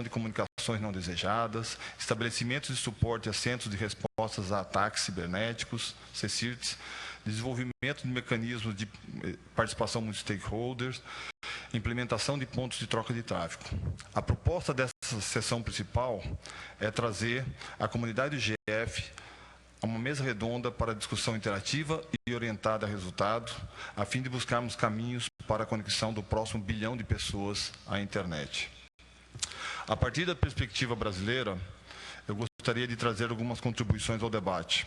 prevenção de comunicações não desejadas, estabelecimento de suporte a centros de respostas a ataques cibernéticos, CSIRTs, desenvolvimento de mecanismos de participação dos stakeholders, implementação de pontos de troca de tráfego. A proposta dessa sessão principal é trazer a comunidade do IGF a uma mesa redonda para discussão interativa e orientada a resultados, a fim de buscarmos caminhos para a conexão do próximo bilhão de pessoas à internet. A partir da perspectiva brasileira, eu gostaria de trazer algumas contribuições ao debate.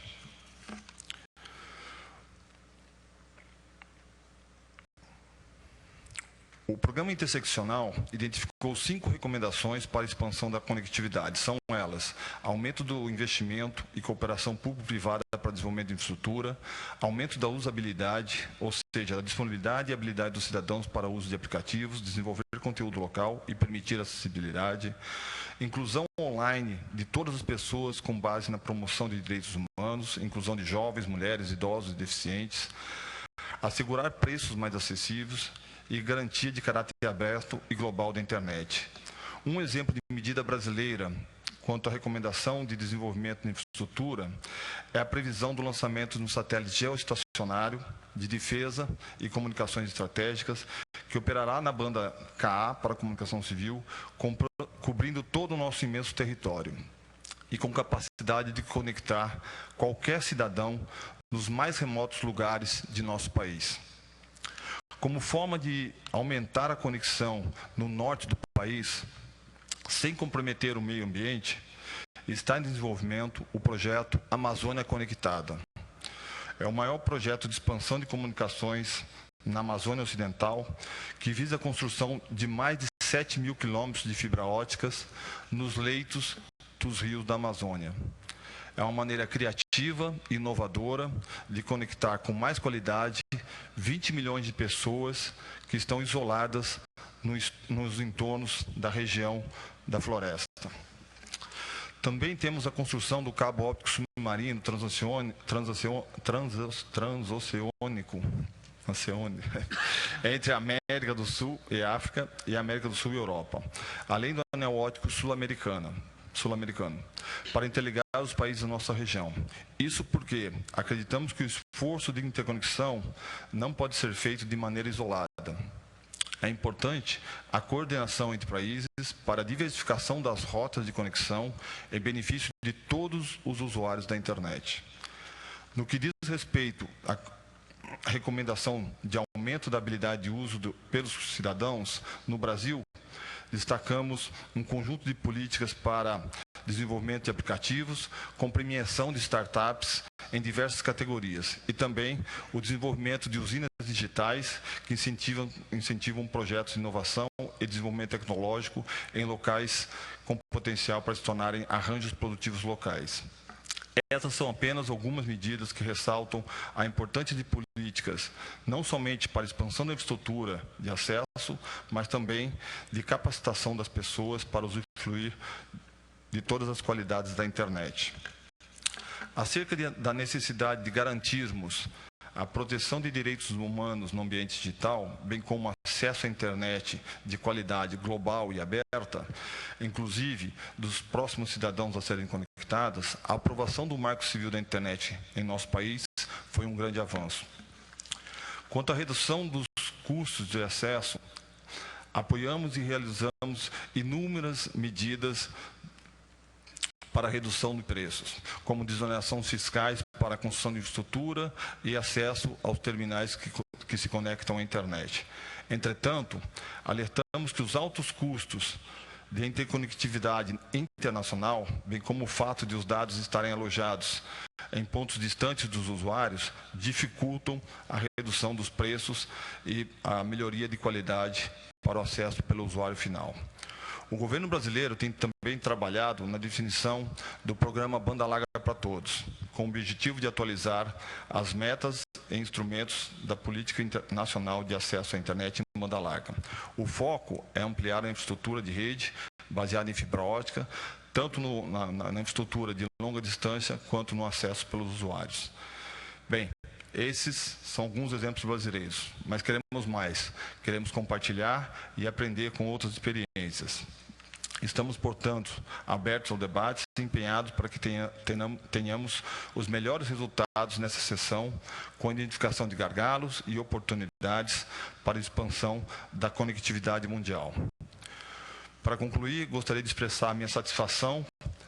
O programa Interseccional identificou 5 recomendações para a expansão da conectividade. São elas: aumento do investimento e cooperação público-privada para desenvolvimento de infraestrutura, aumento da usabilidade, ou seja, a disponibilidade e habilidade dos cidadãos para o uso de aplicativos, desenvolver conteúdo local e permitir acessibilidade, inclusão online de todas as pessoas com base na promoção de direitos humanos, inclusão de jovens, mulheres, idosos e deficientes, assegurar preços mais acessíveis, e garantia de caráter aberto e global da internet. Um exemplo de medida brasileira quanto à recomendação de desenvolvimento de infraestrutura é a previsão do lançamento de um satélite geoestacionário de defesa e comunicações estratégicas que operará na banda KA para a comunicação civil, cobrindo todo o nosso imenso território e com capacidade de conectar qualquer cidadão nos mais remotos lugares de nosso país. Como forma de aumentar a conexão no norte do país, sem comprometer o meio ambiente, está em desenvolvimento o projeto Amazônia Conectada. É o maior projeto de expansão de comunicações na Amazônia Ocidental, que visa a construção de mais de 7.000 quilômetros de fibra óticas nos leitos dos rios da Amazônia. É uma maneira criativa e inovadora de conectar com mais qualidade 20 milhões de pessoas que estão isoladas nos entornos da região da floresta. Também temos a construção do cabo óptico submarino transoceânico entre a América do Sul e África e a América do Sul e Europa, além do anel óptico sul-americano, para interligar os países da nossa região. Isso porque acreditamos que o esforço de interconexão não pode ser feito de maneira isolada. É importante a coordenação entre países para a diversificação das rotas de conexão em benefício de todos os usuários da internet. No que diz respeito à recomendação de aumento da habilidade de uso pelos cidadãos, no Brasil, destacamos um conjunto de políticas para desenvolvimento de aplicativos, com premiação de startups em diversas categorias e também o desenvolvimento de usinas digitais que incentivam projetos de inovação e desenvolvimento tecnológico em locais com potencial para se tornarem arranjos produtivos locais. Essas são apenas algumas medidas que ressaltam a importância de políticas, não somente para a expansão da infraestrutura de acesso, mas também de capacitação das pessoas para usufruir de todas as qualidades da internet. Acerca da necessidade de garantirmos a proteção de direitos humanos no ambiente digital, bem como acesso à internet de qualidade global e aberta, inclusive dos próximos cidadãos a serem conectados, a aprovação do Marco Civil da Internet em nosso país foi um grande avanço. Quanto à redução dos custos de acesso, apoiamos e realizamos inúmeras medidas para a redução de preços, como desonerações fiscais para a construção de infraestrutura e acesso aos terminais que se conectam à internet. Entretanto, alertamos que os altos custos de interconectividade internacional, bem como o fato de os dados estarem alojados em pontos distantes dos usuários, dificultam a redução dos preços e a melhoria de qualidade para o acesso pelo usuário final. O governo brasileiro tem também trabalhado na definição do programa Banda Larga para Todos, com o objetivo de atualizar as metas e instrumentos da política nacional de acesso à internet em banda larga. O foco é ampliar a infraestrutura de rede baseada em fibra ótica, tanto na infraestrutura de longa distância quanto no acesso pelos usuários. Bem, esses são alguns exemplos brasileiros, mas queremos mais. Queremos compartilhar e aprender com outras experiências. Estamos, portanto, abertos ao debate e empenhados para que tenhamos os melhores resultados nessa sessão, com a identificação de gargalos e oportunidades para a expansão da conectividade mundial. Para concluir, gostaria de expressar a minha satisfação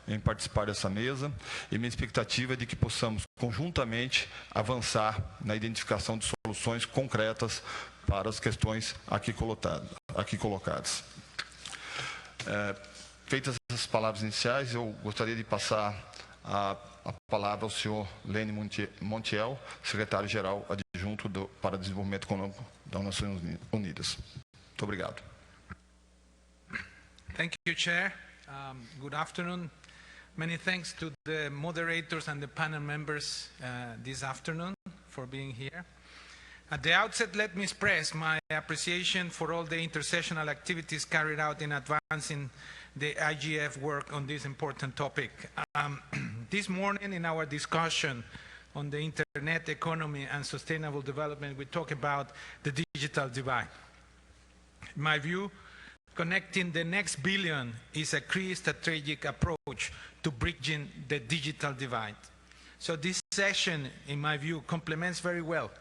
em participar dessa mesa e minha expectativa de que possamos, conjuntamente, avançar na identificação de soluções concretas para as questões aqui colocadas. Feitas essas palavras iniciais, eu gostaria de passar a palavra ao senhor Lene Montiel, secretário-geral adjunto para Desenvolvimento Econômico das Nações Unidas. Muito obrigado. Thank you, Chair. Good afternoon. Many thanks to the moderators and the panel members this afternoon for being here. At the outset, let me express my appreciation for all the intersessional activities carried out in advancing the IGF work on this important topic. This morning in our discussion on the internet economy and sustainable development, we talk about the digital divide. In my view, connecting the next billion is a key strategic approach to bridging the digital divide. So this session, in my view, complements very well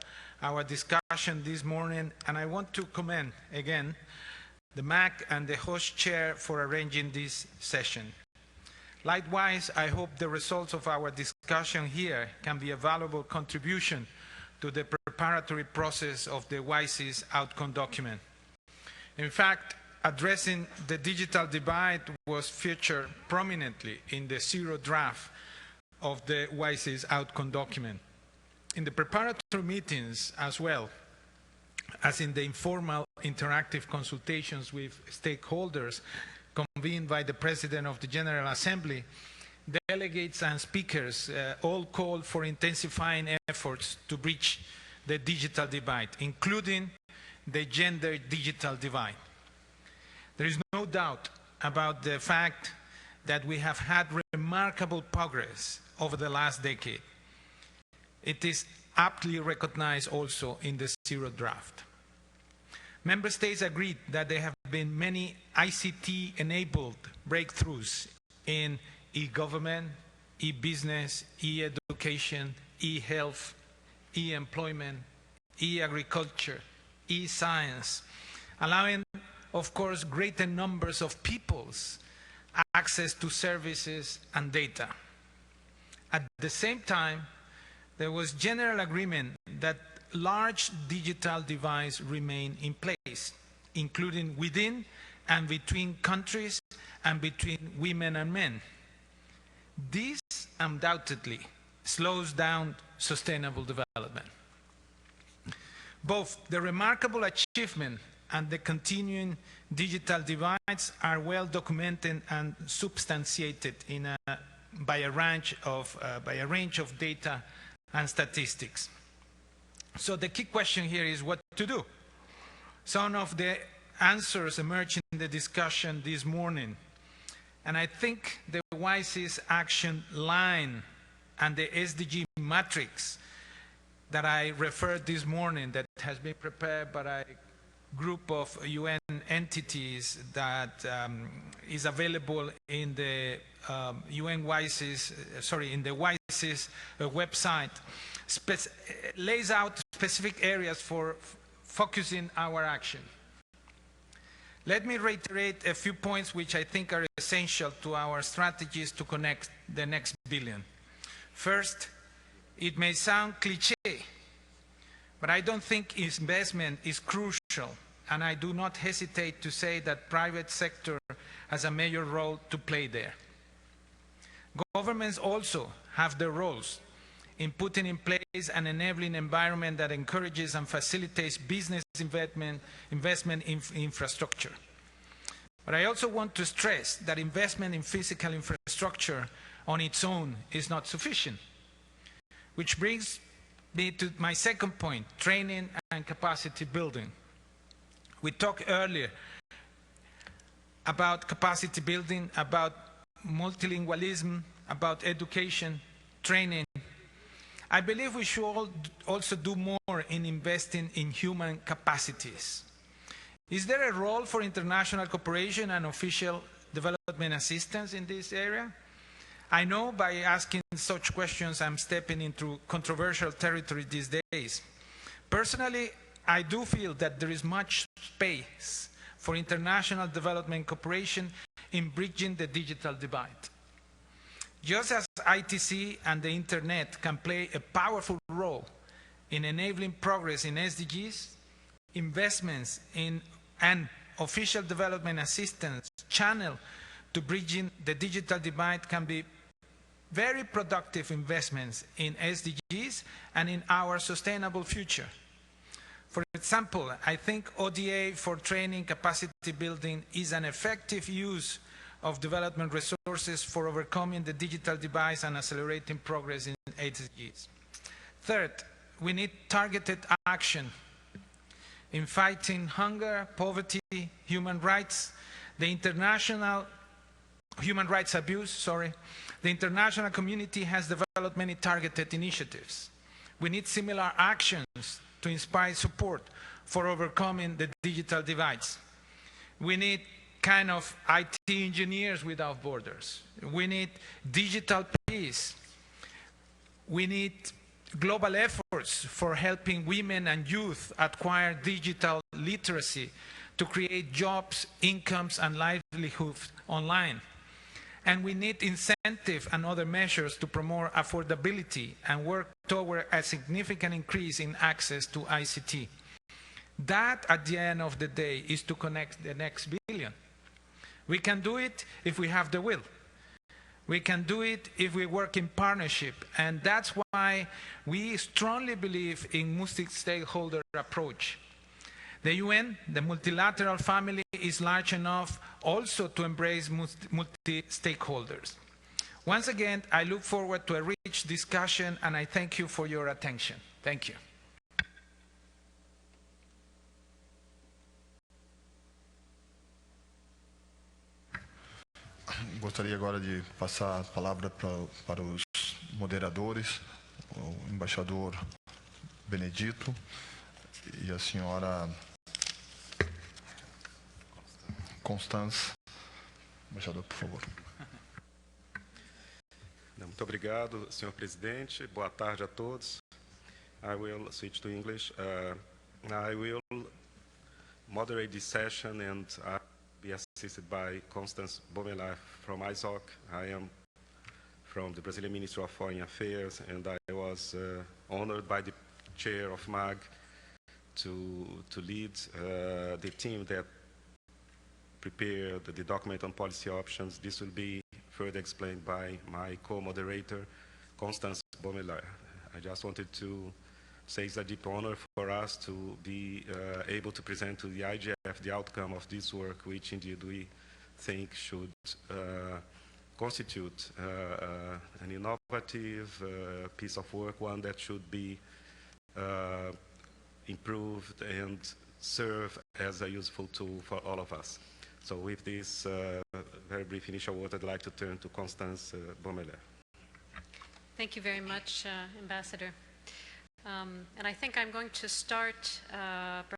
our discussion this morning, and I want to commend again the MAC and the host chair for arranging this session. Likewise, I hope the results of our discussion here can be a valuable contribution to the preparatory process of the WISE's outcome document. In fact, addressing the digital divide was featured prominently in the zero draft of the WISE's outcome document. In the preparatory meetings as well as in the informal interactive consultations with stakeholders convened by the President of the General Assembly, delegates and speakers all called for intensifying efforts to bridge the digital divide, including the gender digital divide. There is no doubt about the fact that we have had remarkable progress over the last decade. It is aptly recognized also in the zero draft. Member States agreed that there have been many ICT-enabled breakthroughs in e-government, e-business, e-education, e-health, e-employment, e-agriculture, e-science, allowing, of course, greater numbers of people's access to services and data. At the same time, there was general agreement that large digital divides remain in place, including within and between countries and between women and men. This undoubtedly slows down sustainable development. Both the remarkable achievement and the continuing digital divides are well documented and substantiated by a range of data and statistics. So the key question here is what to do. Some of the answers emerged in the discussion this morning, and I think the WISE's action line and the SDG matrix that I referred this morning, that has been prepared by a group of UN entities that is available in the WISE's website, lays out specific areas for focusing our action. Let me reiterate a few points which I think are essential to our strategies to connect the next billion. First, it may sound cliché, but I don't think investment is crucial, and I do not hesitate to say that private sector has a major role to play there. Governments also have their roles in putting in place an enabling environment that encourages and facilitates business investment in infrastructure. But I also want to stress that investment in physical infrastructure on its own is not sufficient, which brings me to my second point, training and capacity building. We talked earlier about capacity building, about multilingualism, about education, training. I believe we should also do more in investing in human capacities. Is there a role for international cooperation and official development development assistance in this area? I know by asking such questions I'm stepping into controversial territory these days. Personally, I do feel that there is much space for international development cooperation in bridging the digital divide. Just as ITC and the Internet can play a powerful role in enabling progress in SDGs, investments in and official development assistance channel to bridging the digital divide can be very productive investments in SDGs and in our sustainable future. For example, I think ODA for training capacity building is an effective use of development resources for overcoming the digital divide and accelerating progress in SDGs. Third, we need targeted action in fighting hunger, poverty, human rights, the international human rights abuse, the international community has developed many targeted initiatives. We need similar actions to inspire support for overcoming the digital divides. We need kind of IT engineers without borders. We need digital peace. We need global efforts for helping women and youth acquire digital literacy to create jobs, incomes, and livelihoods online. And we need incentive and other measures to promote affordability and work toward a significant increase in access to ICT. That, at the end of the day, is to connect the next billion. We can do it if we have the will. We can do it if we work in partnership. And that's why we strongly believe in multi-stakeholder approach. The UN, the multilateral family, is large enough also to embrace multi-stakeholders. Once again, I look forward to a rich discussion, and I thank you for your attention. Thank you. Gostaria agora de passar a palavra para os moderadores, o embaixador Benedito e a senhora Constance. Embaixador, por favor. Muito obrigado, senhor presidente. Boa tarde a todos. I will switch to English. I will moderate this session and be assisted by Constance Bomelar from ISOC. I am from the Brazilian Ministry of Foreign Affairs, and I was honored by the chair of MAG to lead the team that prepared the document on policy options. This will be further explained by my co-moderator, Constance Bomelar. I just wanted to say it's a deep honor for us to be able to present to the IGF the outcome of this work, which indeed we think should constitute an innovative piece of work, one that should be improved and serve as a useful tool for all of us. So with this very brief initial word, I'd like to turn to Constance Bomelar. Thank you very much, Ambassador. And I think I'm going to start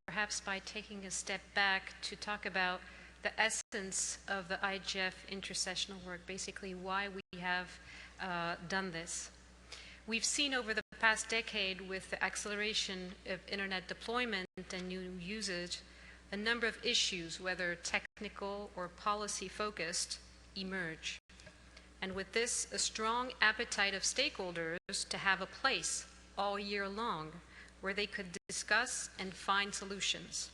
perhaps by taking a step back to talk about the essence of the IGF intersessional work, basically why we have done this. We've seen over the past decade, with the acceleration of internet deployment and new usage, a number of issues, whether technical or policy focused, emerge. And with this, a strong appetite of stakeholders to have a place all year long where they could discuss and find solutions.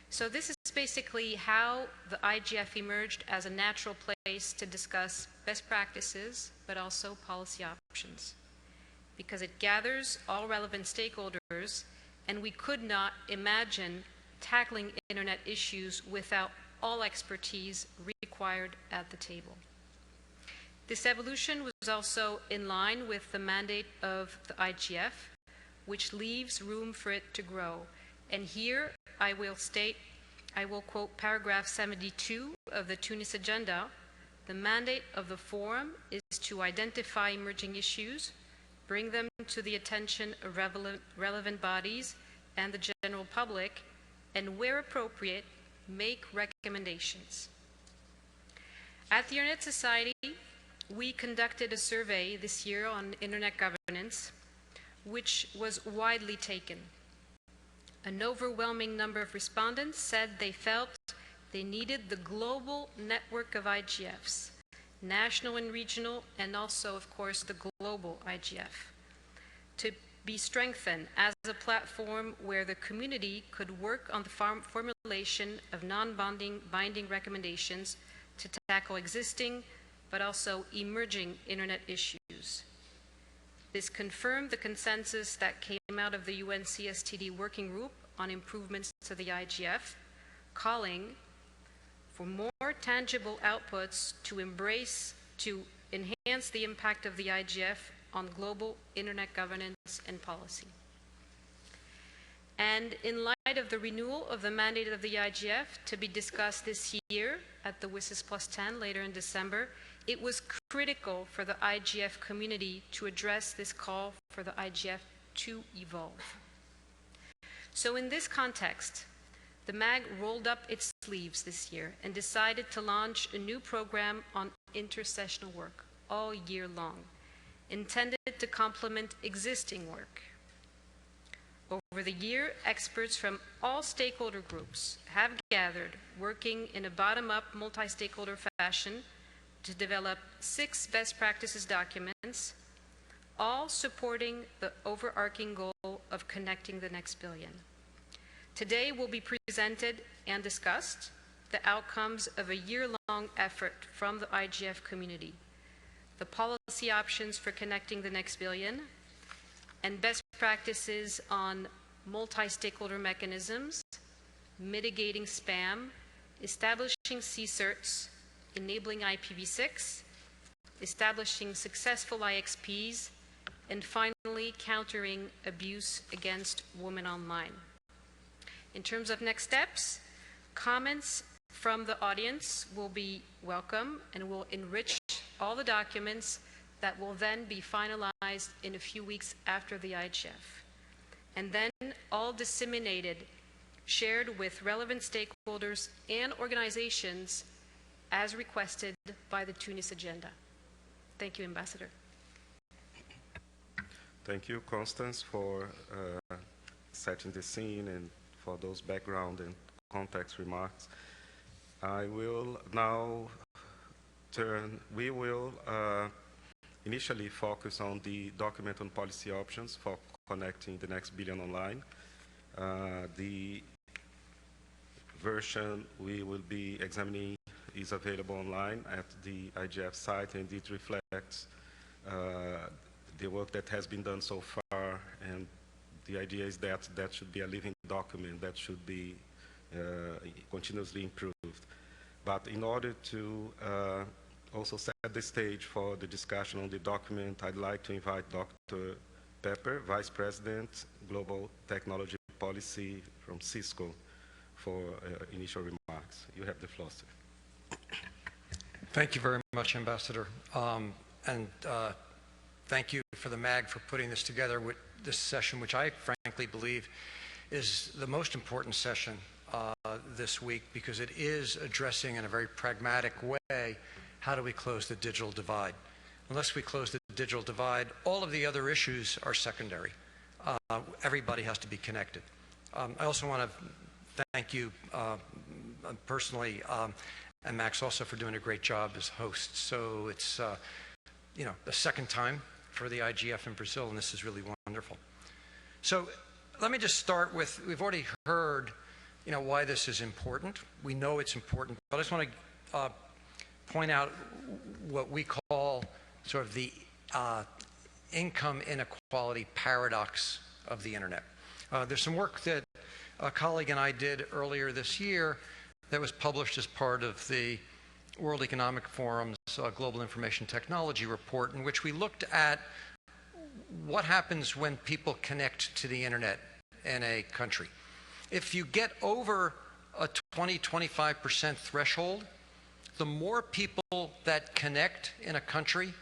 So this is basically how the IGF emerged as a natural place to discuss best practices, but also policy options, because it gathers all relevant stakeholders, and we could not imagine tackling internet issues without all expertise required at the table. This evolution was also in line with the mandate of the IGF, which leaves room for it to grow. And here I will quote paragraph 72 of the Tunis Agenda. The mandate of the forum is to identify emerging issues, bring them to the attention of relevant bodies and the general public, and where appropriate, make recommendations. At the Internet Society, we conducted a survey this year on Internet governance, which was widely taken. An overwhelming number of respondents said they felt they needed the global network of IGFs, national and regional, and also, of course, the global IGF, to be strengthened as a platform where the community could work on the formulation of non-binding recommendations to tackle existing but also emerging Internet issues. This confirmed the consensus that came out of the UN CSTD Working Group on improvements to the IGF, calling for more tangible outputs to enhance the impact of the IGF on global Internet governance and policy. And in light of the renewal of the mandate of the IGF to be discussed this year at the WSIS Plus 10 later in December, it was critical for the IGF community to address this call for the IGF to evolve. So in this context, the MAG rolled up its sleeves this year and decided to launch a new program on intersessional work all year long, intended to complement existing work. Over the year, experts from all stakeholder groups have gathered, working in a bottom-up, multi-stakeholder fashion to develop 6 best practices documents, all supporting the overarching goal of connecting the next billion. Today will be presented and discussed the outcomes of a year-long effort from the IGF community, the policy options for connecting the next billion, and best practices on multi-stakeholder mechanisms, mitigating spam, establishing CSERTs, enabling IPv6, establishing successful IXPs, and finally countering abuse against women online. In terms of next steps, comments from the audience will be welcome and will enrich all the documents that will then be finalized in a few weeks after the IGF, and then all disseminated, shared with relevant stakeholders and organizations as requested by the Tunis Agenda. Thank you, Ambassador. Thank you, Constance, for setting the scene and for those background and context remarks. I will now we will initially focus on the document on policy options for connecting the next billion online. The version we will be examining is available online at the IGF site, and it reflects the work that has been done so far, and the idea is that that should be a living document that should be continuously improved. But in order to also set the stage for the discussion on the document, I'd like to invite Dr. Pepper, Vice President, Global Technology Policy from Cisco, for initial remarks. You have the floor, sir. Thank you very much, Ambassador. Thank you for the MAG for putting this together with this session, which I frankly believe is the most important session this week, because it is addressing in a very pragmatic way, how do we close the digital divide? Unless we close the digital divide, all of the other issues are secondary. Everybody has to be connected. I also want to thank you personally, and Max also, for doing a great job as host. So it's you know, the second time for the IGF in Brazil, and this is really wonderful. So let me just start with, we've already heard, you know, why this is important. We know it's important, but I just want to point out what we call sort of the income inequality paradox of the internet. There's some work that a colleague and I did earlier this year that was published as part of the World Economic Forum's Global Information Technology Report, in which we looked at what happens when people connect to the internet in a country. If you get over a 20–25% threshold, the more people that connect in a country,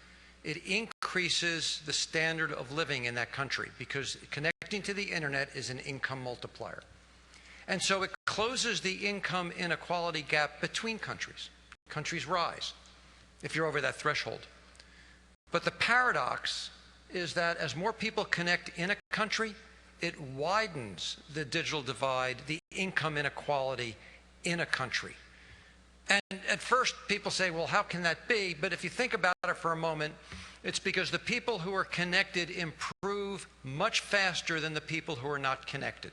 it increases the standard of living in that country, because connecting to the internet is an income multiplier. And so it closes the income inequality gap between countries. Countries rise. if you're over that threshold. But the paradox is that as more people connect in a country, it widens the digital divide, the income inequality in a country. And at first, people say, well, how can that be? But if you think about it for a moment, it's because the people who are connected improve much faster than the people who are not connected.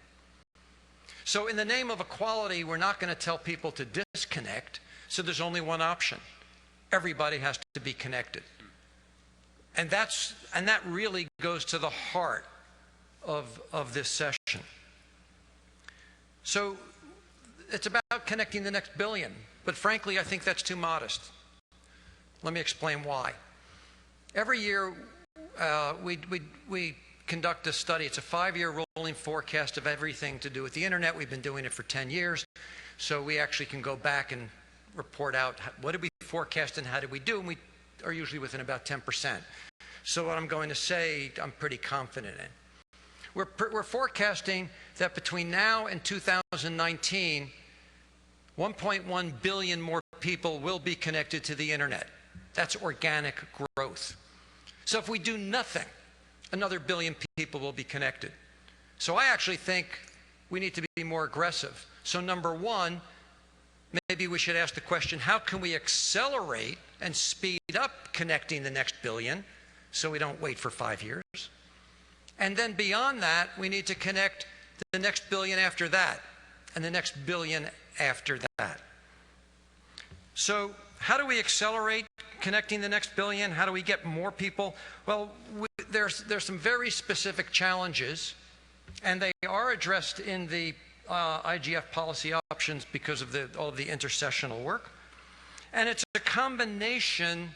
So in the name of equality, we're not going to tell people to disconnect, so there's only one option. Everybody has to be connected. And that really goes to the heart of this session. So it's about connecting the next billion, but frankly, I think that's too modest. Let me explain why. Every year, we conduct a study. It's a 5-year rolling forecast of everything to do with the internet. We've been doing it for 10 years, so we actually can go back and report out what did we forecast and how did we do, and we are usually within about 10%. So what I'm going to say, I'm pretty confident in. We're forecasting that between now and 2019, 1.1 billion more people will be connected to the internet. That's organic growth. So if we do nothing, another billion people will be connected. So I actually think we need to be more aggressive. So number one, maybe we should ask the question, how can we accelerate and speed up connecting the next billion so we don't wait for 5 years? And then beyond that, we need to connect the next billion after that, and the next billion after that. So how do we accelerate connecting the next billion? How do we get more people? Well, there's some very specific challenges, and they are addressed in the IGF policy options because of all of the intersessional work. And it's a combination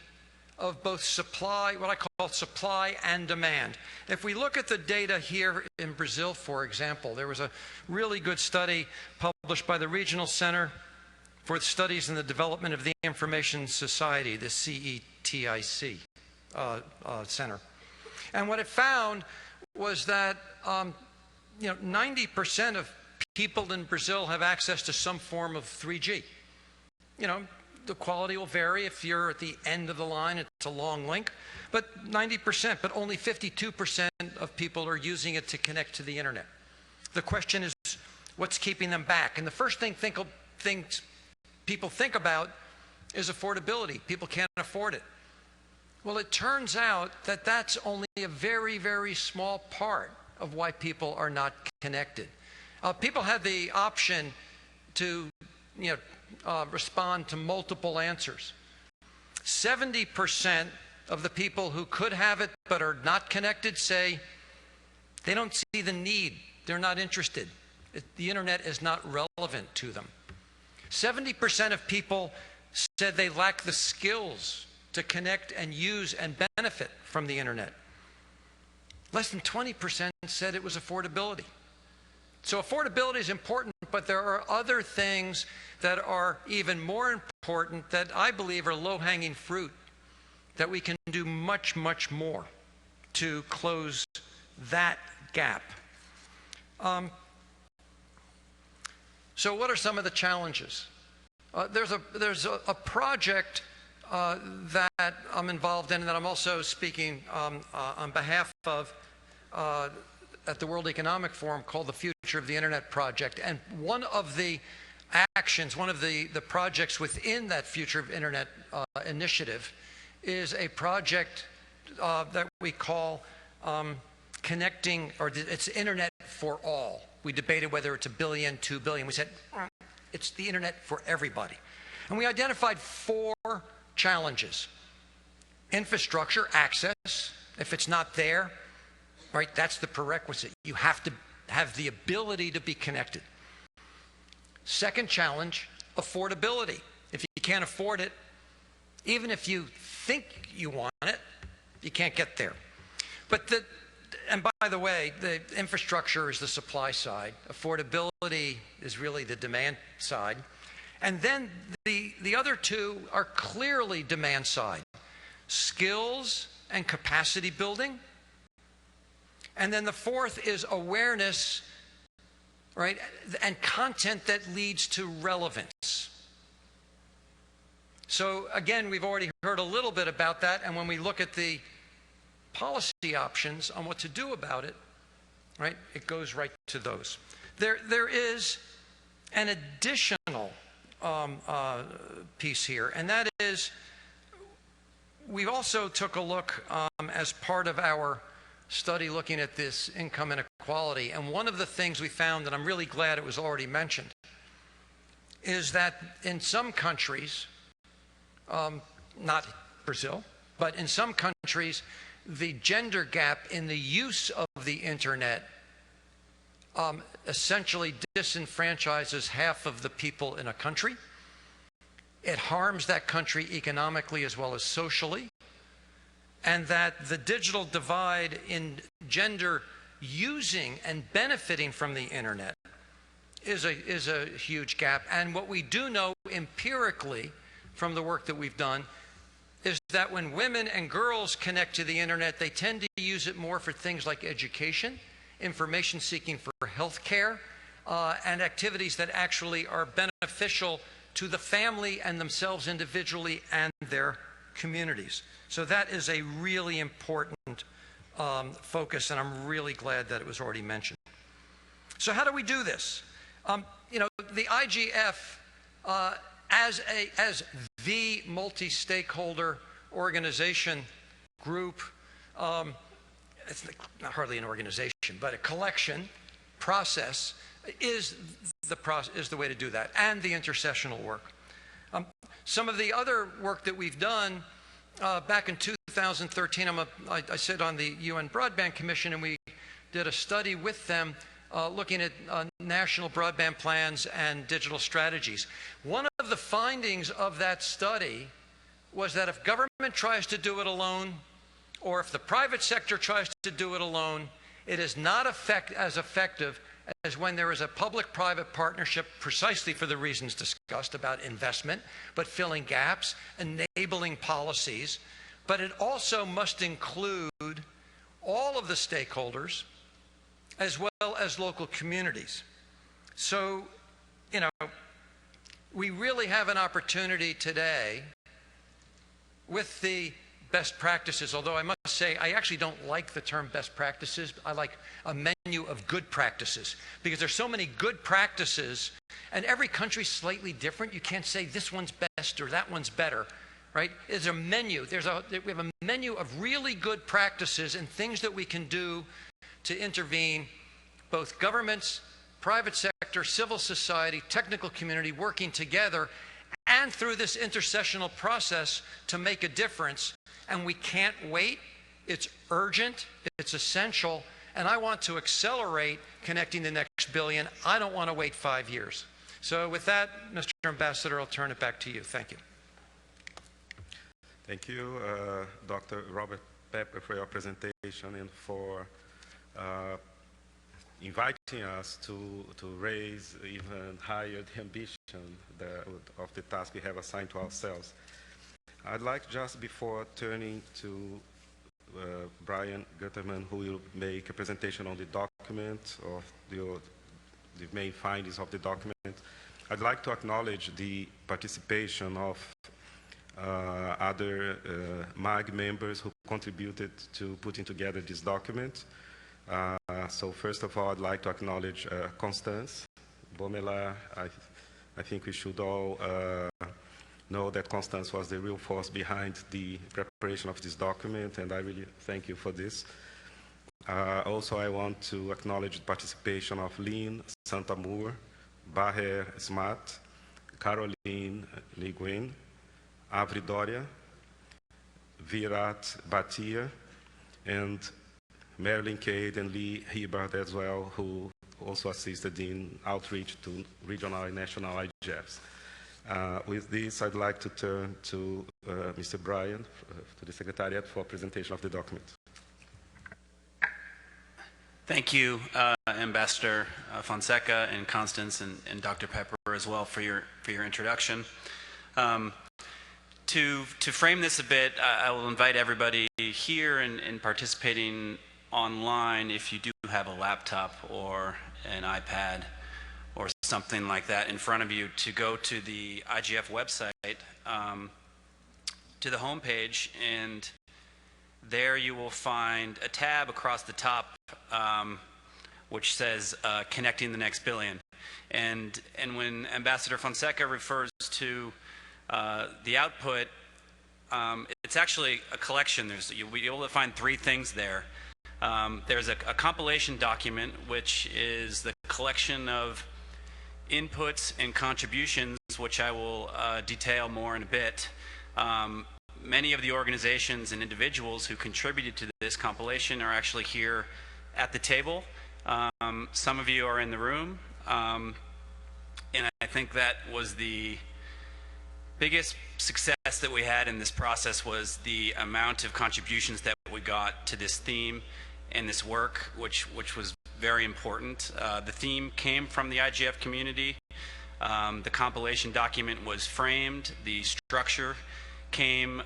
of both supply, what I call supply and demand. If we look at the data here in Brazil, for example, there was a really good study published by the Regional Center for Studies in the Development of the Information Society, the CETIC Center. And what it found was that 90% of people in Brazil have access to some form of 3G. The quality will vary. If you're at the end of the line, it's a long link. But 90%, but only 52% of people are using it to connect to the internet. The question is, what's keeping them back? And the first thing people think about is affordability. People can't afford it. Well, it turns out that that's only a very, very small part of why people are not connected. People have the option to, respond to multiple answers. 70% of the people who could have it but are not connected say they don't see the need. They're not interested. The internet is not relevant to them. 70% of people said they lack the skills to connect and use and benefit from the internet. Less than 20% said it was affordability. So affordability is important, but there are other things that are even more important that I believe are low-hanging fruit that we can do much, much more to close that gap. So what are some of the challenges? There's a project that I'm involved in and that I'm also speaking on behalf of at the World Economic Forum called the Future of the Internet Project. And one of the actions, one of the projects within that Future of Internet initiative is a project that we call connecting, or it's Internet for All. We debated whether it's 1 billion, 2 billion. We said, it's the internet for everybody. And we identified 4 challenges. Infrastructure, access. If it's not there, right, that's the prerequisite. You have to have the ability to be connected. Second challenge, affordability. If you can't afford it, even if you think you want it, you can't get there. And by the way, the infrastructure is the supply side. Affordability is really the demand side. And then the other 2 are clearly demand side. Skills and capacity building. And then the 4th is awareness, right, and content that leads to relevance. So again, we've already heard a little bit about that, and when we look at the policy options on what to do about it, right, it goes right to those. There is an additional piece here, and that is we also took a look as part of our study looking at this income inequality, and one of the things we found, and I'm really glad it was already mentioned, is that in some countries, not Brazil, but in some countries, the gender gap in the use of the internet essentially disenfranchises half of the people in a country. It harms that country economically as well as socially, and that the digital divide in gender using and benefiting from the internet is a huge gap. And what we do know empirically from the work that we've done is that when women and girls connect to the internet, they tend to use it more for things like education, information seeking for healthcare, and activities that actually are beneficial to the family and themselves individually and their communities. So that is a really important focus, and I'm really glad that it was already mentioned. So how do we do this? You know, the IGF, as the multi-stakeholder organization group, it's not hardly an organization, but a collection process is the way to do that, and the intersessional work. Some of the other work that we've done back in 2013, I sit on the UN Broadband Commission, and we did a study with them looking at national broadband plans and digital strategies. One of the findings of that study was that if government tries to do it alone, or if the private sector tries to do it alone, it is not as effective as when there is a public-private partnership, precisely for the reasons discussed about investment, but filling gaps, enabling policies. But it also must include all of the stakeholders as well as local communities. So, you know, we really have an opportunity today with the best practices, although I must say I actually don't like the term best practices. I like a menu of good practices, because there's so many good practices and every country's slightly different. You can't say this one's best or that one's better, right? There's a menu. We have a menu of really good practices and things that we can do to intervene, both governments, private sector, civil society, technical community working together, and through this intersessional process to make a difference. And we can't wait. It's urgent, it's essential, and I want to accelerate connecting the next billion. I don't want to wait 5 years. So with that, Mr. Ambassador, I'll turn it back to you. Thank you. Thank you, Dr. Robert Pepper, for your presentation and for inviting us to raise even higher the ambition of the task we have assigned to ourselves. I'd like, just before turning to Brian Gutterman, who will make a presentation on the document, of the main findings of the document, I'd like to acknowledge the participation of other MAG members who contributed to putting together this document. So first of all, I'd like to acknowledge Constance Bomela. I think we should all know that Constance was the real force behind the preparation of this document, and I really thank you for this. Also, I want to acknowledge the participation of Lynn Santamour, Baher Smart, Caroline Liguin, Avri Doria, Virat Bhatia, and Marilyn Cade and Lee Hibbard as well, who also assisted in outreach to regional and national IGFs. With this, I'd like to turn to Mr. Brian, to the Secretariat, for presentation of the document. Thank you, Ambassador Fonseca and Constance and Dr. Pepper as well for your introduction. To frame this a bit, I will invite everybody here and participating online, if you do have a laptop or an iPad or something like that in front of you, to go to the IGF website to the home page, and there you will find a tab across the top which says Connecting the Next Billion. And when Ambassador Fonseca refers to the output, it's actually a collection. You'll be able to find three things there. There's a compilation document, which is the collection of inputs and contributions, which I will detail more in a bit. Many of the organizations and individuals who contributed to this compilation are actually here at the table. Some of you are in the room, and I think that was the biggest success that we had in this process, was the amount of contributions that we got to this theme and this work, which was very important. The theme came from the IGF community. The compilation document was framed. The structure came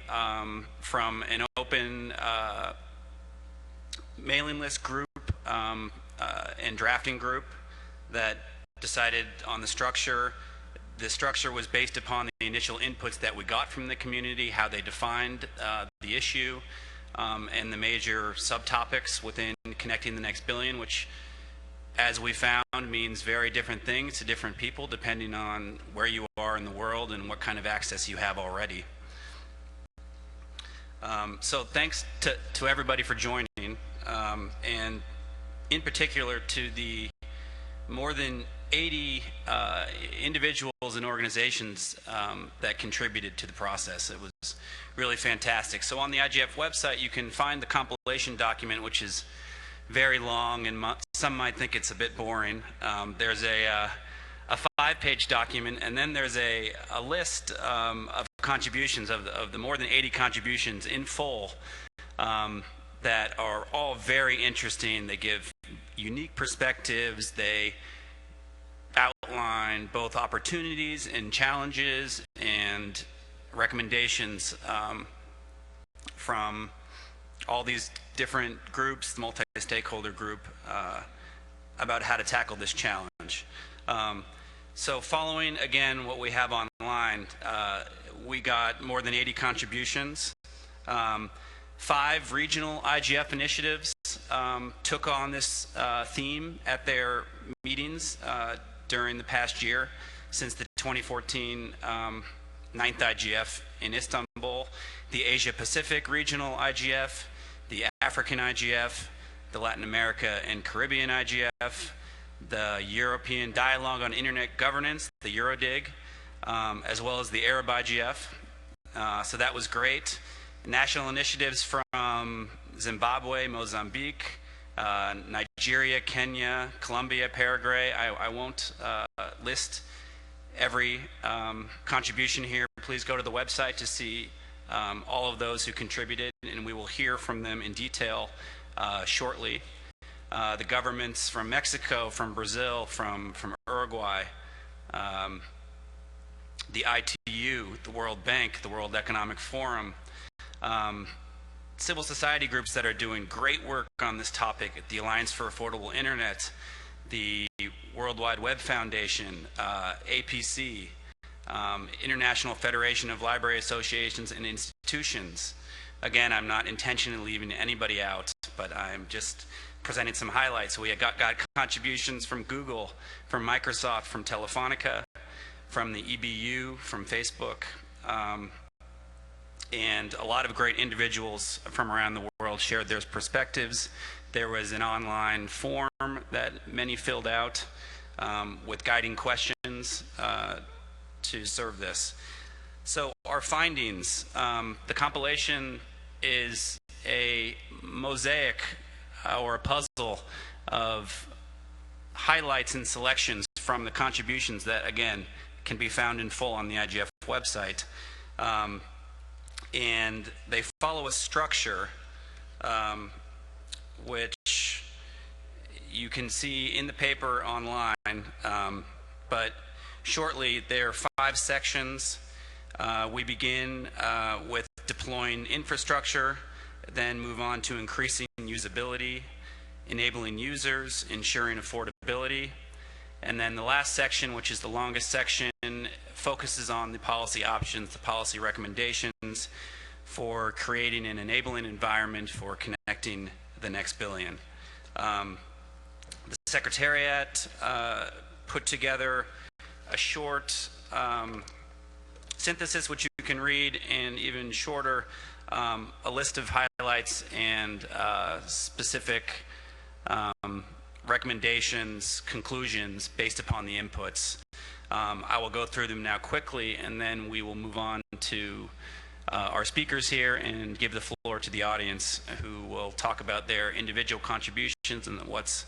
from an open mailing list group and drafting group that decided on the structure. The structure was based upon the initial inputs that we got from the community, how they defined the issue, and the major subtopics within Connecting the Next Billion, which, as we found, means very different things to different people depending on where you are in the world and what kind of access you have already. So thanks to everybody for joining, and in particular to the more than 80 individuals and organizations that contributed to the process. It was really fantastic. So on the IGF website, you can find the compilation document, which is very long, and some might think it's a bit boring. There's a 5-page document, and then there's a list of contributions, of the more than 80 contributions in full, that are all very interesting. They give unique perspectives. They outline both opportunities and challenges and recommendations from all these different groups, the multi-stakeholder group, about how to tackle this challenge. So following, again, what we have online, we got more than 80 contributions. 5 regional IGF initiatives took on this theme at their meetings during the past year, since the 2014 9th IGF in Istanbul, the Asia Pacific Regional IGF, the African IGF, the Latin America and Caribbean IGF, the European Dialogue on Internet Governance, the Eurodig, as well as the Arab IGF. So that was great. National initiatives from Zimbabwe, Mozambique, Nigeria, Kenya, Colombia, Paraguay. I won't list every contribution here. Please go to the website to see all of those who contributed, and we will hear from them in detail shortly. The governments from Mexico, from Brazil, from Uruguay, the ITU, the World Bank, the World Economic Forum, civil society groups that are doing great work on this topic, the Alliance for Affordable Internet, the World Wide Web Foundation, APC, International Federation of Library Associations and Institutions. Again, I'm not intentionally leaving anybody out, but I'm just presenting some highlights. We got contributions from Google, from Microsoft, from Telefonica, from the EBU, from Facebook, and a lot of great individuals from around the world shared their perspectives. There was an online form that many filled out with guiding questions to serve this. So our findings, the compilation is a mosaic or a puzzle of highlights and selections from the contributions that, again, can be found in full on the IGF website. And they follow a structure which you can see in the paper online, but shortly there are 5 sections. We begin with deploying infrastructure, then move on to increasing usability, enabling users, ensuring affordability, and then the last section, which is the longest section, focuses on the policy options, the policy recommendations, for creating an enabling environment for connecting the next billion. The Secretariat put together a short synthesis, which you can read, and even shorter, a list of highlights and specific recommendations, conclusions based upon the inputs. I will go through them now quickly, and then we will move on to our speakers here and give the floor to the audience, who will talk about their individual contributions and what's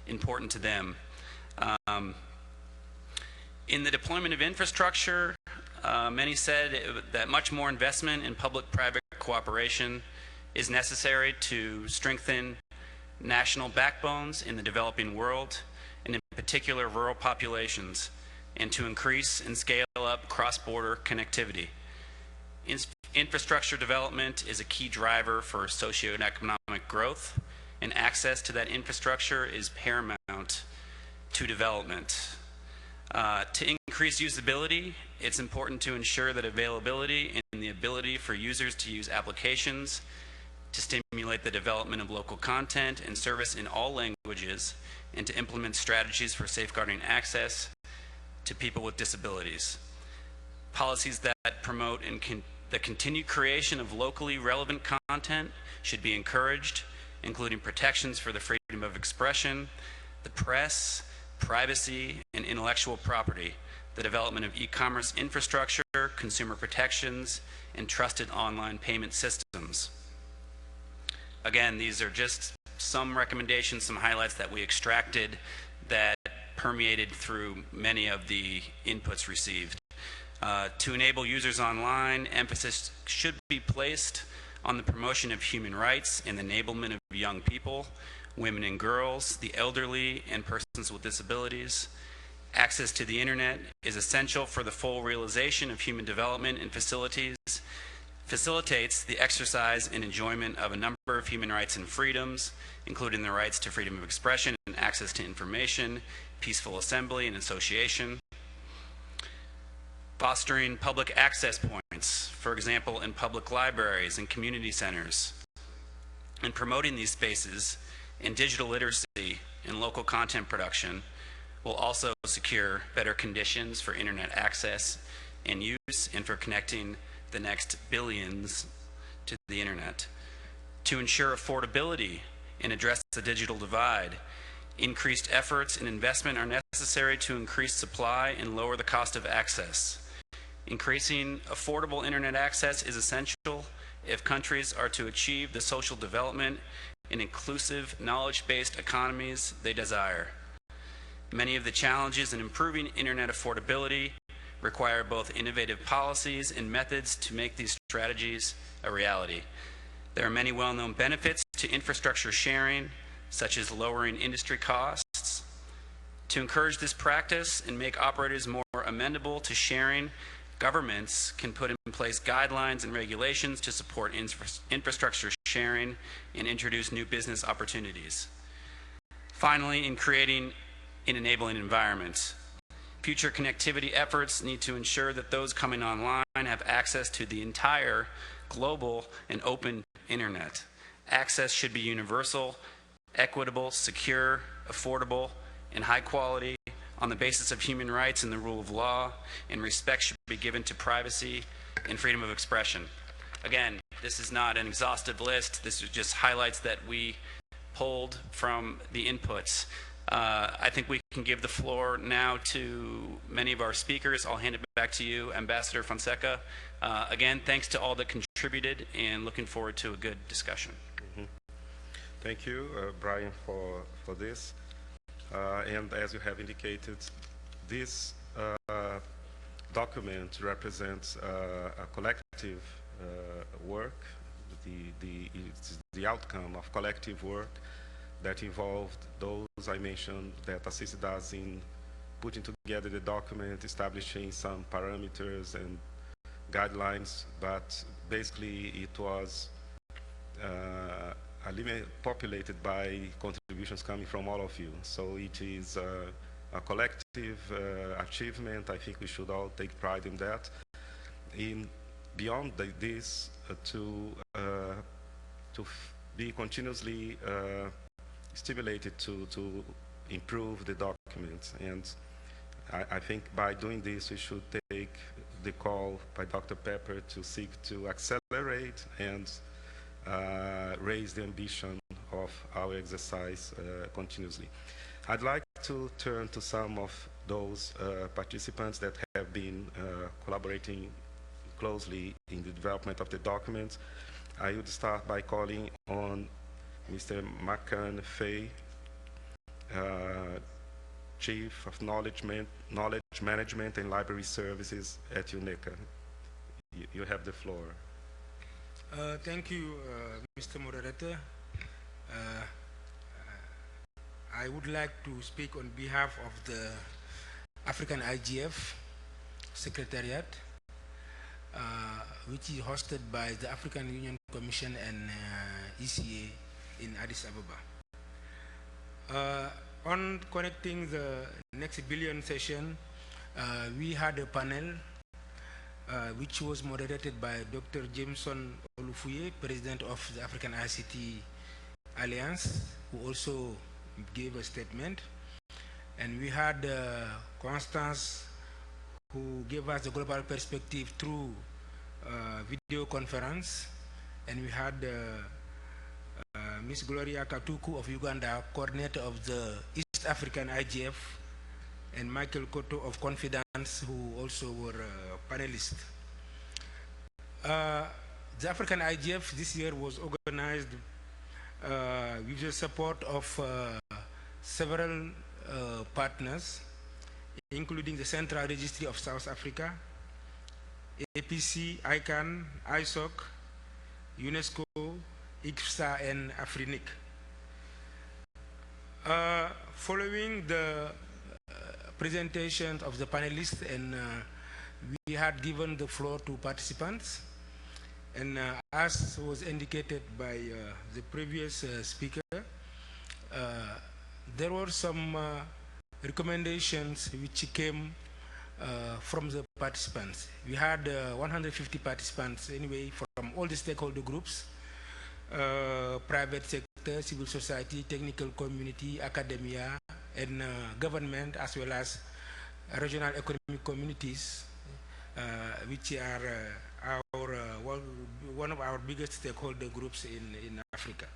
important to them. In the deployment of infrastructure, many said that much more investment in public-private cooperation is necessary to strengthen national backbones in the developing world, and in particular rural populations, and to increase and scale up cross-border connectivity. Infrastructure development is a key driver for socioeconomic growth, and access to that infrastructure is paramount to development. To increase usability, it's important to ensure that availability and the ability for users to use applications to stimulate the development of local content and service in all languages, and to implement strategies for safeguarding access to people with disabilities. Policies that promote the continued creation of locally relevant content should be encouraged, including protections for the freedom of expression, the press, privacy, and intellectual property, the development of e-commerce infrastructure, consumer protections, and trusted online payment systems. Again, these are just some recommendations, some highlights that we extracted that permeated through many of the inputs received. To enable users online, emphasis should be placed on the promotion of human rights and the enablement of young people, women and girls, the elderly, and persons with disabilities. Access to the internet is essential for the full realization of human development and facilitates the exercise and enjoyment of a number of human rights and freedoms, including the rights to freedom of expression and access to information, peaceful assembly and association. Fostering public access points, for example, in public libraries and community centers, and promoting these spaces in digital literacy and local content production will also secure better conditions for internet access and use, and for connecting the next billions to the internet. To ensure affordability and address the digital divide, increased efforts and investment are necessary to increase supply and lower the cost of access. Increasing affordable internet access is essential if countries are to achieve the social development and inclusive knowledge-based economies they desire. Many of the challenges in improving internet affordability require both innovative policies and methods to make these strategies a reality. There are many well-known benefits to infrastructure sharing, such as lowering industry costs. To encourage this practice and make operators more amenable to sharing, governments can put in place guidelines and regulations to support infrastructure sharing and introduce new business opportunities. Finally, in creating an enabling environment, future connectivity efforts need to ensure that those coming online have access to the entire global and open internet. Access should be universal, equitable, secure, affordable, and high quality on the basis of human rights and the rule of law, and respect should be given to privacy and freedom of expression. Again, this is not an exhaustive list. This is just highlights that we pulled from the inputs. I think we can give the floor now to many of our speakers. I'll hand it back to you, Ambassador Fonseca. Again, thanks to all that contributed, and looking forward to a good discussion. Thank you, Brian, for this. And as you have indicated, this document represents a collective work. It's the outcome of collective work that involved those I mentioned that assisted us in putting together the document, establishing some parameters and guidelines, but basically it was populated by contributions coming from all of you. So it is a collective achievement. I think we should all take pride in that. In beyond this, to be continuously stimulated to improve the documents. And I think by doing this, we should take the call by Dr. Pepper to seek to accelerate and raise the ambition of our exercise continuously. I'd like to turn to some of those participants that have been collaborating closely in the development of the documents. I would start by calling on Mr. McCann Fay, Chief of Knowledge Management and Library Services at UNECA. You have the floor. Thank you, Mr. Moderator. I would like to speak on behalf of the African IGF Secretariat, which is hosted by the African Union Commission and ECA in Addis Ababa. On connecting the next billion session, we had a panel which was moderated by Dr. Jameson Olufuye, President of the African ICT Alliance, who also gave a statement. And we had Constance, who gave us the global perspective through video conference. And we had Ms. Gloria Katuku of Uganda, coordinator of the East African IGF, and Michael Koto of Confidence, who also were panelists. The African IGF this year was organized with the support of several partners, including the Central Registry of South Africa, APC, ICANN, ISOC, UNESCO, ICFSA, and Afrinic. Following the presentations of the panelists, and we had given the floor to participants, and as was indicated by the previous speaker, there were some recommendations which came from the participants. We had 150 participants anyway from all the stakeholder groups, private sector, civil society, technical community, academia, and government, as well as regional economic communities, which are one of our biggest stakeholder groups in Africa.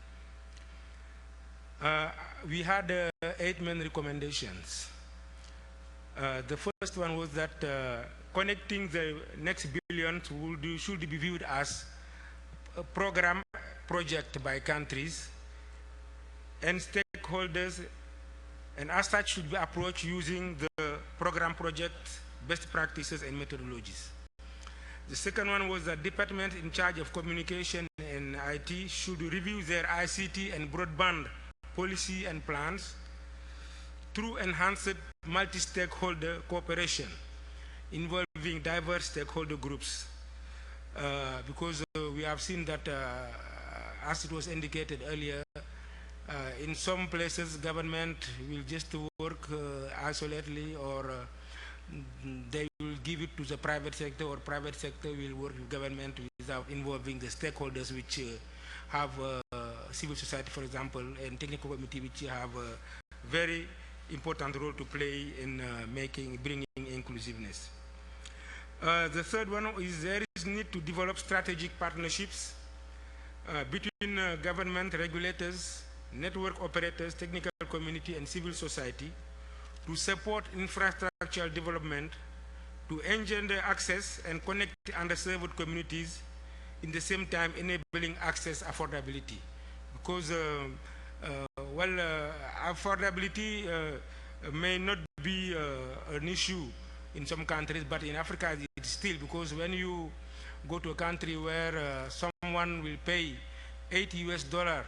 We had 8 main recommendations. The first one was that connecting the next billion should be viewed as a project by countries and stakeholders, and as such should be approached using the program project best practices and methodologies. The second one was that department in charge of communication and IT should review their ICT and broadband policy and plans through enhanced multi-stakeholder cooperation involving diverse stakeholder groups, because we have seen that, as it was indicated earlier, in some places government will just work isolatedly, or they will give it to the private sector, or private sector will work with government without involving the stakeholders, which have civil society, for example, and technical committee, which have a very important role to play in bringing inclusiveness. The third one is there is need to develop strategic partnerships between government, regulators, network operators, technical community, and civil society to support infrastructural development, to engender access and connect underserved communities, in the same time enabling access affordability. Because affordability may not be an issue in some countries, but in Africa it's still, because when you go to a country where someone will pay $80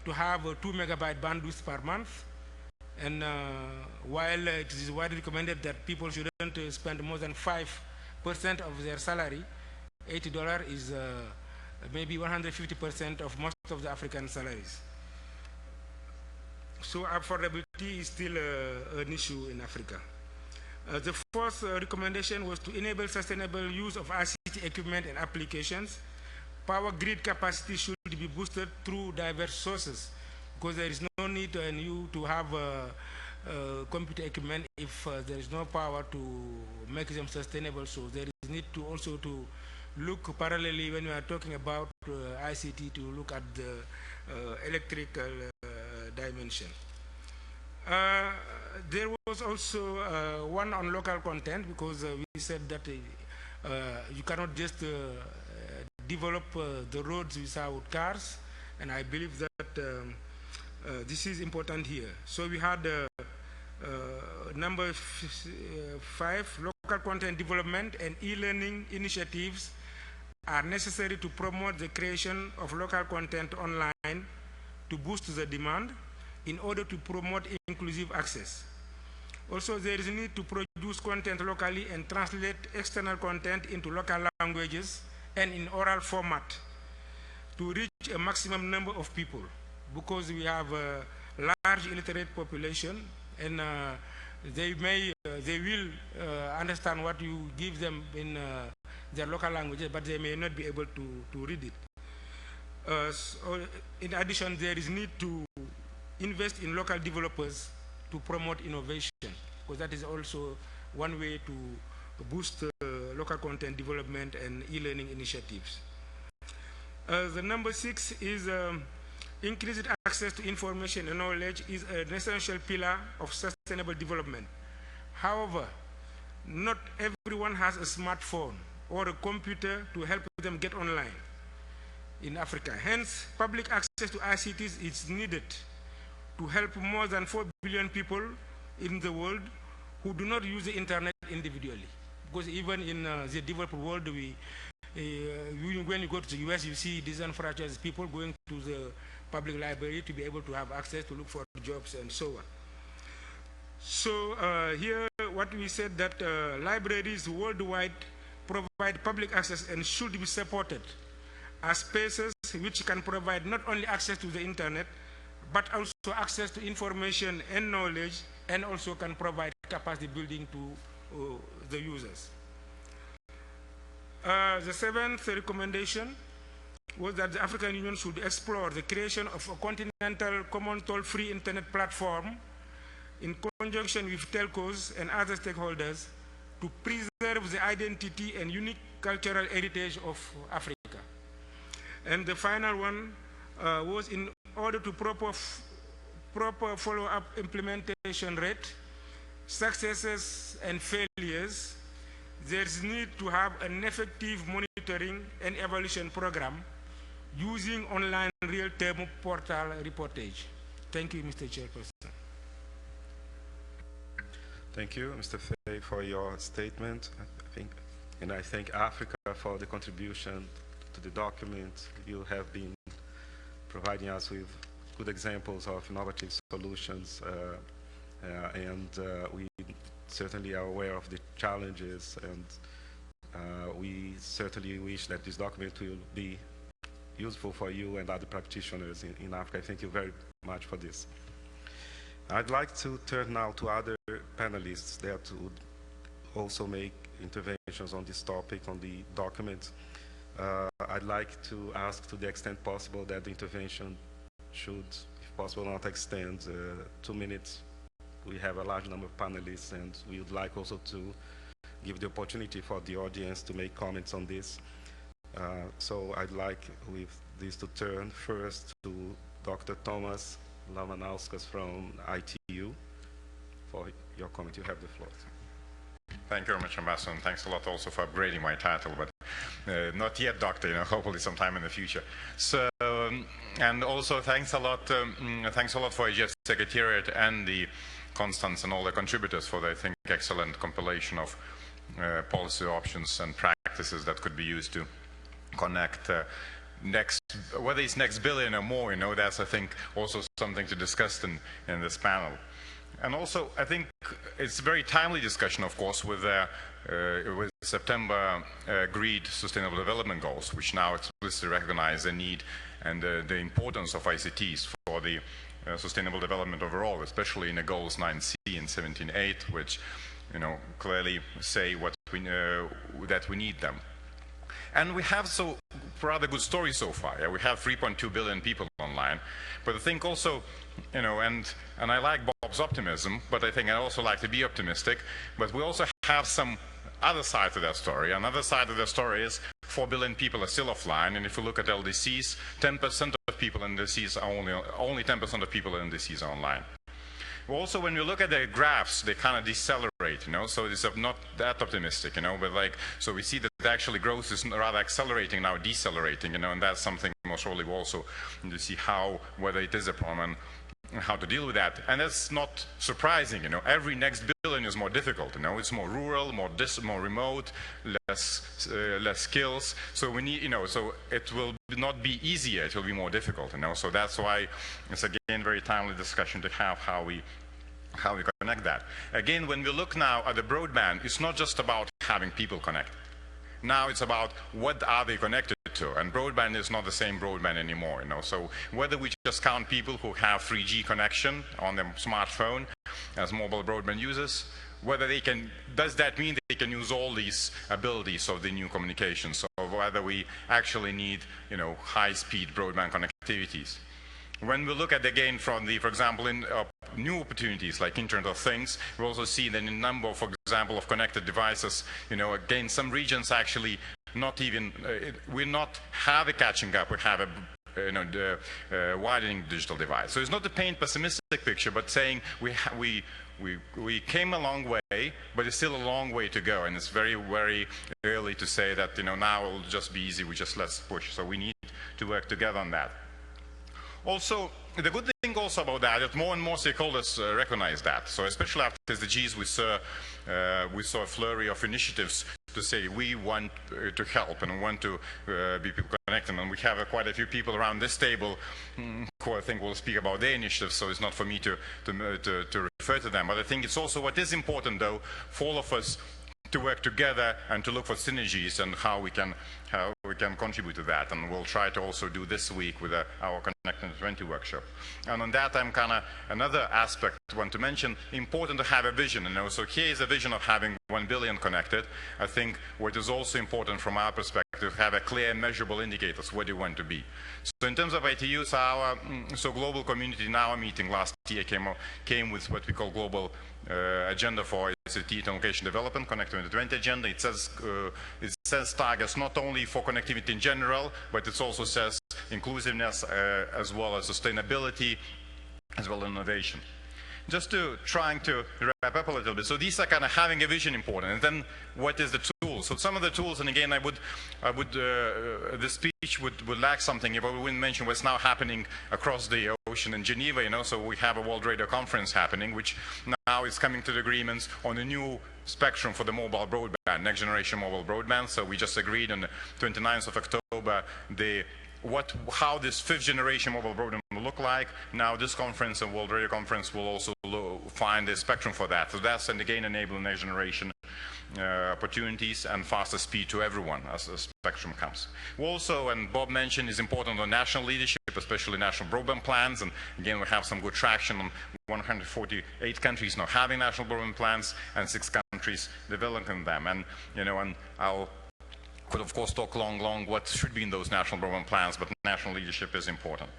to have a 2 megabyte bandwidth per month, and while it is widely recommended that people shouldn't spend more than 5% of their salary, $80 is maybe 150% of most of the African salaries. So affordability is still an issue in Africa. The fourth recommendation was to enable sustainable use of ICT equipment and applications. Power grid capacity should be boosted through diverse sources, because there is no need in you to have computer equipment if there is no power to make them sustainable. So there is need to also to look parallelly when we are talking about ICT to look at the electrical dimension. There was also one on local content, because we said that you cannot just develop the roads without cars, and I believe that this is important here. So we had number 5, local content development and e-learning initiatives are necessary to promote the creation of local content online to boost the demand in order to promote inclusive access. Also, there is a need to produce content locally and translate external content into local languages and in oral format to reach a maximum number of people, because we have a large illiterate population, and they will understand what you give them in their local languages, but they may not be able to read it. So in addition, there is need to invest in local developers to promote innovation, because that is also one way to boost local content development and e-learning initiatives. The number 6 is increased access to information and knowledge is an essential pillar of sustainable development. However, not everyone has a smartphone or a computer to help them get online in Africa. Hence, public access to ICTs is needed to help more than 4 billion people in the world who do not use the internet individually. Because even in the developed world, when you go to the US, you see disenfranchised people going to the public library to be able to have access to look for jobs and so on. So here what we said that libraries worldwide provide public access and should be supported as spaces which can provide not only access to the internet, but also access to information and knowledge, and also can provide capacity building to the users. The 7th recommendation was that the African Union should explore the creation of a continental common toll-free internet platform in conjunction with telcos and other stakeholders to preserve the identity and unique cultural heritage of Africa. And the final one was in order to proper follow-up implementation rate, successes and failures, there's need to have an effective monitoring and evaluation program using online real-time portal reportage. Thank you, Mr. Chairperson. Thank you, Mr. Fay, for your statement. I thank Africa for the contribution to the document. You have been providing us with good examples of innovative solutions, and we certainly are aware of the challenges, and we certainly wish that this document will be useful for you and other practitioners in Africa. I thank you very much for this. I'd like to turn now to other panelists that would also make interventions on this topic, on the document. I'd like to ask, to the extent possible, that the intervention should, if possible, not extend 2 minutes. We have a large number of panelists, and we would like also to give the opportunity for the audience to make comments on this. So I'd like with this to turn first to Dr. Thomas Lamanauskas from ITU. For your comment, you have the floor. Thank you very much, Ambassador, and thanks a lot also for upgrading my title, but not yet doctor, hopefully sometime in the future. So, and also thanks a lot for IGF Secretariat and the Constance and all the contributors for the, I think, excellent compilation of policy options and practices that could be used to connect whether it's next billion or more, that's, I think, also something to discuss in this panel. And also, I think it's a very timely discussion, of course, with September agreed Sustainable Development Goals, which now explicitly recognize the need and the importance of ICTs for the sustainable development overall, especially in the goals 9C and 17.8, which clearly say what we that we need them. And we have so rather good stories so far. Yeah? We have 3.2 billion people online. But I think also, and I like Bob's optimism, but I think I also like to be optimistic. But we also have some other side to that story. Another side of the story is 4 billion people are still offline. And if you look at LDCs, 10% of people in LDCs are only 10% of people in LDCs are online. Also, when you look at the graphs, they kind of decelerate, so it's not that optimistic, but so we see that actually growth is rather accelerating now, decelerating, and that's something most probably we also need to see whether it is a problem and how to deal with that. And that's not surprising, every next billion is more difficult, it's more rural, more remote, less skills, so we need, so it will not be easier, it will be more difficult, so that's why it's again very timely discussion to have how we connect that. Again, when we look now at the broadband, it's not just about having people connect. Now it's about what are they connected to, and broadband is not the same broadband anymore, so whether we just count people who have 3G connection on their smartphone as mobile broadband users, whether they can, does that mean they can use all these abilities of the new communications, so whether we actually need, high-speed broadband connectivities. When we look at again from for example, in new opportunities like Internet of Things, we also see that in a number, for example, of connected devices, again, some regions actually not even, we're not have a catching up, we have a widening digital divide. So it's not to paint pessimistic picture, but saying we came a long way, but it's still a long way to go, and it's very, very early to say that, now it'll just be easy, let's push. So we need to work together on that. Also, the good thing also about that more and more stakeholders recognize that. So especially after SDGs, we saw a flurry of initiatives to say we want to help and want to be people connected. And we have quite a few people around this table who I think will speak about their initiatives, so it's not for me to refer to them. But I think it's also what is important, though, for all of us to work together and to look for synergies and how we can contribute to that. And we'll try to also do this week with our Connecting 20 workshop. And on that, I'm another aspect I want to mention, important to have a vision. So here is a vision of having 1 billion connected. I think what is also important from our perspective, have a clear measurable indicators, what do you want to be. So in terms of ITUs, our global community in our meeting last year came with what we call global agenda for ICT telecommunication development, Connecting 2020 agenda. It says targets not only for connectivity in general, but it also says inclusiveness as well as sustainability, as well as innovation. Just trying to wrap up a little bit. So these are kind of having a vision important, and then what is the tool? So some of the tools, and again, the speech would lack something if I wouldn't mention what's now happening across the ocean in Geneva. So we have a World Radio Conference happening, which now is coming to the agreements on a new spectrum for the mobile broadband, next generation mobile broadband. So we just agreed on the 29th of October how this 5th generation mobile broadband will look like. Now this conference and World Radio Conference will also find a spectrum for that. So that's, and again, enable next generation opportunities and faster speed to everyone as the spectrum comes. Also, and Bob mentioned, is important on national leadership, especially national broadband plans. And again, we have some good traction on 148 countries now having national broadband plans and 6 countries developing them. And, and I'll could of course talk long what should be in those national broadband plans, but national leadership is important.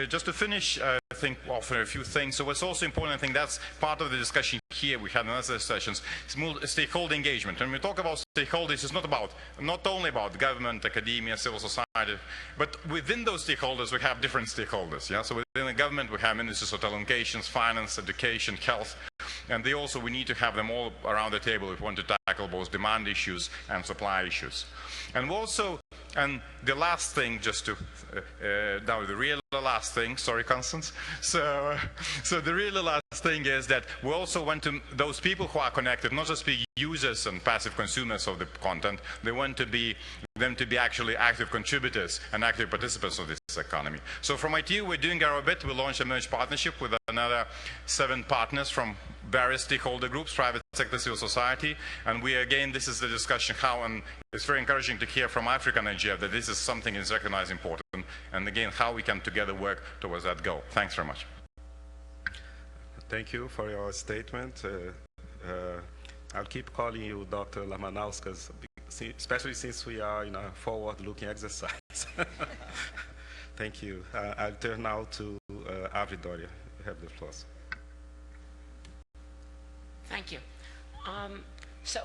Just to finish, I think offer a few things. So what's also important, I think that's part of the discussion here we had in other sessions, is stakeholder engagement. And when we talk about stakeholders, it's not only about government, academia, civil society, but within those stakeholders we have different stakeholders. Yeah? So within the government we have ministers of telecommunications, finance, education, health, and we need to have them all around the table if we want to tackle both demand issues and supply issues. And also, and the last thing, just to now the real last thing, sorry Constance, so the really last thing is that we also want those people who are connected not just be users and passive consumers of the content, they want them to be actually active contributors and active participants of this economy. So from ITU we're doing our bit. We launched a merged partnership with another 7 partners from various stakeholder groups, private sector, civil society, and this is the discussion how, and it's very encouraging to hear from African IGF that this is something is recognized important, and again how we can together work towards that goal. Thanks very much. Thank you for your statement. I'll keep calling you Dr. Lamanauskas, especially since we are in a forward-looking exercise. Thank you. I'll turn now to Avidoria. You have the floor. Thank you. So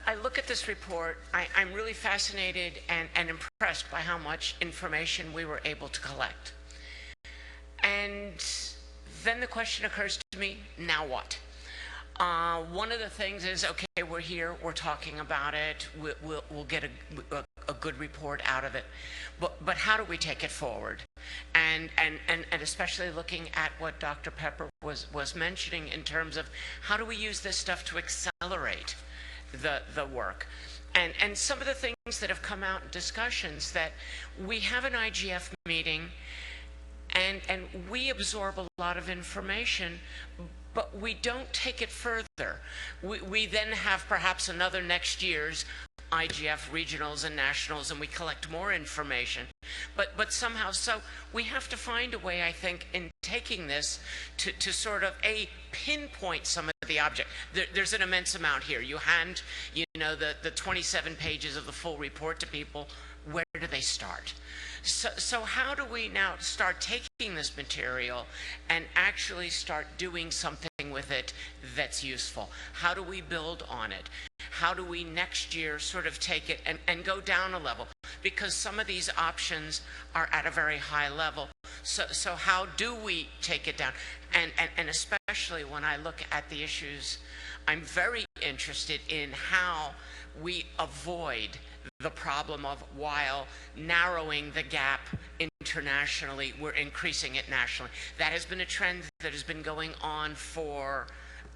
I look at this report. I'm really fascinated and impressed by how much information we were able to collect. And then the question occurs to me, now what? One of the things is, okay, we're here, we're talking about it, we'll get a good report out of it, but how do we take it forward? And especially looking at what Dr. Pepper was mentioning in terms of how do we use this stuff to accelerate the work? And some of the things that have come out in discussions, that we have an IGF meeting and we absorb a lot of information, but we don't take it further. We then have perhaps another next year's IGF regionals and nationals, and we collect more information. But somehow, so we have to find a way, I think, in taking this to sort of pinpoint some of the object. There's an immense amount here. You hand, the 27 pages of the full report to people. Where do they start? So how do we now start taking this material and actually start doing something with it that's useful? How do we build on it? How do we next year sort of take it and go down a level? Because some of these options are at a very high level. So how do we take it down? And especially when I look at the issues, I'm very interested in how we avoid the problem of, while narrowing the gap internationally, we're increasing it nationally. That has been a trend that has been going on for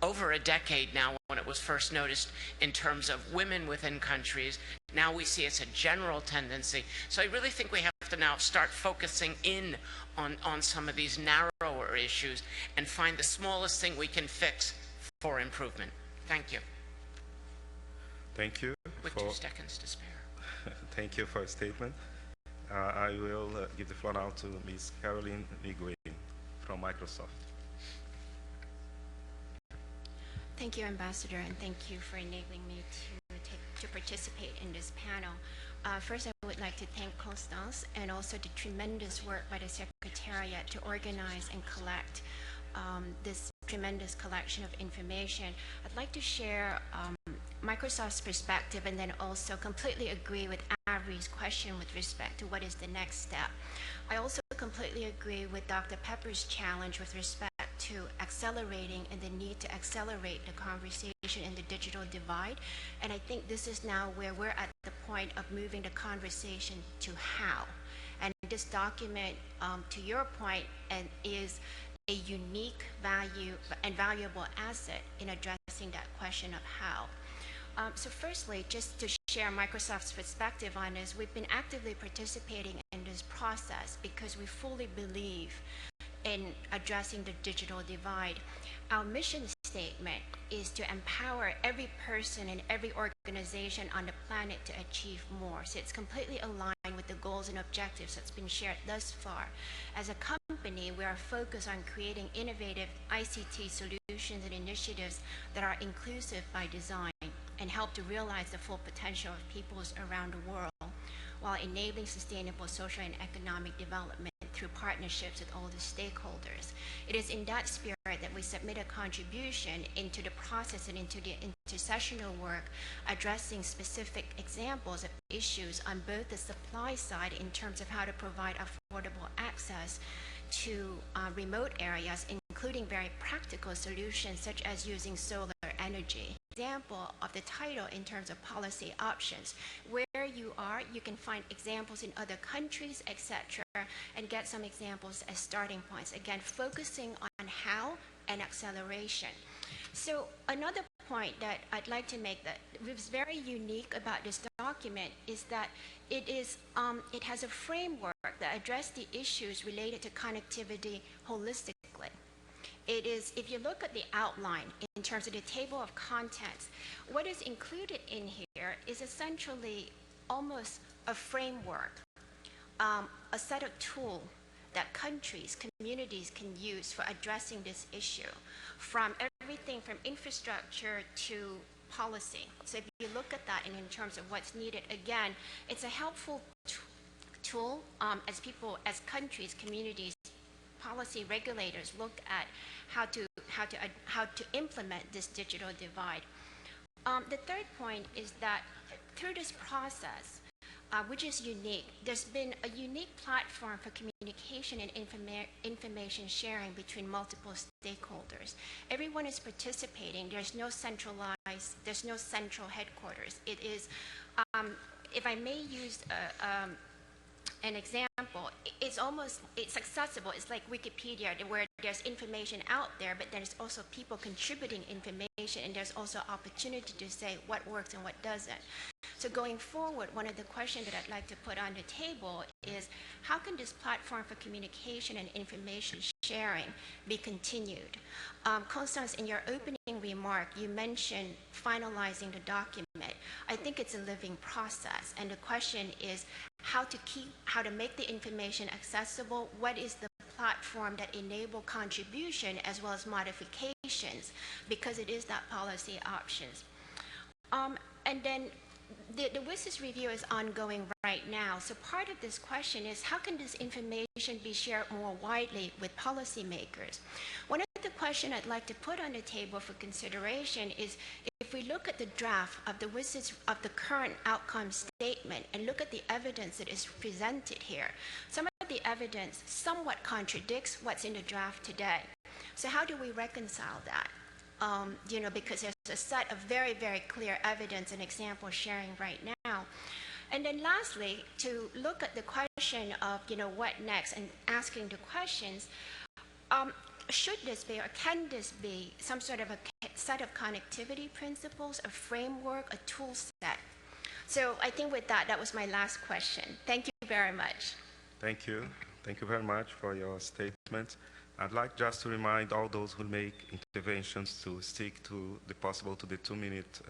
over a decade now, when it was first noticed in terms of women within countries. Now we see it's a general tendency. So I really think we have to now start focusing in on some of these narrower issues and find the smallest thing we can fix for improvement. Thank you. Thank you. With 2 seconds to spare. Thank you for your statement. I will give the floor now to Ms. Caroline Miguel from Microsoft. Thank you, Ambassador, and thank you for enabling me to participate in this panel. First, I would like to thank Constance and also the tremendous work by the Secretariat to organize and collect this tremendous collection of information. I'd like to share Microsoft's perspective and then also completely agree with Avri's question with respect to what is the next step. I also completely agree with Dr. Pepper's challenge with respect to accelerating and the need to accelerate the conversation in the digital divide. And I think this is now where we're at the point of moving the conversation to how. And this document, to your point, is a unique value and valuable asset in addressing that question of how. So firstly, just to share Microsoft's perspective on this, we've been actively participating in this process because we fully believe in addressing the digital divide. Our mission statement is to empower every person and every organization on the planet to achieve more. So it's completely aligned with the goals and objectives that's been shared thus far. As a company, we are focused on creating innovative ICT solutions and initiatives that are inclusive by design and help to realize the full potential of peoples around the world while enabling sustainable social and economic development through partnerships with all the stakeholders. It is in that spirit that we submit a contribution into the process and into the intersessional work, addressing specific examples of issues on both the supply side in terms of how to provide affordable access to remote areas, including very practical solutions such as using solar energy. Example of the title in terms of policy options. Where you are, you can find examples in other countries, etc., and get some examples as starting points. Again, focusing on how and acceleration. So another point that I'd like to make that was very unique about this document is that it has a framework that addresses the issues related to connectivity holistically. It is, if you look at the outline in terms of the table of contents, what is included in here is essentially almost a framework, a set of tools that countries, communities can use for addressing this issue, from everything moving from infrastructure to policy. So if you look at that and in terms of what's needed, again, it's a helpful tool as people, as countries, communities, policy regulators look at how to implement this digital divide. The third point is that through this process, which is unique, there's been a unique platform for communication and information sharing between multiple stakeholders. Everyone is participating. There's no centralized, there's no central headquarters. It is, if I may use an example, it's accessible. It's like Wikipedia, where there's information out there, but there's also people contributing information, and there's also opportunity to say what works and what doesn't. So going forward, one of the questions that I'd like to put on the table is, how can this platform for communication and information sharing be continued? Constance, in your opening remark, you mentioned finalizing the document. I think it's a living process, and the question is how to make the information accessible. What is the platform that enable contribution as well as modifications, because it is that policy options. And then the WSIS review is ongoing right now. So part of this question is, how can this information be shared more widely with policymakers? One of the questions I'd like to put on the table for consideration is, if we look at the draft of the WSIS, of the current outcome statement, and look at the evidence that is presented here, some of the evidence somewhat contradicts what's in the draft today. So how do we reconcile that? Because there's a set of very, very clear evidence and example sharing right now. And then lastly, to look at the question of, what next, and asking the questions, should this be, or can this be, some sort of a set of connectivity principles, a framework, a tool set? So I think with that, that was my last question. Thank you very much. Thank you. Thank you very much for your statement. I'd like just to remind all those who make interventions to stick to the 2-minute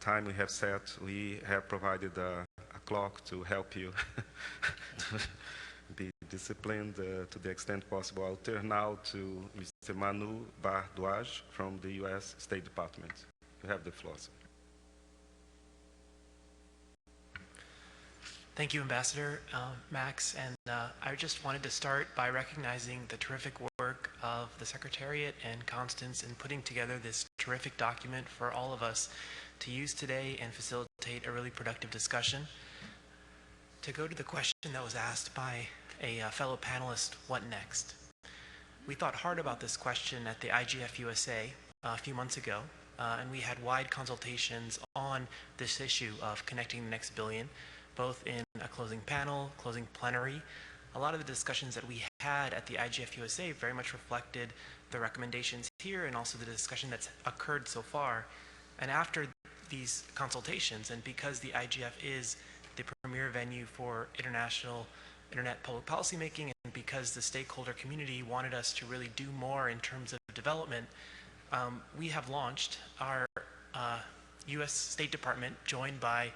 time we have set. We have provided a clock to help you to be disciplined to the extent possible. I'll turn now to Mr. Manu Bardwaj from the U.S. State Department. You have the floor, sir. Thank you, Ambassador Max, and I just wanted to start by recognizing the terrific work of the Secretariat and Constance in putting together this terrific document for all of us to use today and facilitate a really productive discussion. To go to the question that was asked by a fellow panelist, what next? We thought hard about this question at the IGF USA a few months ago, and we had wide consultations on this issue of connecting the next billion, both in a closing panel, closing plenary. A lot of the discussions that we had at the IGF USA very much reflected the recommendations here and also the discussion that's occurred so far. And after these consultations, and because the IGF is the premier venue for international internet public policy making, and because the stakeholder community wanted us to really do more in terms of development, we have launched our U.S. State Department, joined by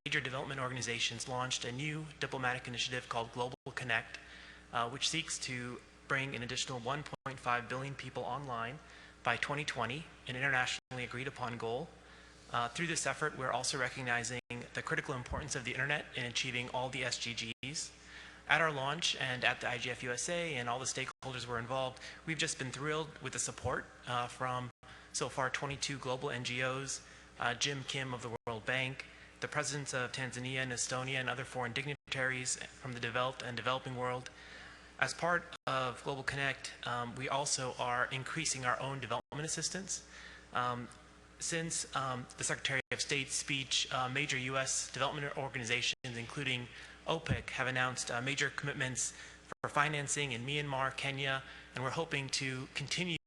major development organizations, launched a new diplomatic initiative called Global Connect, which seeks to bring an additional 1.5 billion people online by 2020, an internationally agreed upon goal. Through this effort, we're also recognizing the critical importance of the internet in achieving all the SDGs. At our launch and at the IGF USA and all the stakeholders were involved, we've just been thrilled with the support from so far 22 global NGOs, Jim Kim of the World Bank, the presidents of Tanzania and Estonia and other foreign dignitaries from the developed and developing world. As part of Global Connect, we also are increasing our own development assistance. Since the Secretary of State's speech, major U.S. development organizations, including OPEC, have announced major commitments for financing in Myanmar, Kenya, and we're hoping to continue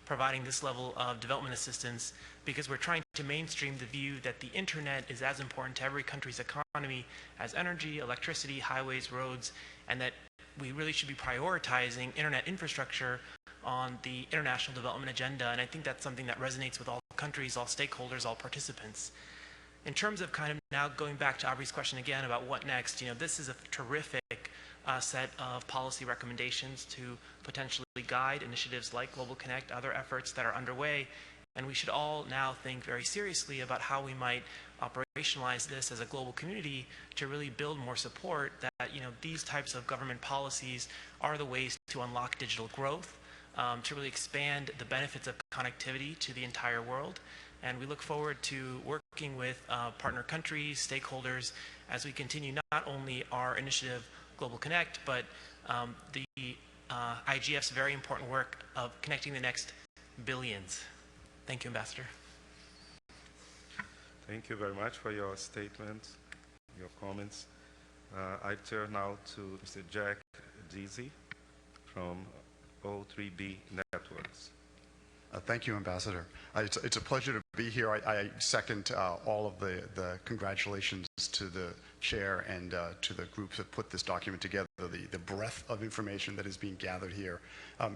providing this level of development assistance because we're trying to mainstream the view that the internet is as important to every country's economy as energy, electricity, highways, roads, and that we really should be prioritizing internet infrastructure on the international development agenda. And I think that's something that resonates with all countries, all stakeholders, all participants. In terms of kind of now going back to Aubrey's question again about what next, this is a terrific set of policy recommendations to potentially guide initiatives like Global Connect, other efforts that are underway. And we should all now think very seriously about how we might operationalize this as a global community to really build more support that, these types of government policies are the ways to unlock digital growth, to really expand the benefits of connectivity to the entire world. And we look forward to working with partner countries, stakeholders, as we continue not only our initiative Global Connect, but the IGF's very important work of connecting the next billions. Thank you, Ambassador. Thank you very much for your statement, your comments. I turn now to Mr. Jack Deasy from O3B Networks. Thank you, Ambassador. It's a pleasure to be here. I second all of the congratulations to the chair and to the groups that put this document together. The breadth of information that is being gathered here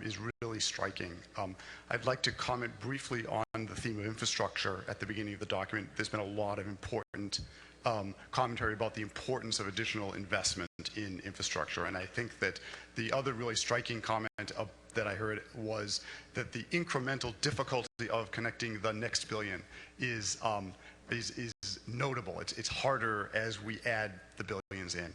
is really striking. I'd like to comment briefly on the theme of infrastructure at the beginning of the document. There's been a lot of important commentary about the importance of additional investment in infrastructure, and I think that the other really striking comment that I heard was that the incremental difficulty of connecting the next billion is notable. It's harder as we add the billions in.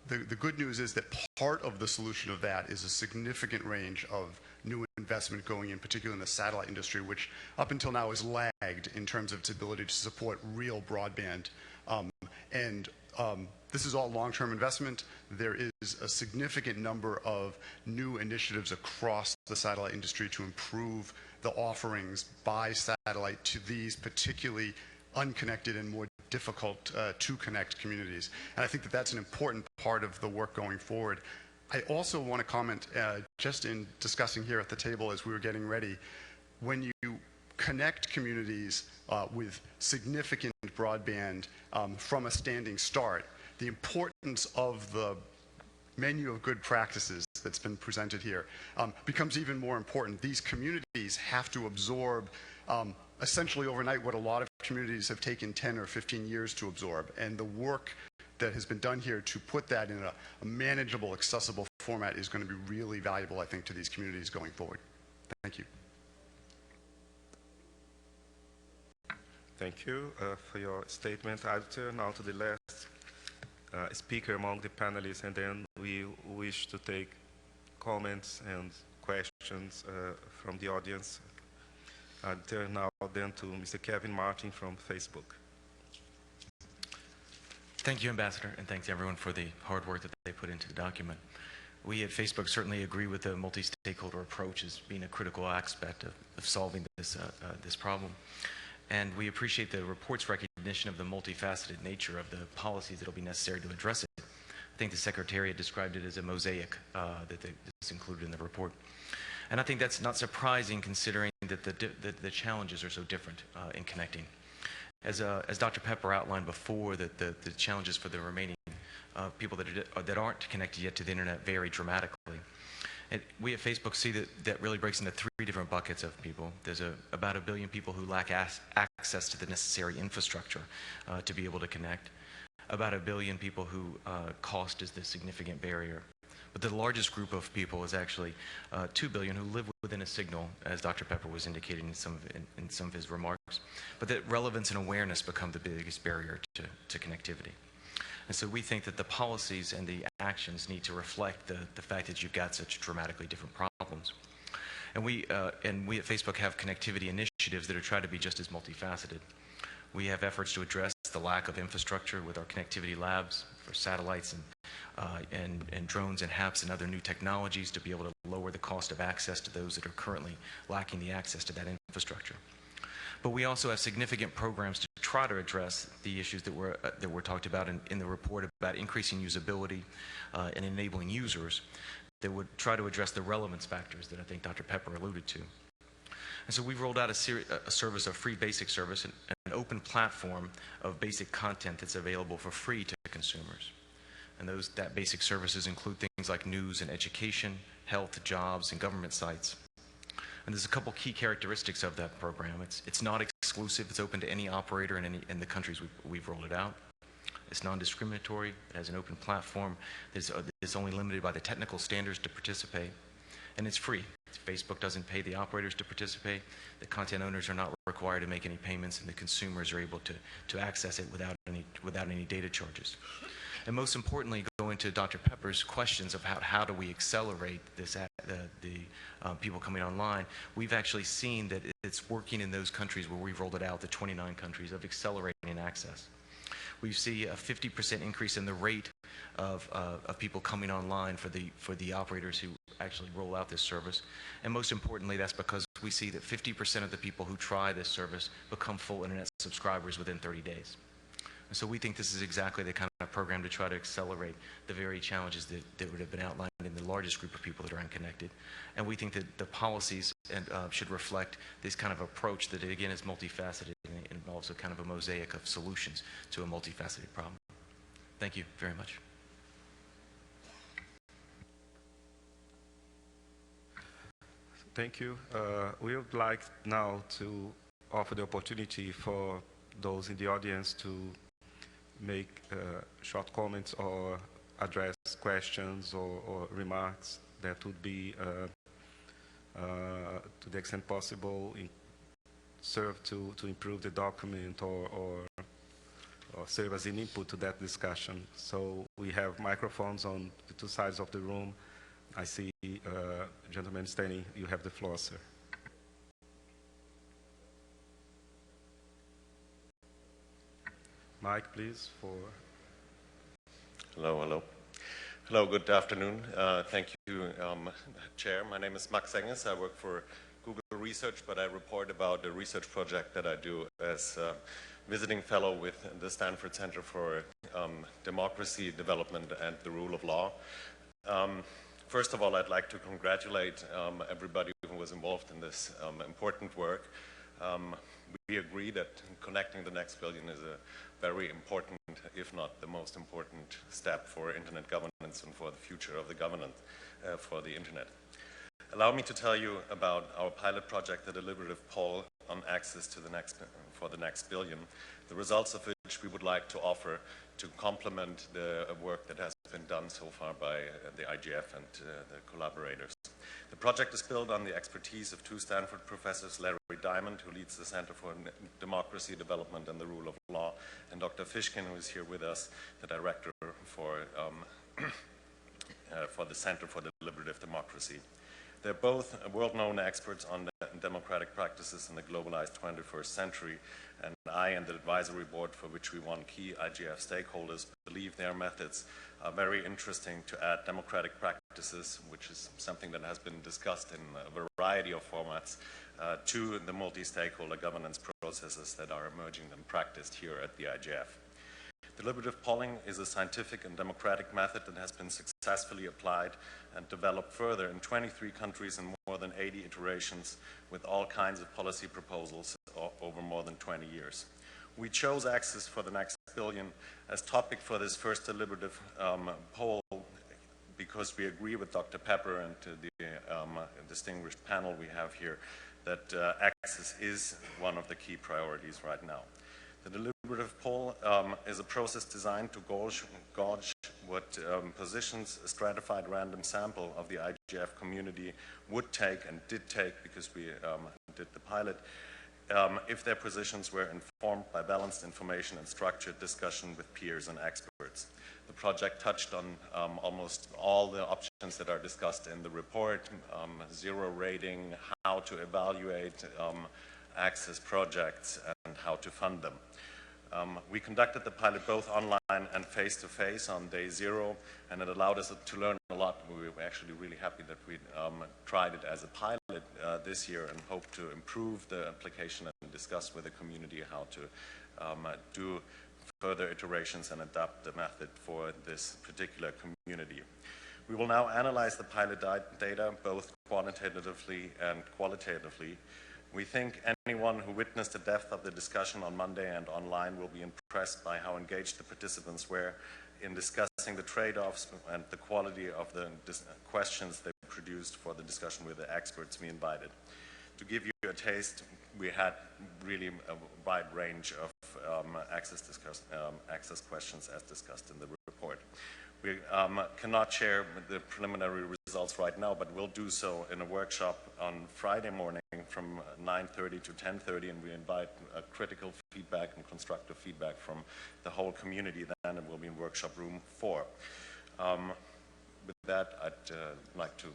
The good news is that part of the solution of that is a significant range of new investment going in, particularly in the satellite industry, which up until now is lagged in terms of its ability to support real broadband. This is all long-term investment. There is a significant number of new initiatives across the satellite industry to improve the offerings by satellite to these particularly unconnected and more difficult to connect communities. And I think that that's an important part of the work going forward. I also want to comment, just in discussing here at the table as we were getting ready, when you connect communities with significant broadband from a standing start, the importance of the menu of good practices that's been presented here becomes even more important. These communities have to absorb essentially overnight what a lot of communities have taken 10 or 15 years to absorb. And the work that has been done here to put that in a manageable, accessible format is going to be really valuable, I think, to these communities going forward. Thank you. Thank you for your statement. I'll turn now to the last speaker among the panelists, and then we wish to take comments and questions from the audience. I'll turn now then to Mr. Kevin Martin from Facebook. Thank you, Ambassador, and thanks everyone for the hard work that they put into the document. We at Facebook certainly agree with the multi-stakeholder approach as being a critical aspect of solving this problem. And we appreciate the report's recognition of the multifaceted nature of the policies that will be necessary to address it. I think the Secretariat described it as a mosaic that's included in the report. And I think that's not surprising considering that the challenges are so different in connecting. As Dr. Pepper outlined before, that the challenges for the remaining people that aren't connected yet to the internet vary dramatically. And we at Facebook see that really breaks into three different buckets of people. There's about 1 billion people who lack access to the necessary infrastructure to be able to connect. About 1 billion people who cost is the significant barrier. But the largest group of people is actually 2 billion who live within a signal, as Dr. Pepper was indicating in some of his remarks. But that relevance and awareness become the biggest barrier to connectivity. And so we think that the policies and the actions need to reflect the fact that you've got such dramatically different problems. And we at Facebook have connectivity initiatives that are trying to be just as multifaceted. We have efforts to address the lack of infrastructure with our connectivity labs for satellites and drones and HAPS and other new technologies to be able to lower the cost of access to those that are currently lacking the access to that infrastructure. But we also have significant programs to try to address the issues that were talked about in the report about increasing usability and enabling users that would try to address the relevance factors that I think Dr. Pepper alluded to. And so we've rolled out a service, a free basic service, an open platform of basic content that's available for free to consumers. And that basic services include things like news and education, health, jobs, and government sites. And there's a couple key characteristics of that program. It's not exclusive. It's open to any operator in the countries we've rolled it out. It's non-discriminatory. It has an open platform. It's only limited by the technical standards to participate. and it's free. Facebook doesn't pay the operators to participate. The content owners are not required to make any payments, and the consumers are able to access it without any data charges. And most importantly, going to Dr. Pepper's questions of how do we accelerate this, people coming online, we've actually seen that it's working in those countries where we've rolled it out, the 29 countries, of accelerating access. We see a 50% increase in the rate of people coming online for the operators who actually roll out this service. And most importantly, that's because we see that 50% of the people who try this service become full internet subscribers within 30 days. And so we think this is exactly the kind of program to try to accelerate the very challenges that would have been outlined in the largest group of people that are unconnected. And we think that the policies should reflect this kind of approach that, again, is multifaceted and involves a kind of a mosaic of solutions to a multifaceted problem. Thank you very much. Thank you. We would like now to offer the opportunity for those in the audience to make short comments or address questions or remarks that would be, to the extent possible, serve to improve the document or serve as an input to that discussion. So we have microphones on the two sides of the room. I see a gentleman standing. You have the floor, sir. Mike, please, for... Hello, hello. Hello, good afternoon. Thank you, Chair. My name is Max Enges. I work for Google Research, but I report about a research project that I do as a visiting fellow with the Stanford Center for Democracy, Development, and the Rule of Law. First of all, I'd like to congratulate everybody who was involved in this important work. We agree that connecting the next billion is a very important, if not the most important, step for internet governance and for the future of the governance for the internet. Allow me to tell you about our pilot project, the deliberative poll on access to for the next billion, the results of which we would like to offer to complement the work that has been done so far by the IGF and the collaborators. The project is built on the expertise of two Stanford professors, Larry Diamond, who leads the Center for Democracy, Development, and the Rule of Law, and Dr. Fishkin, who is here with us, the director for the Center for Deliberative Democracy. They're both world-known experts on democratic practices in the globalized 21st century, and I and the advisory board, for which we want key IGF stakeholders, believe their methods are very interesting to add democratic practices, which is something that has been discussed in a variety of formats, to the multi-stakeholder governance processes that are emerging and practiced here at the IGF. Deliberative polling is a scientific and democratic method that has been successfully applied and developed further in 23 countries in more than 80 iterations with all kinds of policy proposals over more than 20 years. We chose access for the next billion as topic for this first deliberative poll because we agree with Dr. Pepper and the distinguished panel we have here that access is one of the key priorities right now. The deliberative poll is a process designed to gauge what positions a stratified random sample of the IGF community would take and did take, because we did the pilot, if their positions were informed by balanced information and structured discussion with peers and experts. The project touched on almost all the options that are discussed in the report, zero rating, how to evaluate access projects, and how to fund them. We conducted the pilot both online and face-to-face on day 0, and it allowed us to learn a lot. We were actually really happy that we tried it as a pilot this year and hope to improve the application and discuss with the community how to do further iterations and adapt the method for this particular community. We will now analyze the pilot data both quantitatively and qualitatively. We think anyone who witnessed the depth of the discussion on Monday and online will be impressed by how engaged the participants were in discussing the trade-offs and the quality of the questions they produced for the discussion with the experts we invited. To give you a taste, we had really a wide range of access questions as discussed in the report. We cannot share the preliminary results right now, but we'll do so in a workshop on Friday morning from 9:30 to 10:30, and we invite critical feedback and constructive feedback from the whole community then, and we'll be in workshop room 4. With that, I'd like to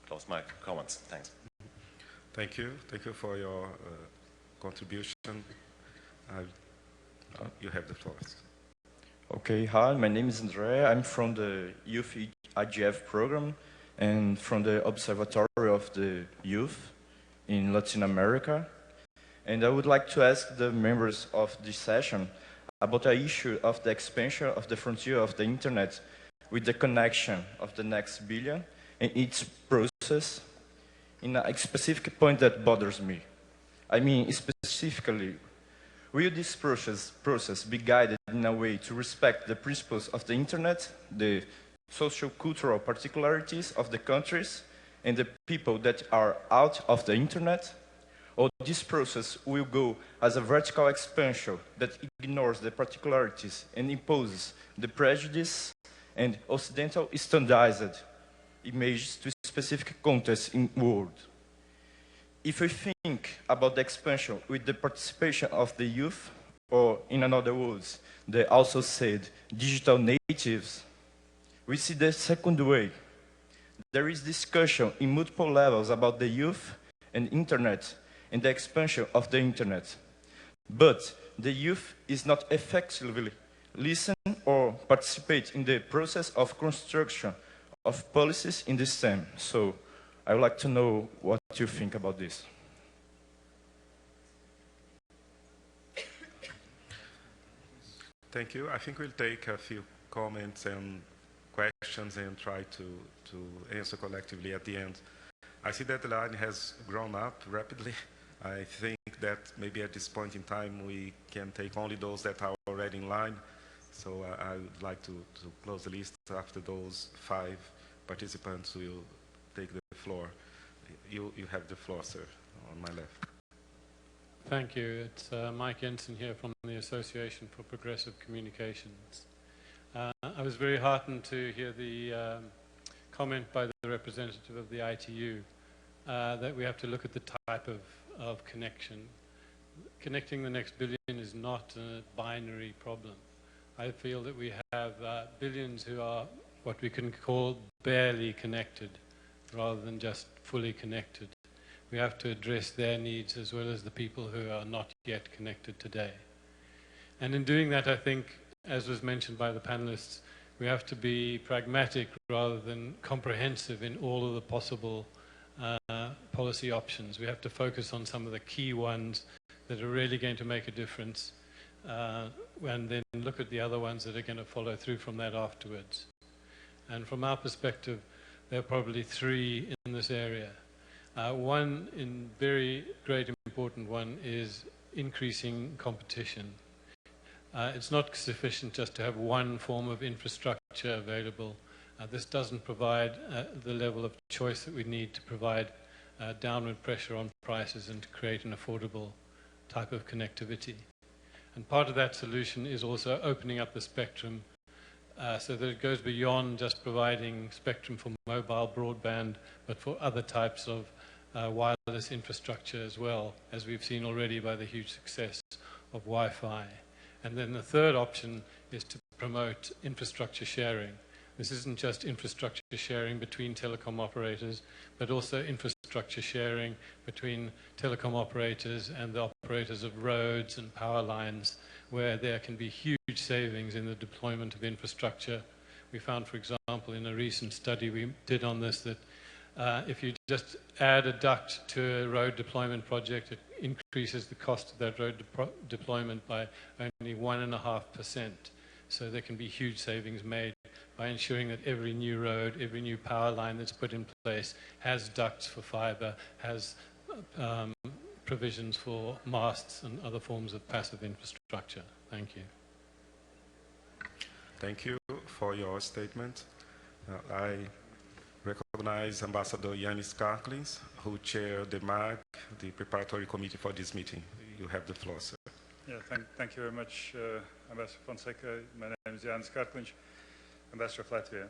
close my comments. Thanks. Thank you. Thank you for your contribution. You have the floor. Okay, hi, my name is Andrea. I'm from the Youth IGF program and from the Observatory of the Youth in Latin America. And I would like to ask the members of this session about the issue of the expansion of the frontier of the internet with the connection of the next billion and its process in a specific point that bothers me. I mean, specifically, will this process be guided in a way to respect the principles of the internet, the social-cultural particularities of the countries and the people that are out of the internet? Or this process will go as a vertical expansion that ignores the particularities and imposes the prejudice and Occidental standardized images to specific contexts in the world? If we think about the expansion with the participation of the youth, or in other words, the also said digital natives, we see the second way. There is discussion in multiple levels about the youth and internet and the expansion of the internet. But the youth is not effectively listen or participate in the process of construction of policies in this STEM. So I would like to know what you think about this. Thank you. I think we'll take a few comments and questions and try to answer collectively at the end. I see that the line has grown up rapidly. I think that maybe at this point in time we can take only those that are already in line. So I would like to close the list after those 5 participants who will take the floor. You have the floor, sir, on my left. Thank you. It's Mike Jensen here from the Association for Progressive Communications. I was very heartened to hear the comment by the representative of the ITU that we have to look at the type of connection. Connecting the next billion is not a binary problem. I feel that we have billions who are what we can call barely connected rather than just fully connected. We have to address their needs as well as the people who are not yet connected today. And in doing that, I think, as was mentioned by the panelists, we have to be pragmatic rather than comprehensive in all of the possible policy options. We have to focus on some of the key ones that are really going to make a difference and then look at the other ones that are going to follow through from that afterwards. And from our perspective, there are probably 3 in this area. One very great important one is increasing competition. It's not sufficient just to have one form of infrastructure available. This doesn't provide the level of choice that we need to provide downward pressure on prices and to create an affordable type of connectivity. And part of that solution is also opening up the spectrum so that it goes beyond just providing spectrum for mobile broadband, but for other types of wireless infrastructure as well, as we've seen already by the huge success of Wi-Fi. And then the third option is to promote infrastructure sharing. This isn't just infrastructure sharing between telecom operators, but also infrastructure sharing between telecom operators and the operators of roads and power lines, where there can be huge savings in the deployment of infrastructure. We found, for example, in a recent study we did on this that if you just add a duct to a road deployment project, it increases the cost of that road deployment by only 1.5%. So there can be huge savings made by ensuring that every new road, every new power line that's put in place has ducts for fiber, has provisions for masts and other forms of passive infrastructure. Thank you. Thank you for your statement. I recognize Ambassador Yanis Karklins, who chaired the MAG, the preparatory committee for this meeting. You have the floor, sir. Yeah, thank you very much, Ambassador Fonseca. My name is Yanis Karklins. Ambassador of Latvia.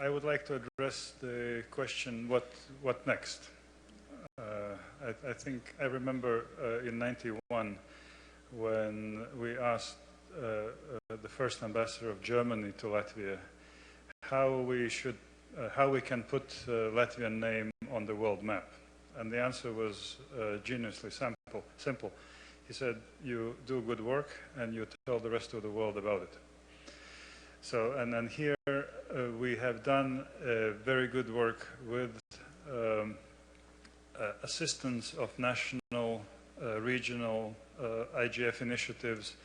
I would like to address the question, what next? I think I remember in '91 when we asked the first ambassador of Germany to Latvia how we can put Latvian name on the world map. And the answer was geniusly simple. He said, you do good work and you tell the rest of the world about it. So, and then here we have done very good work with assistance of national, regional IGF initiatives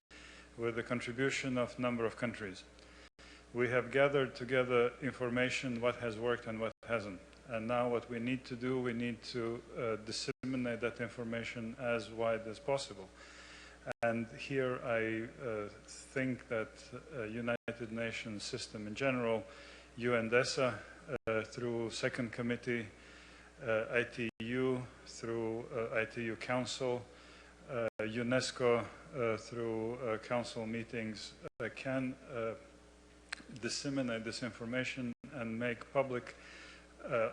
with the contribution of a number of countries. We have gathered together information, what has worked and what hasn't. And now what we need to do, we need to disseminate that information as wide as possible. And here I think that United Nations system in general, UNDESA through second committee, ITU through ITU Council, UNESCO through council meetings can disseminate this information and make public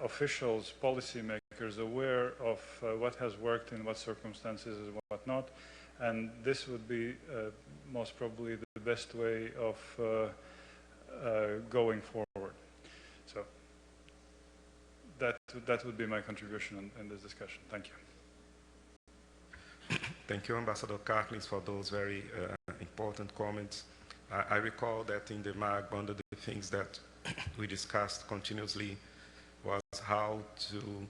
officials, policymakers aware of what has worked in what circumstances and what not. And this would be most probably the best way of going forward. So that would be my contribution in this discussion. Thank you. Thank you, Ambassador Karklins, for those very important comments. I recall that in the MAG, one of the things that we discussed continuously was how to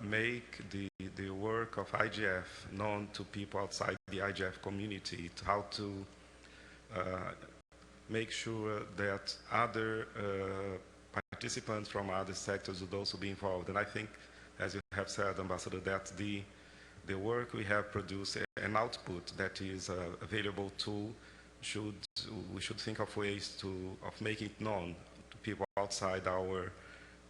make the work of IGF known to people outside the IGF community, how to make sure that other participants from other sectors would also be involved. And I think, as you have said, Ambassador, that the work we have produced, an output that is an available tool, we should think of ways of making it known to people outside our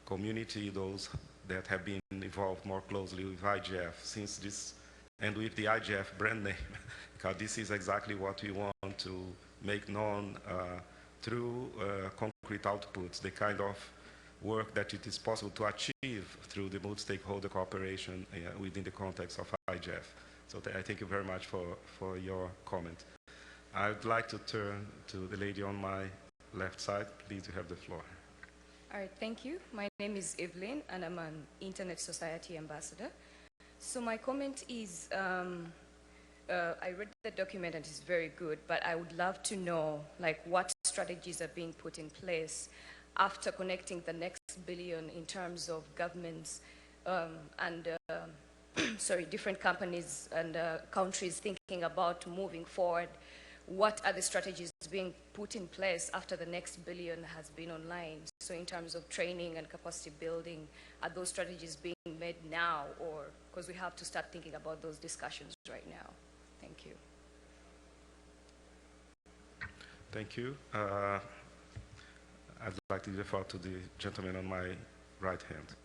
community, those that have been involved more closely with IGF since this, and with the IGF brand name, because this is exactly what we want to make known through concrete outputs, the kind of work that it is possible to achieve through the multi-stakeholder cooperation within the context of IGF. So I thank you very much for your comment. I'd like to turn to the lady on my left side. Please, you have the floor. All right, thank you. My name is Evelyn, and I'm an Internet Society ambassador. So my comment is, I read the document and it's very good, but I would love to know, like, what strategies are being put in place after connecting the next billion in terms of governments and different companies and countries thinking about moving forward. What are the strategies being put in place after the next billion has been online? So in terms of training and capacity building, are those strategies being made now, or because we have to start thinking about those discussions right now? Thank you. Thank you. I'd like to defer to the gentleman on my right hand.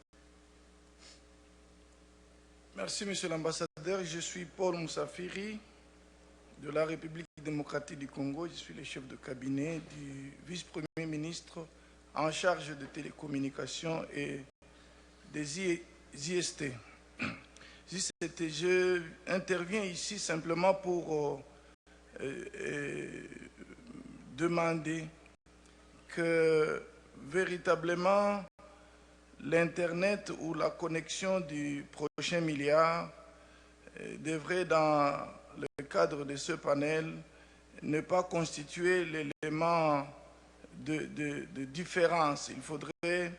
Merci, Monsieur l'Ambassadeur. Je suis Paul Moussafiri de la République démocratique du Congo. Je suis le chef de cabinet du vice-premier ministre en charge de télécommunications et des IST. Je interviens ici simplement pour demander que véritablement l'Internet ou la connexion du prochain milliard devrait, dans le cadre de ce panel, ne pas constituer l'élément de différence. Il faudrait,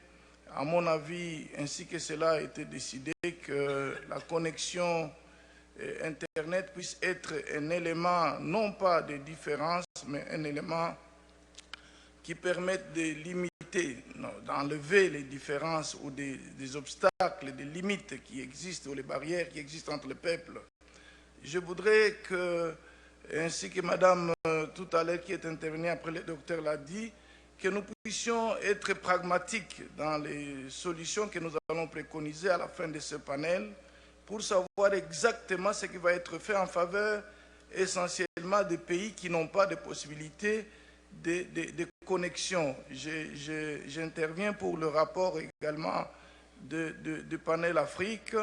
à mon avis, ainsi que cela a été décidé, que la connexion Internet puisse être un élément, non pas de différence, mais un élément qui permette de limiter, d'enlever les différences ou des obstacles, des limites qui existent, ou les barrières qui existent entre les peuples. Je voudrais que, ainsi que Madame tout à l'heure qui est intervenue après le docteur l'a dit, que nous puissions être pragmatiques dans les solutions que nous allons préconiser à la fin de ce panel pour savoir exactement ce qui va être fait en faveur essentiellement des pays qui n'ont pas de possibilité de connexions. J'interviens pour le rapport également du panel Afrique.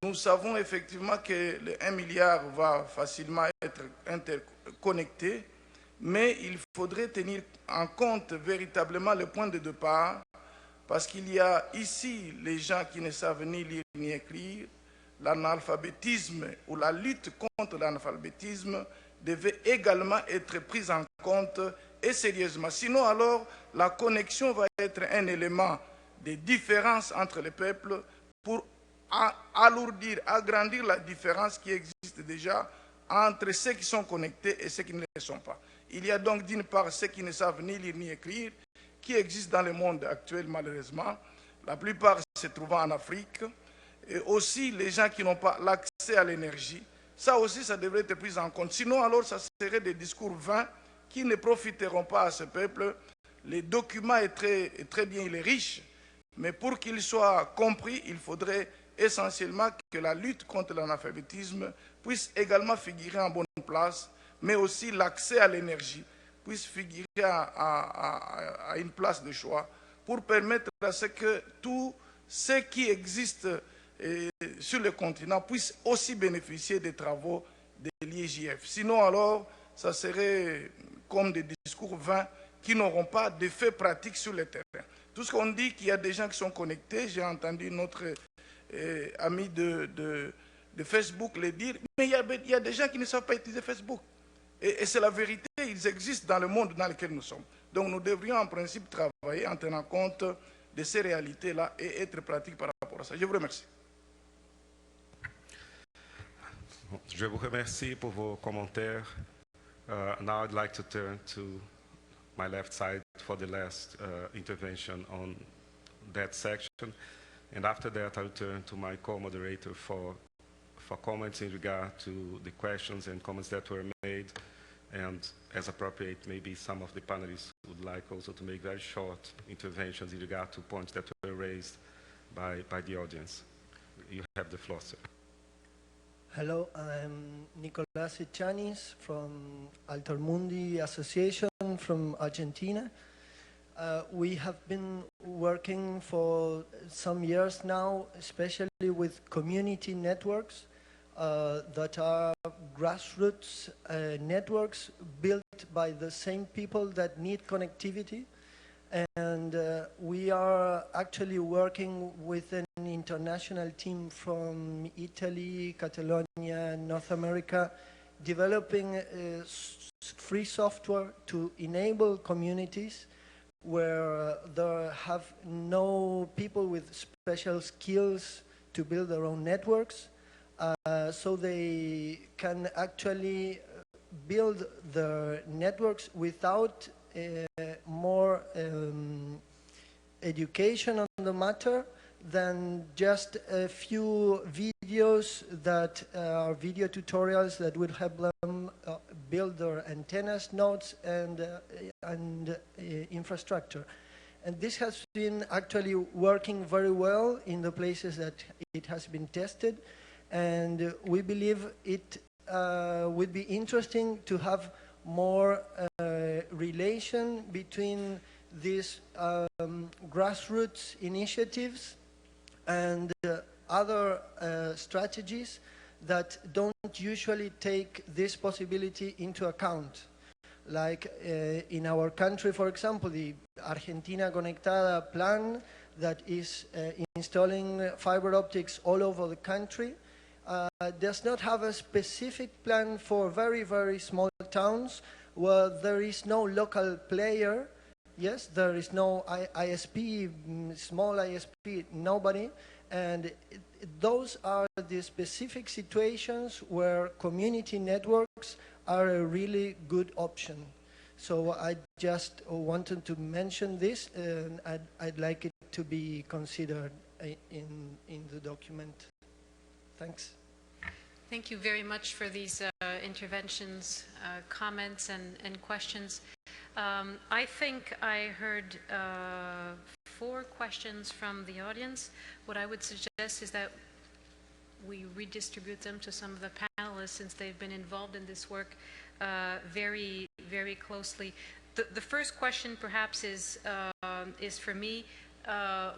Nous savons effectivement que le 1 milliard va facilement être interconnecté, mais il faudrait tenir en compte véritablement le point de départ, parce qu'il y a ici les gens qui ne savent ni lire ni écrire. L'analphabétisme ou la lutte contre l'analphabétisme devait également être prise en compte et sérieusement. Sinon, alors, la connexion va être un élément de différence entre les peuples pour alourdir, agrandir la différence qui existe déjà entre ceux qui sont connectés et ceux qui ne le sont pas. Il y a donc d'une part ceux qui ne savent ni lire ni écrire, qui existent dans le monde actuel malheureusement, la plupart se trouvant en Afrique, et aussi les gens qui n'ont pas l'accès à l'énergie. Ça aussi, ça devrait être pris en compte. Sinon, alors, ça serait des discours vains qui ne profiteront pas à ce peuple. Le document est très bien, il est riche, mais pour qu'il soit compris, il faudrait essentiellement que la lutte contre l'analphabétisme puisse également figurer en bonne place, mais aussi l'accès à l'énergie puisse figurer à une place de choix pour permettre à ce que tout ce qui existe sur le continent puisse aussi bénéficier des travaux de l'IGF. Sinon, alors, ça serait comme des discours vains qui n'auront pas d'effet pratique sur le terrain. Tout ce qu'on dit qu'il y a des gens qui sont connectés, j'ai entendu notre ami de Facebook le dire, mais il y a des gens qui ne savent pas utiliser Facebook. Et c'est la vérité, ils existent dans le monde dans lequel nous sommes. Donc nous devrions en principe travailler en tenant compte de ces réalités-là et être pratiques par rapport à ça. Je vous remercie. Je vous remercie pour vos commentaires. Now I'd like to turn to my left side for the last intervention on that section. And after that, I'll turn to my co-moderator for comments in regard to the questions and comments that were made. And as appropriate, maybe some of the panelists would like also to make very short interventions in regard to points that were raised by the audience. You have the floor, sir. Hello, I'm Nicolás Echanis from Altermundi Association from Argentina. We have been working for some years now, especially with community networks that are grassroots networks built by the same people that need connectivity. And we are actually working with an international team from Italy, Catalonia, North America, developing free software to enable communities where there have no people with special skills to build their own networks, so they can actually build their networks without more education on the matter than just a few videos that are video tutorials that will help them build their antennas, nodes, and infrastructure. And this has been actually working very well in the places that it has been tested, and we believe it would be interesting to have more relation between these grassroots initiatives and other strategies that don't usually take this possibility into account. Like in our country, for example, the Argentina Conectada plan that is installing fiber optics all over the country does not have a specific plan for very, very small towns where there is no local player. Yes, there is no ISP, small ISP, nobody. And those are the specific situations where community networks are a really good option. So I just wanted to mention this, and I'd like it to be considered in the document. Thanks. Thank you very much for these interventions, comments, and questions. I think I heard 4 questions from the audience. What I would suggest is that we redistribute them to some of the panelists since they've been involved in this work very, very closely. The first question perhaps is for me,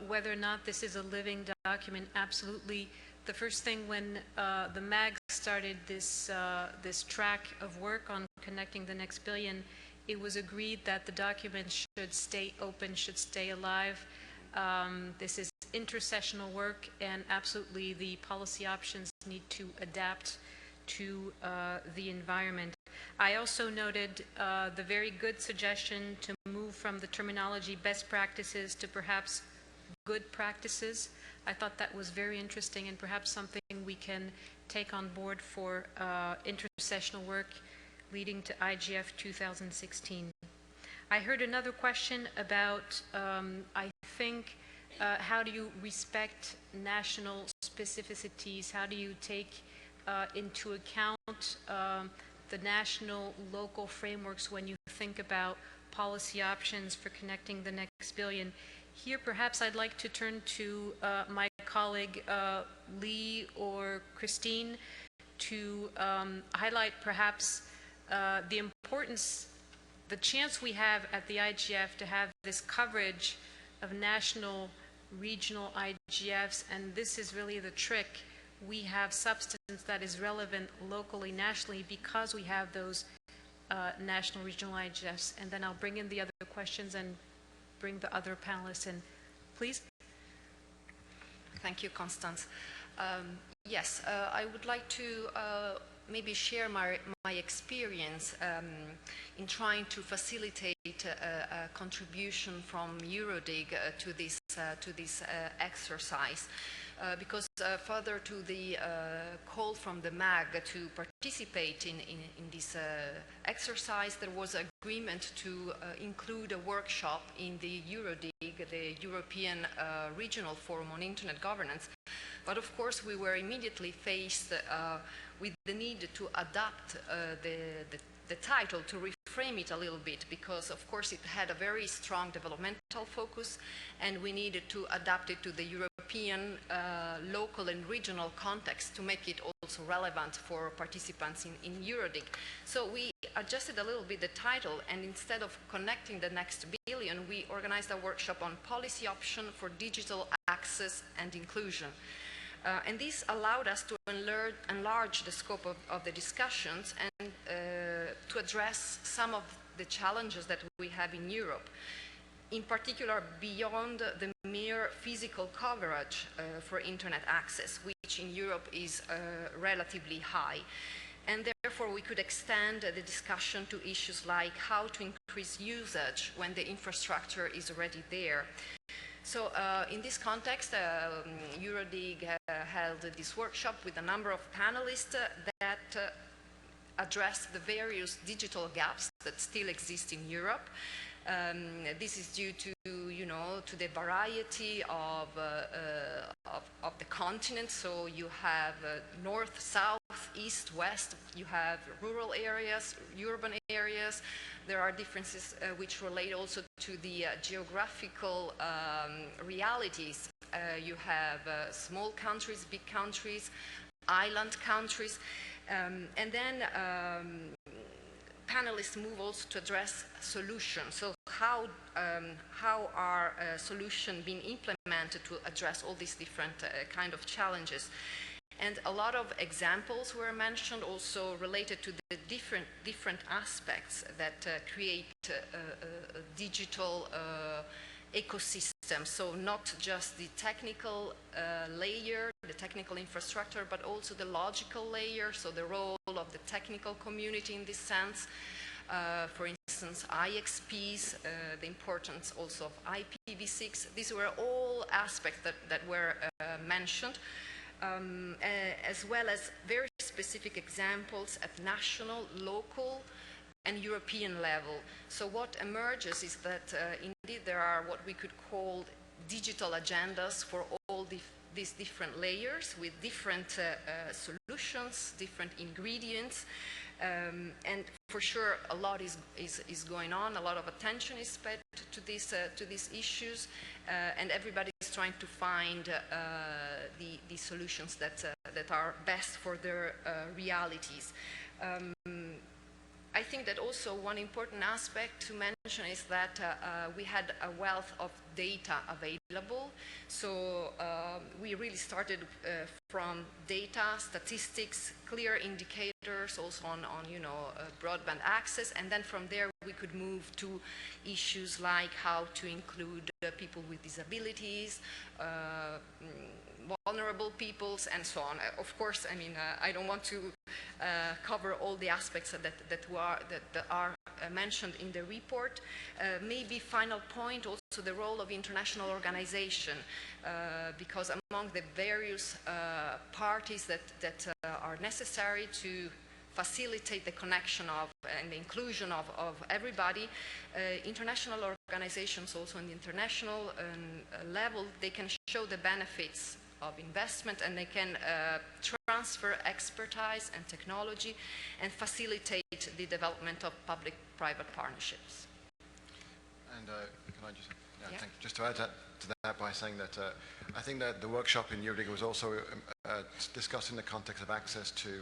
whether or not this is a living document. Absolutely. The first thing when the MAG started this, this track of work on connecting the next billion, it was agreed that the document should stay open, should stay alive. This is intersessional work, and absolutely the policy options need to adapt to the environment. I also noted the very good suggestion to move from the terminology best practices to perhaps good practices. I thought that was very interesting and perhaps something we can take on board for intersessional work leading to IGF 2016. I heard another question about, I think, how do you respect national specificities? How do you take into account the national, local frameworks when you think about policy options for connecting the next billion? Here, perhaps I'd like to turn to my colleague Lee or Christine to highlight perhaps the importance, the chance we have at the IGF to have this coverage of national, regional IGFs, and this is really the trick. We have substance that is relevant locally, nationally, because we have those national, regional IGFs. And then I'll bring in the other questions and bring the other panelists in. Please. Thank you, Constance. Yes, I would like to maybe share my experience in trying to facilitate a contribution from Eurodig to this exercise. Because further to the call from the MAG to participate in this exercise, there was agreement to include a workshop in the Eurodig, the European Regional Forum on Internet Governance. But of course, we were immediately faced with the need to adapt the title, to reframe it a little bit, because of course it had a very strong developmental focus, and we needed to adapt it to the European, local and regional context to make it also relevant for participants in Eurodig. So we adjusted a little bit the title, and instead of connecting the next billion, we organized a workshop on policy option for digital access and inclusion. And this allowed us to enlarge the scope of the discussions and to address some of the challenges that we have in Europe, in particular beyond the mere physical coverage for internet access, which in Europe is relatively high. And therefore we could extend the discussion to issues like how to increase usage when the infrastructure is already there. So in this context, Eurodig held this workshop with a number of panelists that addressed the various digital gaps that still exist in Europe. This is due to, to the variety of the continent. So you have north, south, east, west. You have rural areas, urban areas. There are differences which relate also to the geographical realities. You have small countries, big countries, island countries, and then panelists move also to address solutions. So how are solutions being implemented to address all these different kind of challenges? And a lot of examples were mentioned also related to the different aspects that create a digital ecosystem. So not just the technical layer, the technical infrastructure, but also the logical layer. So the role of the technical community in this sense. For instance, IXPs, the importance also of IPv6. These were all aspects that were mentioned. As well as very specific examples at national, local, and European level. So what emerges is that indeed there are what we could call digital agendas for all these different layers with different solutions, different ingredients. And for sure, a lot is going on. A lot of attention is paid to these issues, and everybody is trying to find the solutions that are best for their realities. I think that also one important aspect to mention is that we had a wealth of data available. So we really started from data, statistics, clear indicators also on broadband access, and then from there we could move to issues like how to include people with disabilities, vulnerable peoples, and so on. Of course, I mean, I don't want to cover all the aspects that are mentioned in the report. Maybe final point, also the role of international organization, because among the various parties that are necessary to facilitate the connection of and the inclusion of everybody, international organizations also on the international level, they can show the benefits of investment, and they can transfer expertise and technology and facilitate the development of public-private partnerships. And can I just, just to add to that by saying that I think that the workshop in Euroliga was also discussed in the context of access to,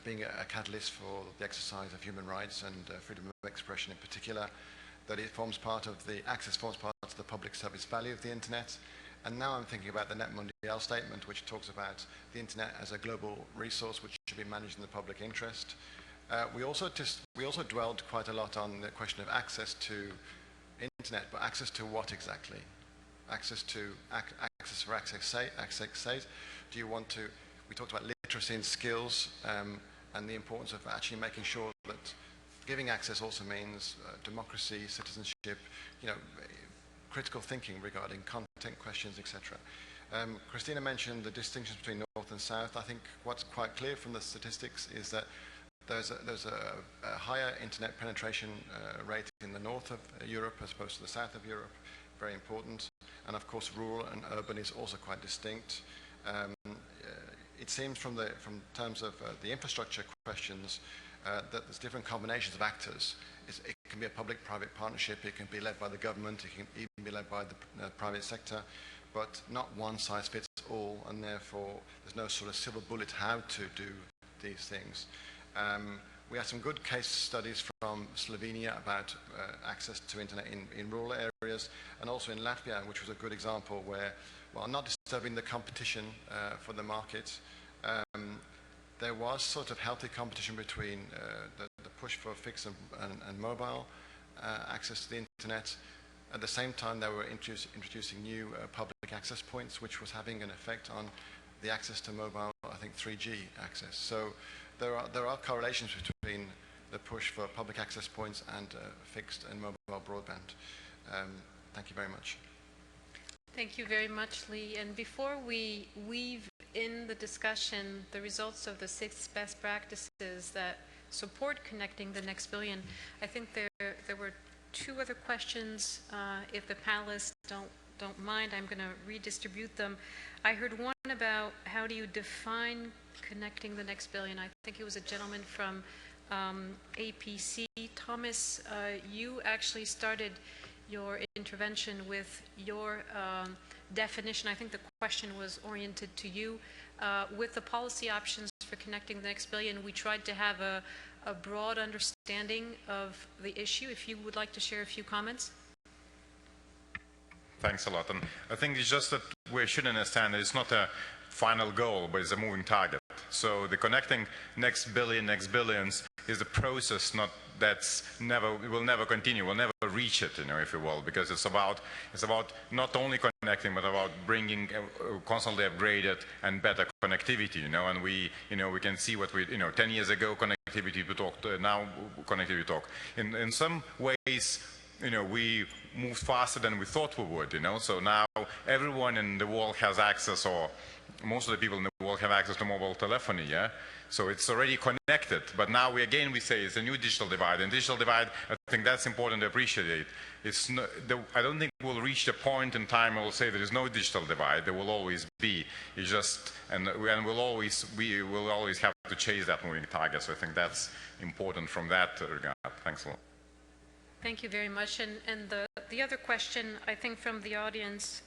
being a catalyst for the exercise of human rights and freedom of expression in particular, that it forms part of the, access forms part of the public service value of the internet. And now I'm thinking about the Net Mondiale statement, which talks about the internet as a global resource which should be managed in the public interest. We also dwelled quite a lot on the question of access to internet, but access to what exactly? Access to access for access sake. Do you want to? We talked about literacy and skills, and the importance of actually making sure that giving access also means democracy, citizenship, critical thinking regarding content questions, etc. Christina mentioned the distinctions between North and South. I think what's quite clear from the statistics is that there's a higher internet penetration rate in the north of Europe as opposed to the south of Europe, very important. And of course rural and urban is also quite distinct. It seems from terms of the infrastructure questions that there's different combinations of actors. It can be a public-private partnership, it can be led by the government, it can even be led by the private sector, but not one size fits all, and therefore there's no sort of silver bullet how to do these things. We had some good case studies from Slovenia about access to internet in rural areas, and also in Latvia, which was a good example where, while not disturbing the competition for the market, there was sort of healthy competition between the push for fixed and mobile access to the internet. At the same time, they were introducing new public access points, which was having an effect on the access to mobile, I think 3G access. So there are correlations between the push for public access points and fixed and mobile broadband. Thank you very much. Thank you very much, Lee. And before we weave in the discussion the results of the 6 best practices that support connecting the next billion, I think there were 2 other questions. If the panelists don't mind, I'm going to redistribute them. I heard one about how do you define connecting the next billion. I think it was a gentleman from APC. Thomas, you actually started your intervention with your definition. I think the question was oriented to you. With the policy options for connecting the next billion, we tried to have a broad understanding of the issue. If you would like to share a few comments. Thanks a lot. And I think it's just that we should understand that it's not a final goal, but it's a moving target. So the connecting next billions is a process, not that's will never continue, will never reach it, if you will, because it's about not only connecting, but about bringing constantly upgraded and better connectivity, and we can see what we, 10 years ago connectivity we talked, now connectivity talk. In some ways, we moved faster than we thought we would, so now everyone in the world has access, or most of the people in the world have access to mobile telephony, yeah? So it's already connected, but now we say it's a new digital divide. And digital divide, I think that's important to appreciate. It's not, I don't think we'll reach the point in time where we'll say there is no digital divide. There will always be. It's just, and we will always have to chase that moving target. So I think that's important from that regard. Thanks a lot. Thank you very much. And the other question, I think, from the audience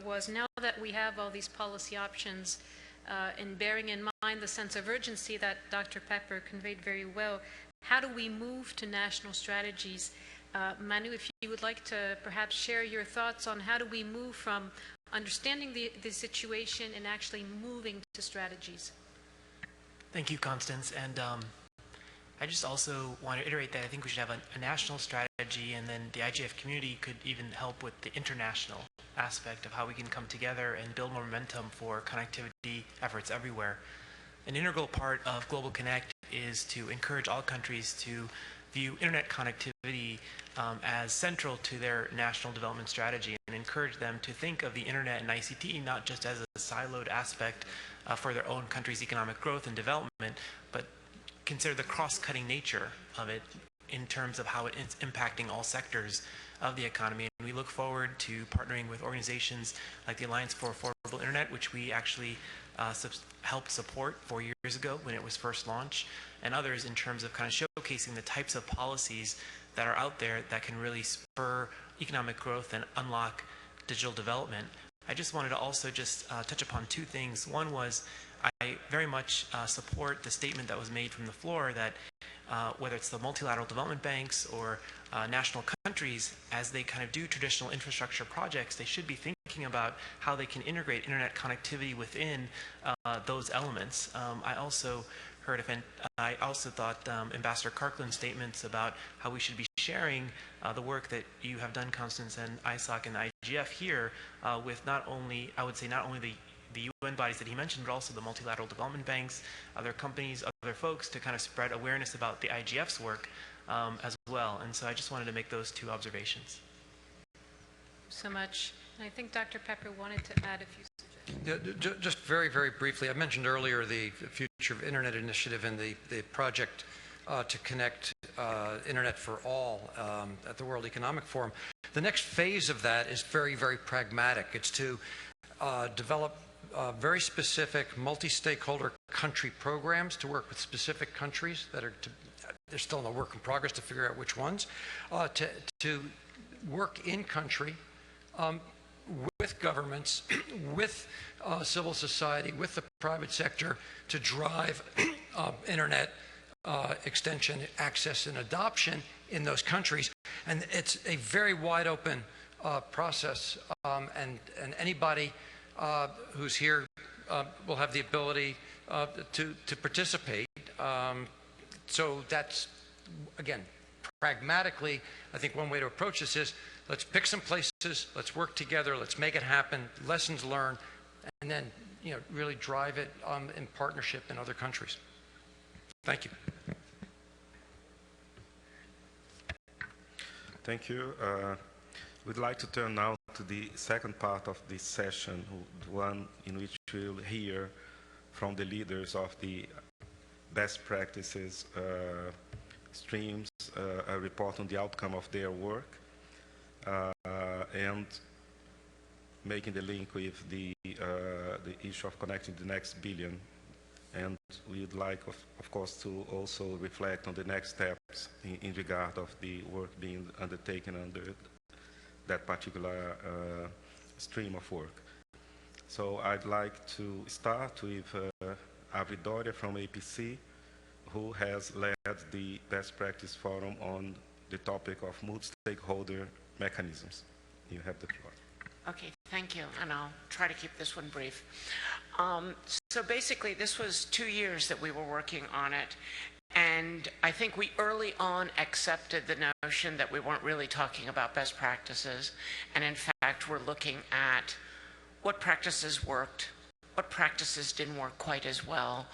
was, now that we have all these policy options, and bearing in mind the sense of urgency that Dr. Pepper conveyed very well, how do we move to national strategies? Manu, if you would like to perhaps share your thoughts on how do we move from understanding the situation and actually moving to strategies. Thank you, Constance. And I just also want to iterate that I think we should have a national strategy, and then the IGF community could even help with the international aspect of how we can come together and build more momentum for connectivity efforts everywhere. An integral part of Global Connect is to encourage all countries to view internet connectivity as central to their national development strategy, and encourage them to think of the internet and ICT not just as a siloed aspect for their own country's economic growth and development, but consider the cross-cutting nature of it in terms of how it is impacting all sectors of the economy. And we look forward to partnering with organizations like the Alliance for Affordable Internet, which we actually helped support 4 years ago when it was first launched, and others in terms of kind of showcasing the types of policies that are out there that can really spur economic growth and unlock digital development. I just wanted to also just touch upon two things. One was I very much support the statement that was made from the floor that whether it's the multilateral development banks or national countries, as they kind of do traditional infrastructure projects, they should be thinking about how they can integrate internet connectivity within those elements. I also thought Ambassador Kirkland's statements about how we should be sharing the work that you have done, Constance, and ISOC and the IGF here with not only, I would say, not only the UN bodies that he mentioned, but also the multilateral development banks, other companies, other folks, to kind of spread awareness about the IGF's work as well. And so I just wanted to make those two observations. So much. And I think Dr. Pepper wanted to add a few suggestions. Yeah, just very, very briefly, I mentioned earlier the Future of Internet initiative and the project to connect Internet for all at the World Economic Forum. The next phase of that is very, very pragmatic. It's to develop very specific multi-stakeholder country programs to work with specific countries that are, they're still in a work in progress to figure out which ones, to work in country with governments, with civil society, with the private sector to drive internet extension, access, and adoption in those countries. And it's a very wide open process, and anybody who's here will have the ability to participate. So that's, again, pragmatically, I think one way to approach this is let's pick some places, let's work together, let's make it happen, lessons learned, and then really drive it in partnership in other countries. Thank you. Thank you. We'd like to turn now to the second part of this session, the one in which we'll hear from the leaders of the best practices streams, a report on the outcome of their work, and making the link with the issue of connecting the next billion. And we'd like, of course, to also reflect on the next steps in regard of the work being undertaken under that particular stream of work. So I'd like to start with Avi Doria from APC, who has led the Best Practice Forum on the topic of multi-stakeholder mechanisms. You have the floor. Okay, thank you, and I'll try to keep this one brief. So basically, this was 2 years that we were working on it, and I think we early on accepted the notion that we weren't really talking about best practices, and in fact, we're looking at what practices worked, what practices didn't work quite as well,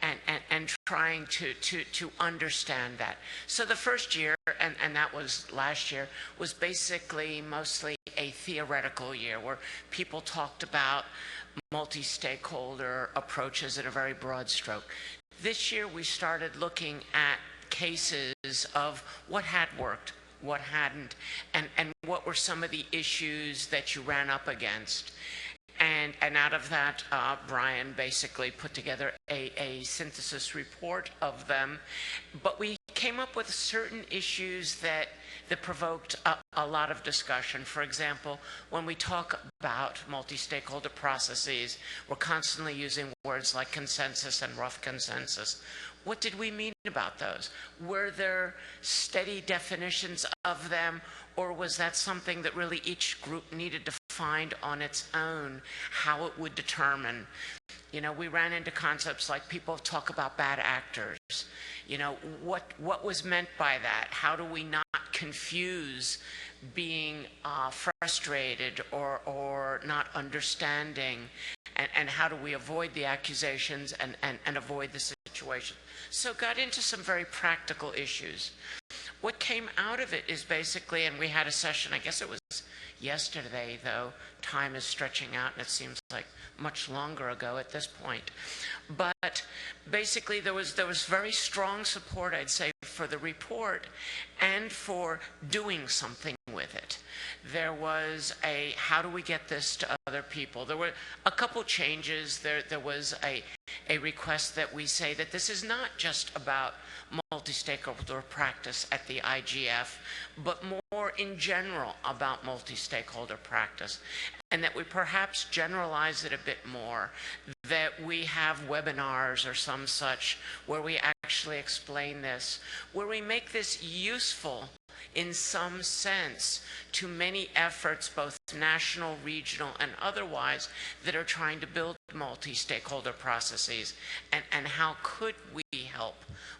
and trying to understand that. So the first year, and that was last year, was basically mostly a theoretical year where people talked about multi-stakeholder approaches at a very broad stroke. This year we started looking at cases of what had worked, what hadn't, and what were some of the issues that you ran up against. And out of that, Brian basically put together a synthesis report of them. But we came up with certain issues that provoked a lot of discussion. For example, when we talk about multi-stakeholder processes, we're constantly using words like consensus and rough consensus. What did we mean about those? Were there steady definitions of them, or was that something that really each group needed to find on its own how it would determine? You know, we ran into concepts like people talk about bad actors. You know, what was meant by that? How do we not confuse being frustrated or not understanding? And how do we avoid the accusations and avoid the situation? So got into some very practical issues. What came out of it is basically, and we had a session, I guess it was yesterday, though time is stretching out and it seems like much longer ago at this point. But basically there was very strong support, I'd say, for the report and for doing something with it. There was a, how do we get this to other people? There were a couple changes. There was a request that we say that this is not just about multi-stakeholder practice at the IGF, but more in general about multi-stakeholder practice, and that we perhaps generalize it a bit more, that we have webinars or some such where we actually explain this, where we make this useful in some sense to many efforts, both national, regional, and otherwise, that are trying to build multi-stakeholder processes, and how could we help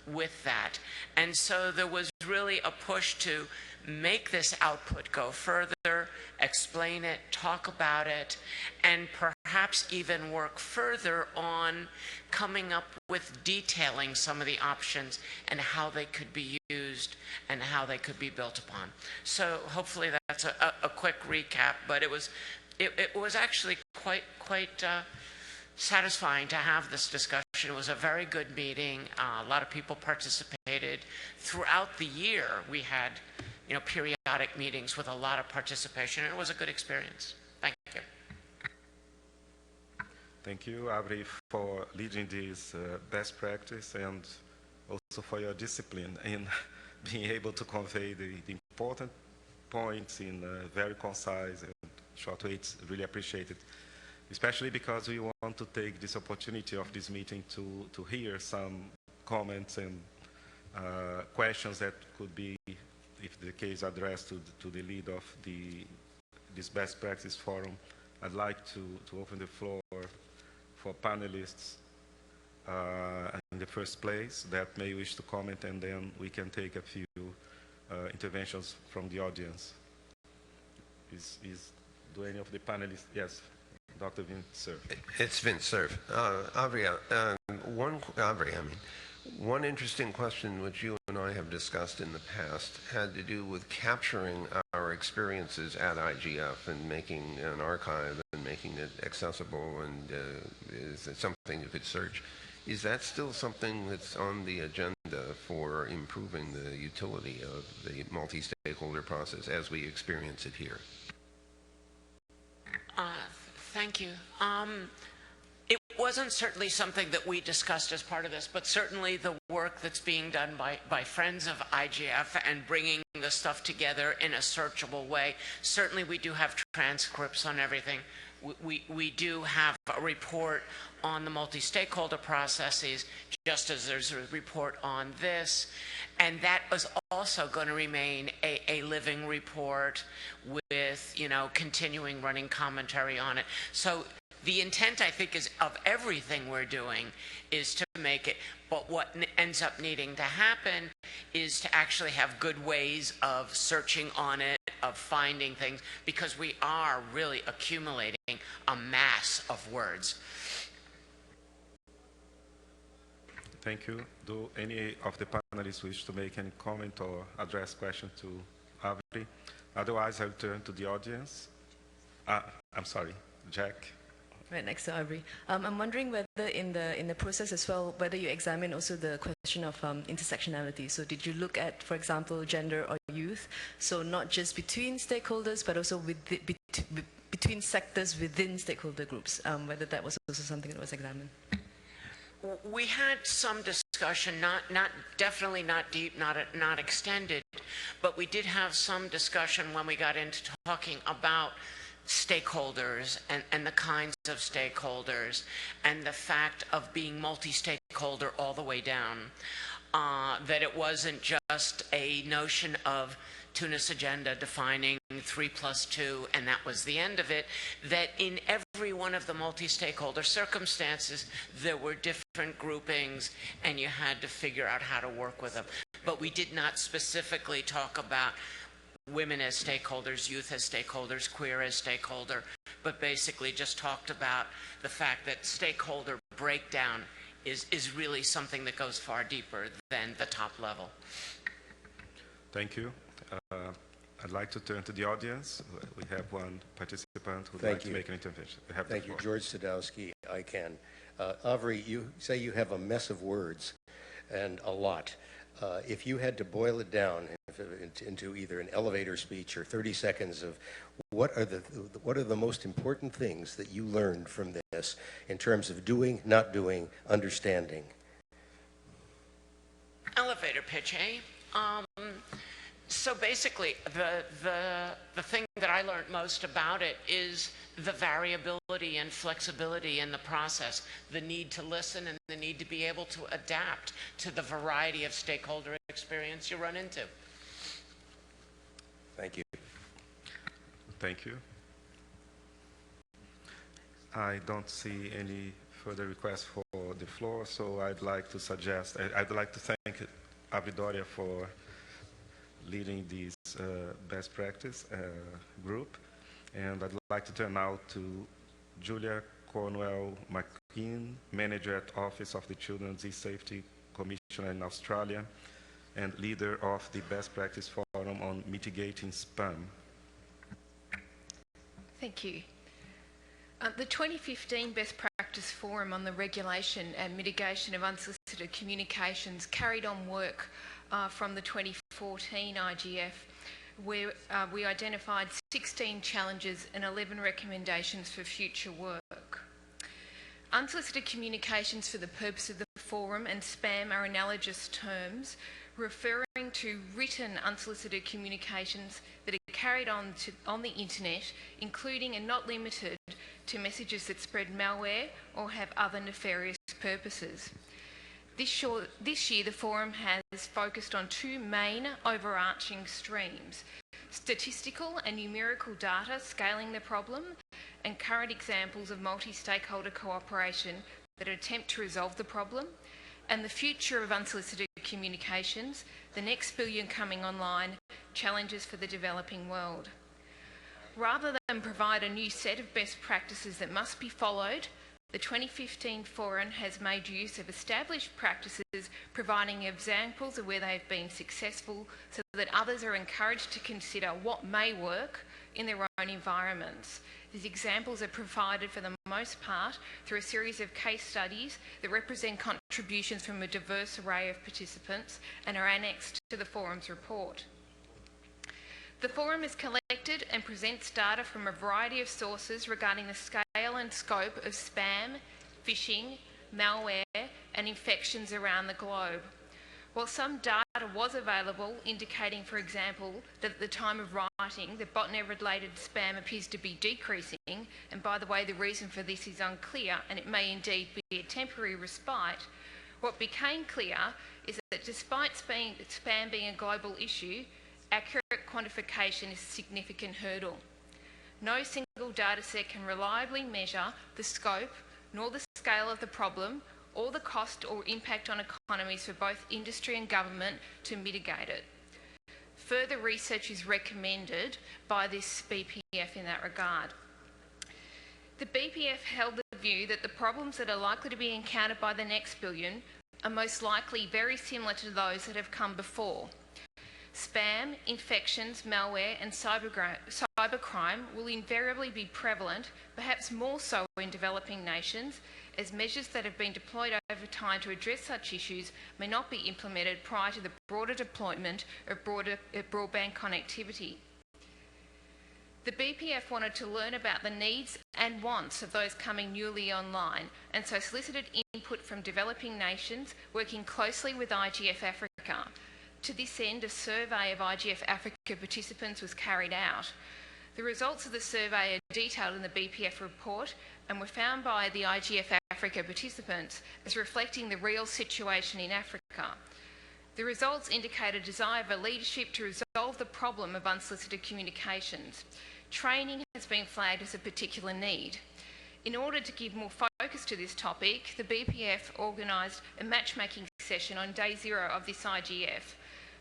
with that. And so there was really a push to make this output go further, explain it, talk about it, and perhaps even work further on coming up with detailing some of the options and how they could be used and how they could be built upon. So hopefully that's a quick recap, but it was actually quite satisfying to have this discussion. It was a very good meeting. A lot of people participated. Throughout the year, we had, you know, periodic meetings with a lot of participation. It was a good experience. Thank you. Thank you, Avri, for leading this best practice, and also for your discipline in being able to convey the important points in very concise and short way. It's really appreciated, especially because we want to take this opportunity of this meeting to hear some comments and questions that could be, if the case, addressed to the lead of this best practice forum. I'd like to open the floor for panelists in the first place that may wish to comment, and then we can take a few interventions from the audience. Do any of the panelists? Yes, Dr. Vint Cerf. It's Vint Cerf. One interesting question which you and I have discussed in the past had to do with capturing our experiences at IGF and making an archive and making it accessible, and is it something you could search? Is that still something that's on the agenda for improving the utility of the multi-stakeholder process as we experience it here? Thank you. It wasn't certainly something that we discussed as part of this, but certainly the work that's being done by friends of IGF and bringing the stuff together in a searchable way. Certainly we do have transcripts on everything. We do have a report on the multi-stakeholder processes, just as there's a report on this. And that is also going to remain a living report with, you know, continuing running commentary on it. So the intent, I think, is of everything we're doing is to make it, but what ends up needing to happen is to actually have good ways of searching on it, of finding things, because we are really accumulating a mass of words. Thank you. Do any of the panelists wish to make any comment or address question to Avri? Otherwise, I'll turn to the audience. I'm sorry, Jack. Right next to Avri. I'm wondering whether in the process as well, whether you examine also the question of intersectionality. So did you look at, for example, gender or youth? So not just between stakeholders, but also between sectors within stakeholder groups, whether that was also something that was examined. We had some discussion discussion, definitely not deep, not extended, but we did have some discussion when we got into talking about stakeholders and the kinds of stakeholders and the fact of being multi-stakeholder all the way down. That it wasn't just a notion of Tunis agenda defining 3+2 and that was the end of it, that in every one of the multi-stakeholder circumstances there were different groupings and you had to figure out how to work with them. But we did not specifically talk about women as stakeholders, youth as stakeholders, queer as stakeholder, but basically just talked about the fact that stakeholder breakdown is really something that goes far deeper than the top level. Thank you. I'd like to turn to the audience. We have one participant who would Thank like you. to make an intervention. Thank you, George Sadowski. I can. Avri, you say you have a mess of words and a lot. If you had to boil it down into either an elevator speech or 30 seconds of what are the most important things that you learned from this in terms of doing, not doing, understanding? Elevator pitch, eh? So basically, the thing that I learned most about it is the variability and flexibility in the process, the need to listen and the need to be able to adapt to the variety of stakeholder experience you run into. Thank you. Thank you. I don't see any further requests for the floor, so I'd like to suggest, I'd like to thank Avidoria for leading this best practice group. And I'd like to turn now to Julia Cornwell McKean, Manager at Office of the Children's E-Safety Commissioner in Australia and leader of the Best Practice Forum on Mitigating Spam. Thank you. The 2015 Best Practice Forum on the Regulation and Mitigation of Unsolicited Communications carried on work from the 2014 IGF, where we identified 16 challenges and 11 recommendations for future work. Unsolicited communications for the purpose of the forum and spam are analogous terms referring to written unsolicited communications that are carried on the internet, including and not limited to messages that spread malware or have other nefarious purposes. This year, the forum has focused on two main overarching streams: statistical and numerical data scaling the problem, and current examples of multi-stakeholder cooperation that attempt to resolve the problem, and the future of unsolicited communications, the next billion coming online, challenges for the developing world. Rather than provide a new set of best practices that must be followed, the 2015 Forum has made use of established practices, providing examples of where they have been successful so that others are encouraged to consider what may work in their own environments. These examples are provided for the most part through a series of case studies that represent contributions from a diverse array of participants and are annexed to the Forum's report. The Forum has collected and presents data from a variety of sources regarding the scale and scope of spam, phishing, malware and infections around the globe. While some data was available indicating, for example, that at the time of writing the botnet-related spam appears to be decreasing, and by the way the reason for this is unclear and it may indeed be a temporary respite, what became clear is that despite spam being a global issue, accurate quantification is a significant hurdle. No single data set can reliably measure the scope nor the scale of the problem or the cost or impact on economies for both industry and government to mitigate it. Further research is recommended by this BPF in that regard. The BPF held the view that the problems that are likely to be encountered by the next billion are most likely very similar to those that have come before. Spam, infections, malware and cybercrime will invariably be prevalent, perhaps more so in developing nations, as measures that have been deployed over time to address such issues may not be implemented prior to the broader deployment of broadband connectivity. The BPF wanted to learn about the needs and wants of those coming newly online, and so solicited input input from developing nations working closely with IGF Africa. To this end, a survey of IGF Africa participants was carried out. The results of the survey are detailed in the BPF report and were found by the IGF Africa participants as reflecting the real situation in Africa. The results indicate a desire for leadership to resolve the problem of unsolicited communications. Training has been flagged as a particular need. In order to give more focus to this topic, the BPF organised a matchmaking session on day 0 of this IGF.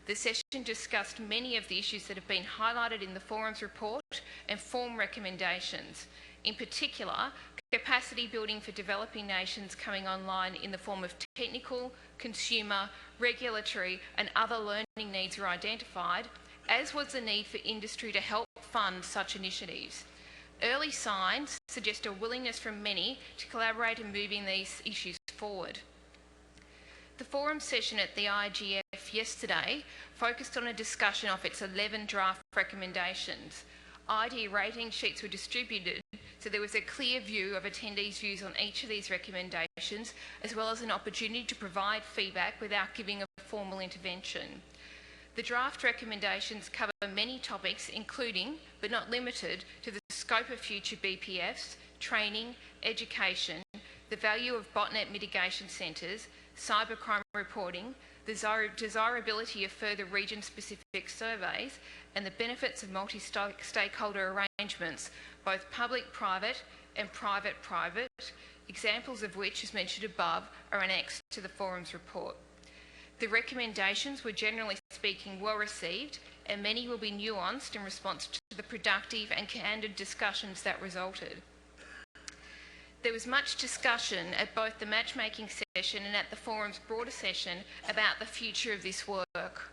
The session discussed many of the issues that have been highlighted in the forum's report and form recommendations. In particular, capacity building for developing nations coming online in the form of technical, consumer, regulatory and other learning needs were identified, as was the need for industry to help fund such initiatives. Early signs suggest a willingness from many to collaborate in moving these issues forward. The forum session at the IGF yesterday focused on a discussion of its 11 draft recommendations. ID rating sheets were distributed, so there was a clear view of attendees' views on each of these recommendations, as well as an opportunity to provide feedback without giving a formal intervention. The draft recommendations cover many topics, including, but not limited to, the scope of future BPFs, training, education, the value of botnet mitigation centres, cybercrime reporting, the desirability of further region-specific surveys, and the benefits of multi-stakeholder arrangements, both public-private and private-private, examples of which, as mentioned above, are annexed to the forum's report. The recommendations were, generally speaking, well received, and many will be nuanced in response to the productive and candid discussions that resulted. There was much discussion at both the matchmaking session and at the forum's broader session about the future of this work.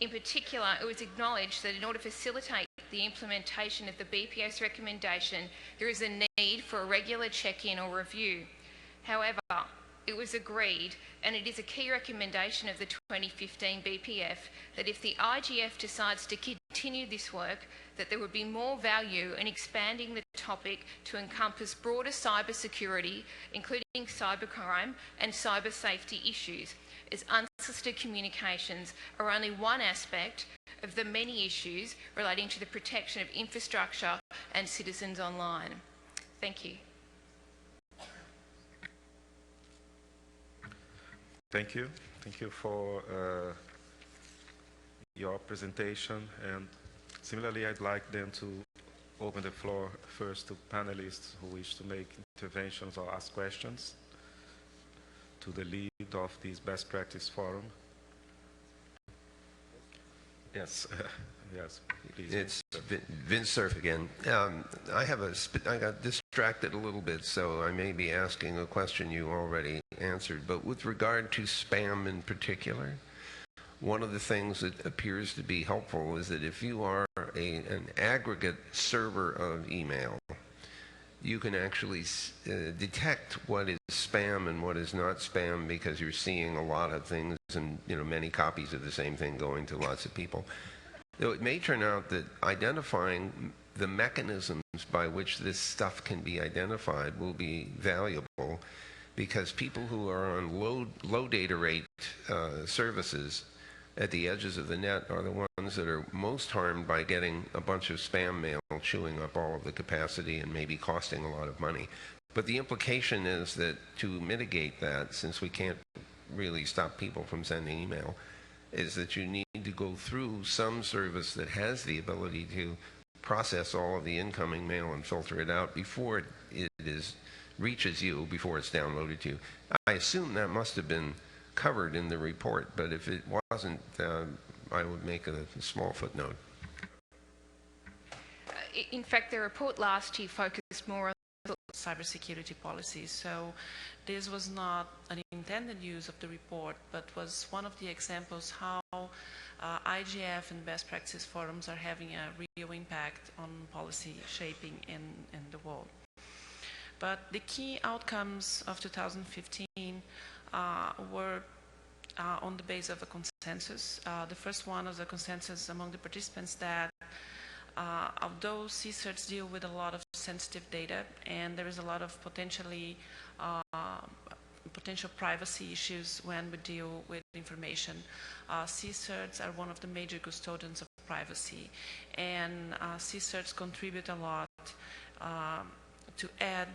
In particular, it was acknowledged that in order to facilitate the implementation of the BPF's recommendation, there is a need for a regular check-in or review. However, it was agreed, and it is a key recommendation of the 2015 BPF, that if the IGF decides to continue this work, that there would be more value in expanding the topic to encompass broader cyber security, including cybercrime and cyber safety issues, as unsolicited communications are only one aspect of the many issues relating to the protection of infrastructure and citizens online. Thank you. Thank you. Thank you for your presentation. And similarly, I'd like then to open the floor first to panelists who wish to make interventions or ask questions to the lead of this best practice forum. Yes, yes, please. It's Vince Cerf again. I got distracted a little bit, so I may be asking a question you already answered. But with regard to spam in particular, one of the things that appears to be helpful is that if you are an aggregate server of email, you can actually detect what is spam and what is not spam, because you're seeing a lot of things and many copies of the same thing going to lots of people. Though it may turn out that identifying the mechanisms by which this stuff can be identified will be valuable, because people who are on low data rate services at the edges of the net are the ones that are most harmed by getting a bunch of spam mail chewing up all of the capacity and maybe costing a lot of money. But the implication is that to mitigate that, since we can't really stop people from sending email, is that you need to go through some service that has the ability to process all of the incoming mail and filter it out before it reaches you, before it's downloaded to you. I assume that must have been covered in the report, but if it wasn't, I would make a small footnote. In fact, the report last year focused more on cybersecurity policies, so this was not an intended use of the report, but was one of the examples how IGF and best practice forums are having a real impact on policy shaping in the world. But the key outcomes of 2015 were on the base of a consensus. The first one was a consensus among the participants that although CSIRTs deal with a lot of sensitive data and there is a lot of potentially potential privacy issues when we deal with information. CSIRTs are one of the major custodians of privacy, and CSIRTs contribute a lot to add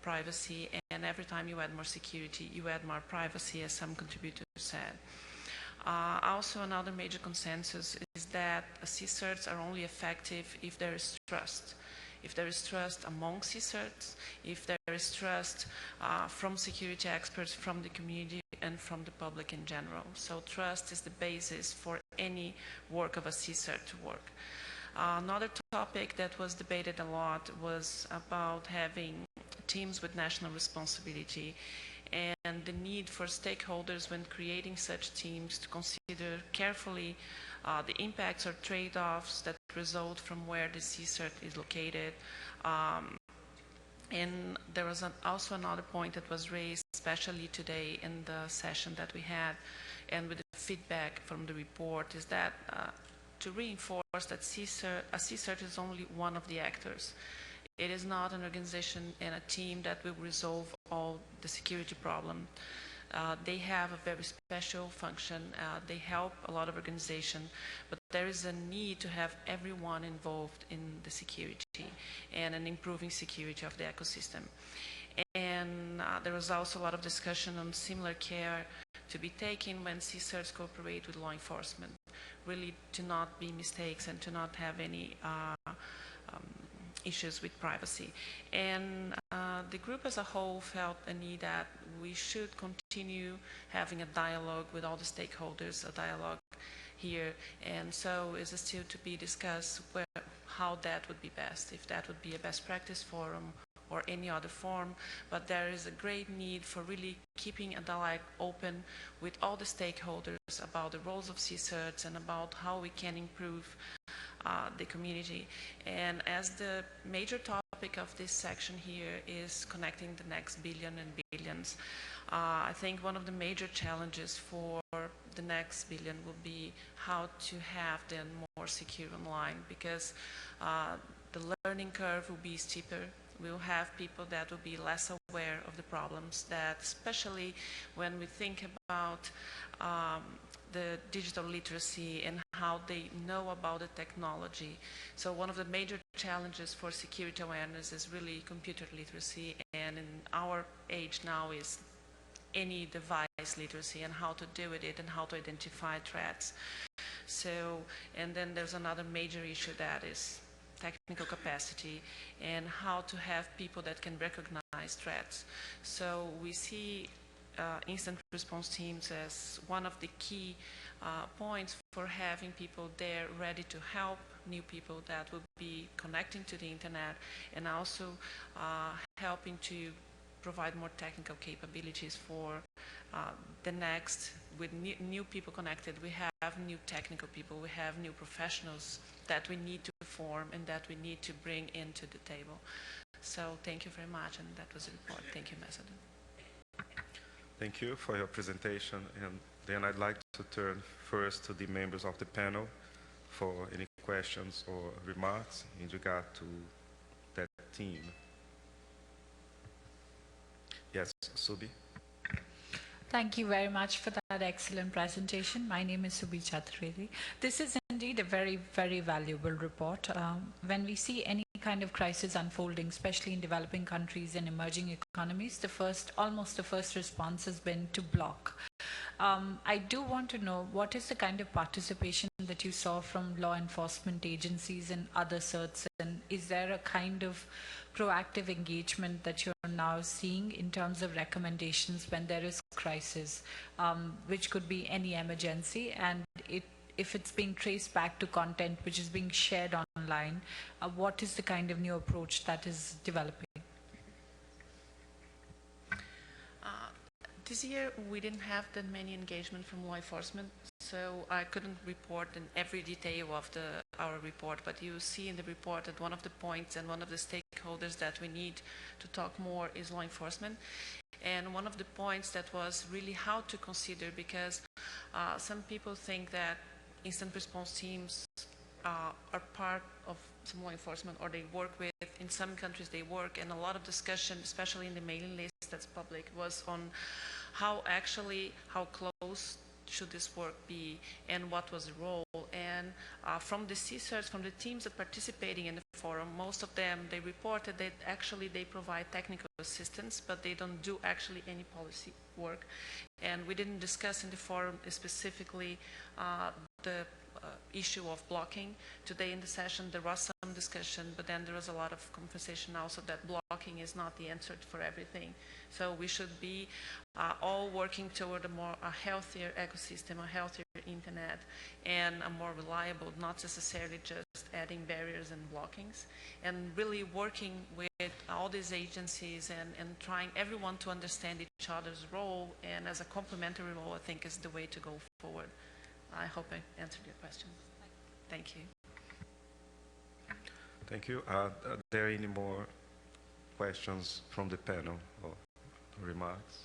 privacy, and every time you add more security, you add more privacy, as some contributors said. Also, another major consensus is that CSIRTs are only effective if there is trust. If there is trust among CSIRTs, if there is trust from security experts, from the community, and from the public in general. So trust is the basis for any work of a CSIRT to work. Another topic that was debated a lot was about having teams with national responsibility and the need for stakeholders when creating such teams to consider carefully the impacts or trade-offs that result from where the CSIRT is located. And there was also another point that was raised, especially today in the session that we had, and with the feedback from the report, is that to reinforce that a CSIRT is only one of the actors. It is not an organization and a team that will resolve all the security problem. They have a very special function. They help a lot of organizations, but there is a need to have everyone involved in the security and in improving security of the ecosystem. And there was also a lot of discussion on similar care to be taken when CSIRTs cooperate with law enforcement, really to not be mistakes and to not have any issues with privacy. And the group as a whole felt a need that we should continue having a dialogue with all the stakeholders, a dialogue here, and so is still to be discussed how that would be best, if that would be a best practice forum or any other form, but there is a great need for really keeping a dialogue open with all the stakeholders about the roles of CSIRTs and about how we can improve the community. And as the major topic of this section here is connecting the next billion and billions, I think one of the major challenges for the next billion will be how to have them more secure online, because the learning curve will be steeper. We'll have people that will be less aware of the problems, that especially when we think about the digital literacy and how they know about the technology. So one of the major challenges for security awareness is really computer literacy, and in our age now is any device literacy and how to deal with it and how to identify threats. So, and then there's another major issue that is technical capacity and how to have people that can recognize threats. So we see instant response teams as one of the key points for having people there ready to help new people that will be connecting to the internet, and also helping to provide more technical capabilities for the next. With new people connected, we have new technical people, we have new professionals that we need to form and that we need to bring into the table. So thank you very much, and that was the report. Thank you, Ambassador. Thank you for your presentation, and then I'd like to turn first to the members of the panel for any questions or remarks in regard to that theme. Yes, Subi. Thank you very much for that excellent presentation. My name is Subi Chaturvedi. This is indeed a very, very valuable report. When we see any kind of crisis unfolding, especially in developing countries and emerging economies, almost the first response has been to block. I do want to know, what is the kind of participation that you saw from law enforcement agencies and other CERTs, and is there a kind of proactive engagement that you're now seeing in terms of recommendations when there is crisis, which could be any emergency, and if it's being traced back to content which is being shared online, what is the kind of new approach that is developing? This year we didn't have that many engagement from law enforcement, so I couldn't report in every detail of our report, but you see in the report that one of the points and one of the stakeholders that we need to talk more is law enforcement. And one of the points that was really how to consider, because some people think that instant response teams are part of some law enforcement, or they work with, in some countries they work, and a lot of discussion, especially in the mailing list that's public, was on how close should this work be, and what was the role. And from the CSIRTs, from the teams that participating in the forum, most of them, they reported that actually they provide technical assistance, but they don't do actually any policy work. And we didn't discuss in the forum specifically the issue of blocking. Today in the session there was some discussion, but then there was a lot of conversation also that blocking is not the answer for everything. So we should be all working toward a healthier ecosystem, a healthier internet, and a more reliable, not necessarily just adding barriers and blockings, and really working with all these agencies and trying everyone to understand each other's role, and as a complementary role, I think is the way to go forward. I hope I answered your question. Thank you. Thank you. Are there any more questions from the panel or remarks?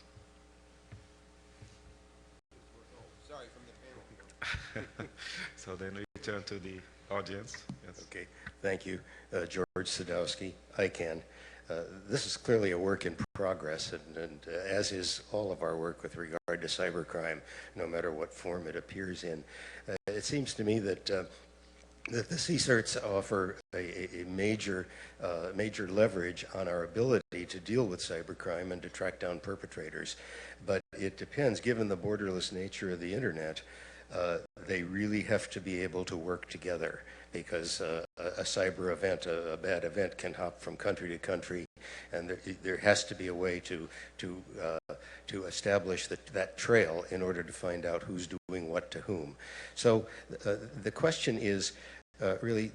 Sorry, from the panel. So then we turn to the audience. Yes. Okay, thank you. George Sadowski, ICANN. This is clearly a work in progress, and as is all of our work with regard to cybercrime, no matter what form it appears in. It seems to me that that the CSIRTs offer a major leverage on our ability to deal with cybercrime and to track down perpetrators. But it depends, given the borderless nature of the internet, they really have to be able to work together, because a cyber event, a bad event, can hop from country to country, and there has to be a way to establish that trail in order to find out who's doing what to whom. So the question is really,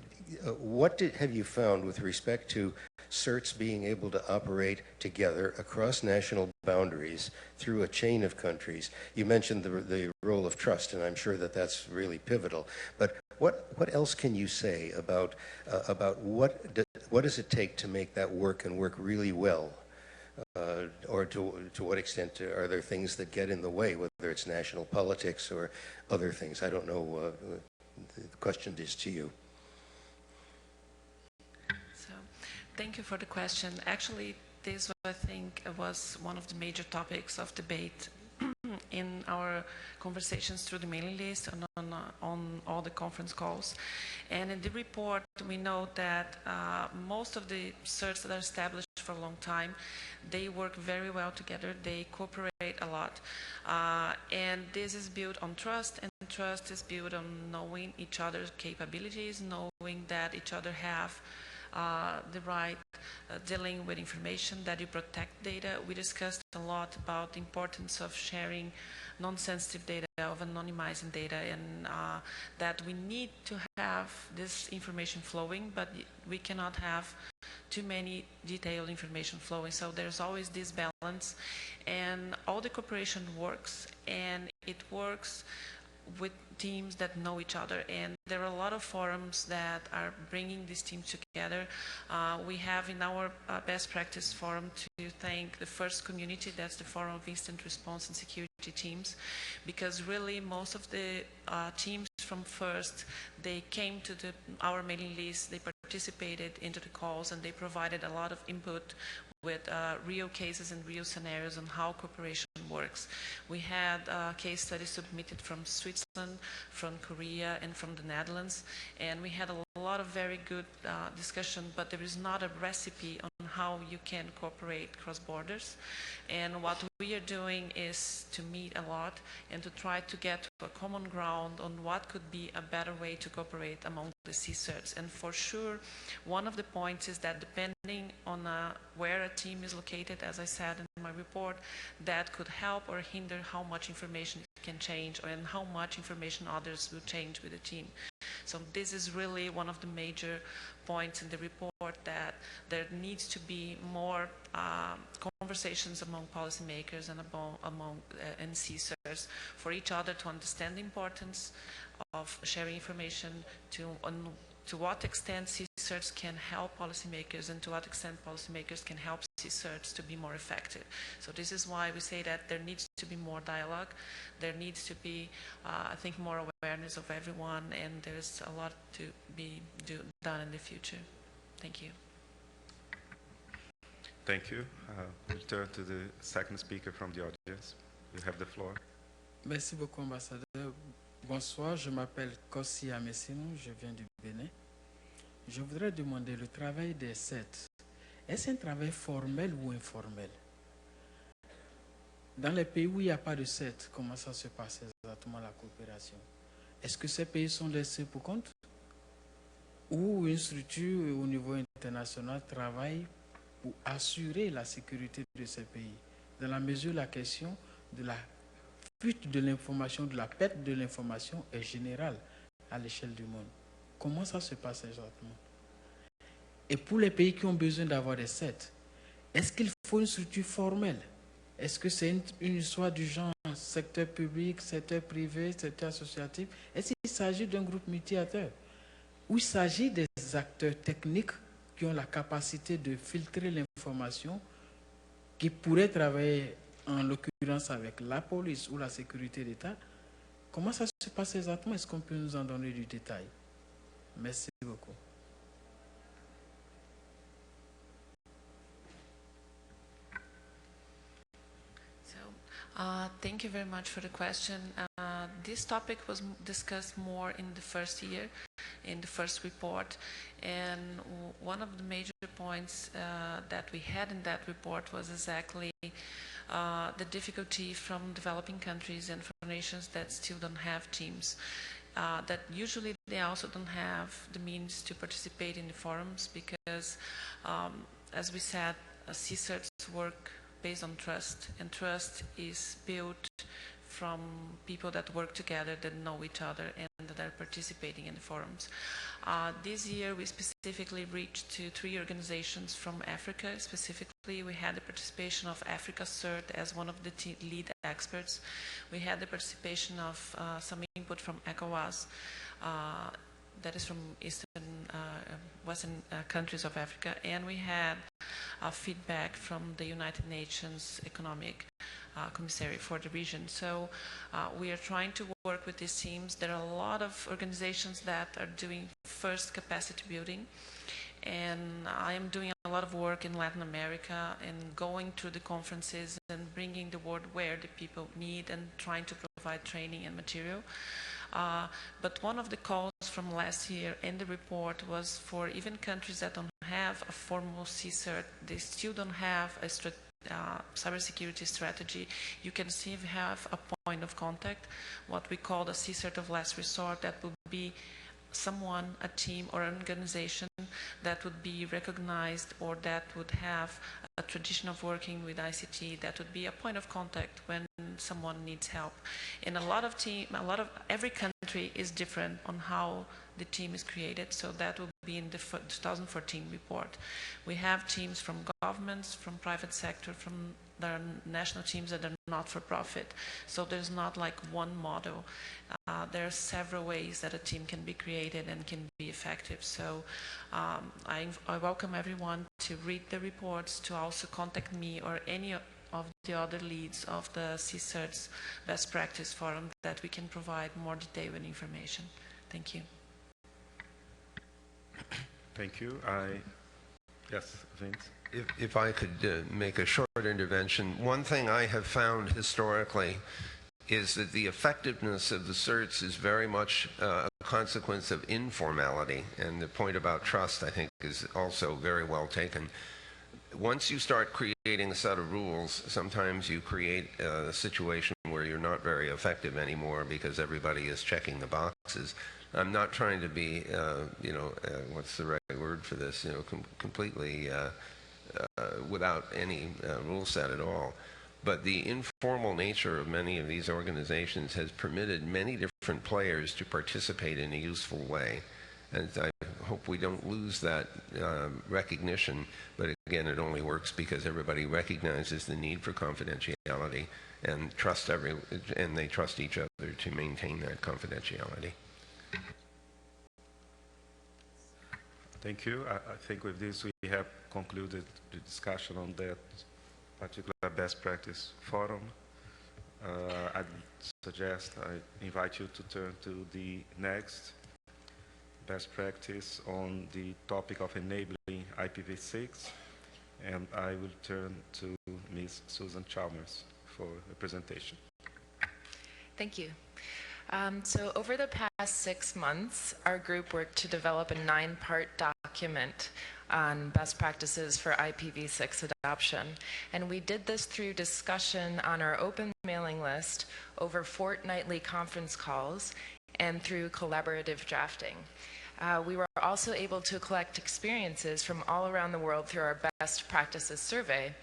what have you found with respect to CERTs being able to operate together across national boundaries through a chain of countries? You mentioned the role of trust, and I'm sure that that's really pivotal. But what else can you say about what does it take to make that work and work really well? Or to what extent are there things that get in the way, whether it's national politics or other things? I don't know. The question is to you. So, thank you for the question. Actually, this, I think, was one of the major topics of debate in our conversations through the mailing list and on all the conference calls. And in the report, we know that most of the CERTs that are established for a long time, they work very well together. They cooperate a lot. And this is built on trust, and trust is built on knowing each other's capabilities, knowing that each other have the right dealing with information, that you protect data. We discussed a lot about the importance of sharing non-sensitive data, of anonymizing data, and that we need to have this information flowing, but we cannot have too many detailed information flowing. So there's always this balance, and all the cooperation works, and it works with teams that know each other, and there are a lot of forums that are bringing these teams together. We have in our best practice forum to thank the FIRST community, that's the Forum of Instant Response and Security Teams, because really most of the teams from FIRST, they came to our mailing list, they participated into the calls, and they provided a lot of input with real cases and real scenarios on how cooperation works. We had case studies submitted from Switzerland, from Korea, and from the Netherlands, and we had a lot of very good discussion, but there is not a recipe on how you can cooperate cross borders. And what we are doing is to meet a lot and to try to get to a common ground on what could be a better way to cooperate among the CSIRTs. And for sure, one of the points is that depending on where a team is located, as I said in my report, that could help or hinder how much information can change, and how much information others will change with the team. So this is really one of the major points in the report, that there needs to be more conversations among policymakers and among CSIRTs for each other to understand the importance of sharing information, to what extent CSIRTs can help policymakers, and to what extent policymakers can help CSIRTs to be more effective. So this is why we say that there needs to be more dialogue, there needs to be, I think, more awareness of everyone, and there's a lot to be done in the future. Thank you. Thank you. We'll turn to the second speaker from the audience. you have the floor. Merci beaucoup, ambassadeur. Bonsoir, je m'appelle Kossi Amessinou, je viens du Bénin. Je voudrais demander le travail des 7. Est-ce un travail formel ou informel? Dans les pays où il n'y a pas de 7, comment ça se passe exactement la coopération? Est-ce que ces pays sont laissés pour compte? Ou une structure au niveau international travaille pour assurer la sécurité de ces pays? Dans la mesure où la question de la fuite de l'information, de la perte de l'information est générale à l'échelle du monde. Comment ça se passe exactement? Et pour les pays qui ont besoin d'avoir des 7, est-ce qu'il faut une structure formelle? Est-ce que c'est une histoire du genre secteur public, secteur privé, secteur associatif? Est-ce qu'il s'agit d'un groupe multi-acteurs? Ou il s'agit des acteurs techniques qui ont la capacité de filtrer l'information, qui pourraient travailler en l'occurrence avec la police ou la sécurité d'État? Comment ça se passe exactement? Est-ce qu'on peut nous en donner du détail? Merci beaucoup. Thank you very much for the question. This topic was discussed more in the first year, in the first report, and one of the major points that we had in that report was exactly the difficulty from developing countries and from nations that still don't have teams. That usually they also don't have the means to participate in the forums because, as we said, CSIRTs work based on trust, and trust is built from people that work together, that know each other, and that are participating in the forums. This year, we specifically reached to 3 organizations from Africa. Specifically, we had the participation of Africa CERT as one of the lead experts. We had the participation of some input from ECOWAS, that is from Western countries of Africa, and we had feedback from the United Nations Economic Commissary for the region. So we are trying to work with these teams. There are a lot of organizations that are doing first capacity building, and I am doing a lot of work in Latin America and going through the conferences and bringing the word where the people need and trying to provide training and material. But one of the calls from last year in the report was for even countries that don't have a formal CSIRT, they still don't have a cybersecurity strategy. You can still have a point of contact, what we call the CSIRT of last resort, that would be someone, a team or an organization that would be recognized or that would have a tradition of working with ICT, that would be a point of contact when someone needs help. And every country is different on how the team is created, so that will be in the 2014 report. We have teams from governments, from private sector, from there are national teams that are not for profit. So there's not like one model. There are several ways that a team can be created and can be effective. So I welcome everyone to read the reports, to also contact me or any of the other leads of the CSIRT's Best Practice Forum that we can provide more detailed information. Thank you. Thank you. Yes, Vince. If I could make a short intervention, one thing I have found historically is that the effectiveness of the certs is very much a consequence of informality, and the point about trust, I think, is also very well taken. Once you start creating a set of rules, sometimes you create a situation where you're not very effective anymore because everybody is checking the boxes. I'm not trying to be, what's the right word for this, completely without any rule set at all. But the informal nature of many of these organizations has permitted many different players to participate in a useful way. And I hope we don't lose that recognition. But again, it only works because everybody recognizes the need for confidentiality and and they trust each other to maintain that confidentiality. Thank you. I think with this we have concluded the discussion on that particular best practice forum. I invite you to turn to the next best practice on the topic of enabling IPv6, and I will turn to Ms. Susan Chalmers for the presentation. Thank you. So over the past 6 months, our group worked to develop a 9-part document on best practices for IPv6 adoption. And we did this through discussion on our open mailing list, over fortnightly conference calls, and through collaborative drafting. We were also able to collect experiences from all around the world through our best practices survey,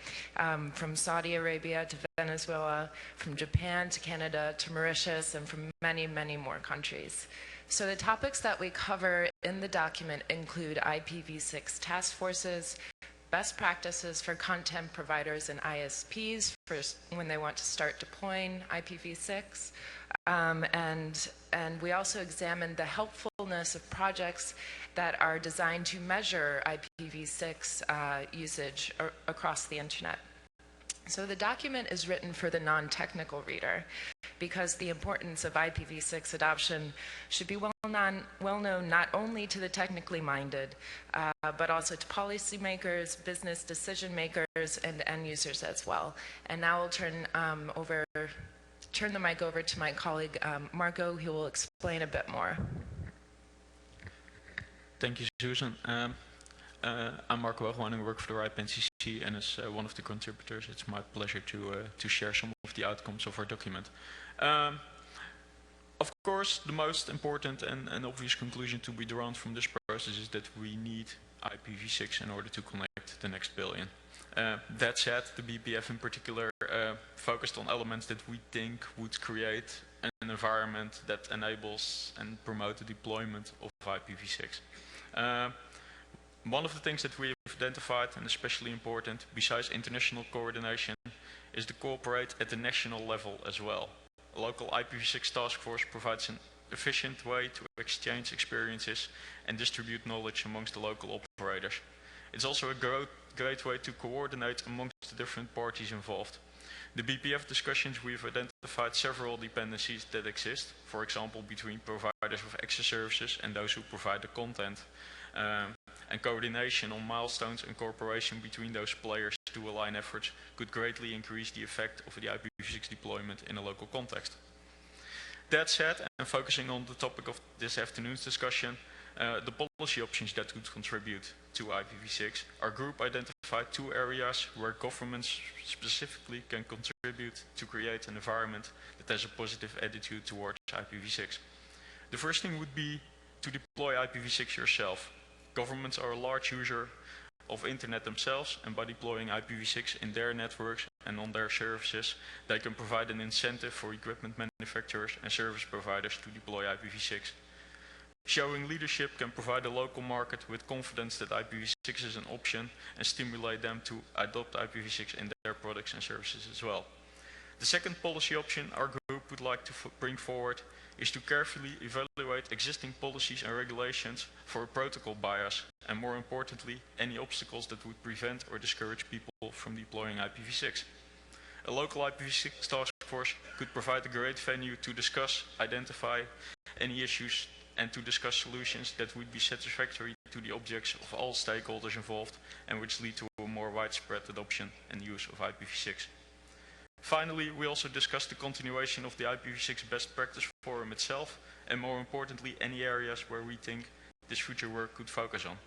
from Saudi Arabia to Venezuela, from Japan to Canada to Mauritius, and from many, many more countries. So the topics that we cover in the document include IPv6 task forces, best practices for content providers and ISPs for when they want to start deploying IPv6, and we also examined the helpfulness of projects that are designed to measure IPv6 usage across the internet. So the document is written for the non-technical reader because the importance of IPv6 adoption should be well known not only to the technically minded, but also to policymakers, business decision makers, and end users as well. And now I'll turn the mic over to my colleague Marco, who will explain a bit more. Thank you, Susan. I'm Marco Hoogman, I work for the RIPE NCC, and as one of the contributors, it's my pleasure to share some of the outcomes of our document. Of course, the most important and obvious conclusion to be drawn from this process is that we need IPv6 in order to connect the next billion. That said, the BPF in particular focused on elements that we think would create an environment that enables and promotes the deployment of IPv6. One of the things that we have identified, and especially important, besides international coordination, is to cooperate at the national level as well. A local IPv6 task force provides an efficient way to exchange experiences and distribute knowledge amongst the local operators. It's also a great way to coordinate amongst the different parties involved. The BPF discussions, we've identified several dependencies that exist, for example, between providers of access services and those who provide the content. And coordination on milestones and cooperation between those players to align efforts could greatly increase the effect of the IPv6 deployment in a local context. That said, and focusing on the topic of this afternoon's discussion, the policy options that could contribute to IPv6, our group identified 2 areas where governments specifically can contribute to create an environment that has a positive attitude towards IPv6. The first thing would be to deploy IPv6 yourself. Governments are a large user of internet themselves, and by deploying IPv6 in their networks and on their services, they can provide an incentive for equipment manufacturers and service providers to deploy IPv6. Showing leadership can provide the local market with confidence that IPv6 is an option and stimulate them to adopt IPv6 in their products and services as well. The second policy option our group would like to bring forward is to carefully evaluate existing policies and regulations for a protocol bias, and more importantly, any obstacles that would prevent or discourage people from deploying IPv6. A local IPv6 task force could provide a great venue to discuss, identify any issues, and to discuss solutions that would be satisfactory to the objects of all stakeholders involved and which lead to a more widespread adoption and use of IPv6. Finally, we also discussed the continuation of the IPv6 Best Practice Forum itself, and more importantly, any areas where we think this future work could focus on.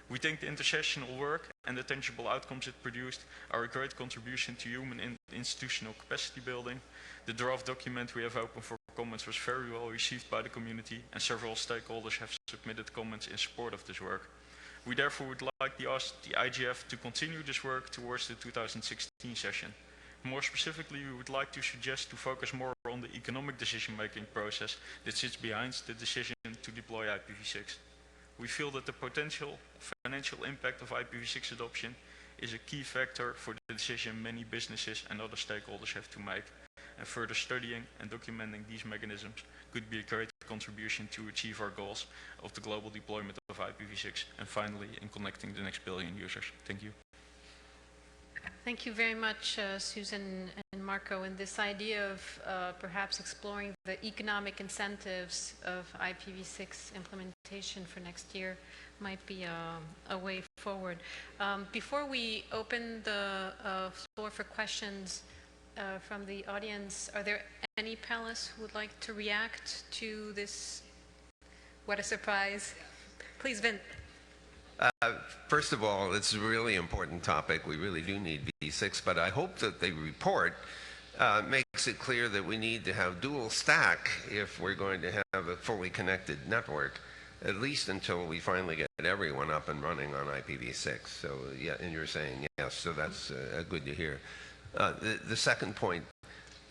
We think the intersessional work and the tangible outcomes it produced are a great contribution to human and institutional capacity building. The draft document we have open for comments was very well received by the community, and several stakeholders have submitted comments in support of this work. We therefore would like to ask the IGF to continue this work towards the 2016 session. More specifically, we would like to suggest to focus more on the economic decision-making process that sits behind the decision to deploy IPv6. We feel that the potential financial impact of IPv6 adoption is a key factor for the decision many businesses and other stakeholders have to make, and further studying and documenting these mechanisms could be a great contribution to achieve our goals of the global deployment of IPv6 and finally in connecting the next billion users. Thank you. Thank you very much, Susan and Marco. And this idea of perhaps exploring the economic incentives of IPv6 implementation for next year might be a way forward. Before we open the floor for questions, from the audience, are there any panelists who would like to react to this? What a surprise. Please, Vin. First of all, it's a really important topic. We really do need V6, but I hope that the report makes it clear that we need to have dual stack if we're going to have a fully connected network, at least until we finally get everyone up and running on IPv6. So, yeah, and you're saying yes, so that's good to hear. The second point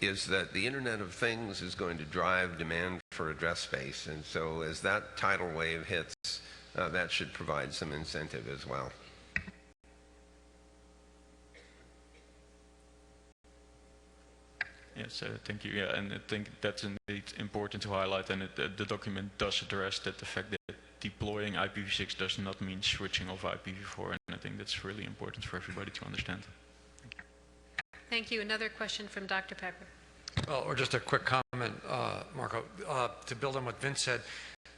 is that the Internet of Things is going to drive demand for address space, and so as that tidal wave hits, that should provide some incentive as well. Yes, thank you. Yeah, and I think that's indeed important to highlight, and the document does address that the fact that deploying IPv6 does not mean switching off IPv4, and I think that's really important for everybody to understand. Thank you. Another question from Dr. Pepper. Well, or just a quick comment, Marco, to build on what Vince said.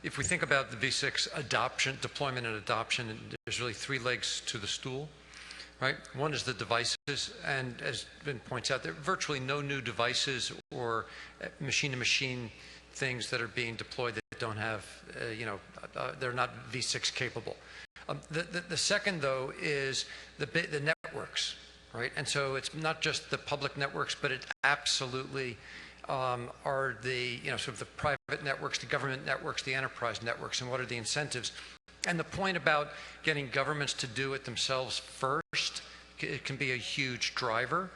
If we think about the V6 adoption, deployment and adoption, there's really three legs to the stool, right? One is the devices, and as Vin points out, there are virtually no new devices or machine-to-machine things that are being deployed that don't have, they're not V6 capable. The second, though, is the networks, right? And so it's not just the public networks, but it absolutely are the, sort of the private networks, the government networks, the enterprise networks, and what are the incentives. And the point about getting governments to do it themselves first, it can be a huge driver.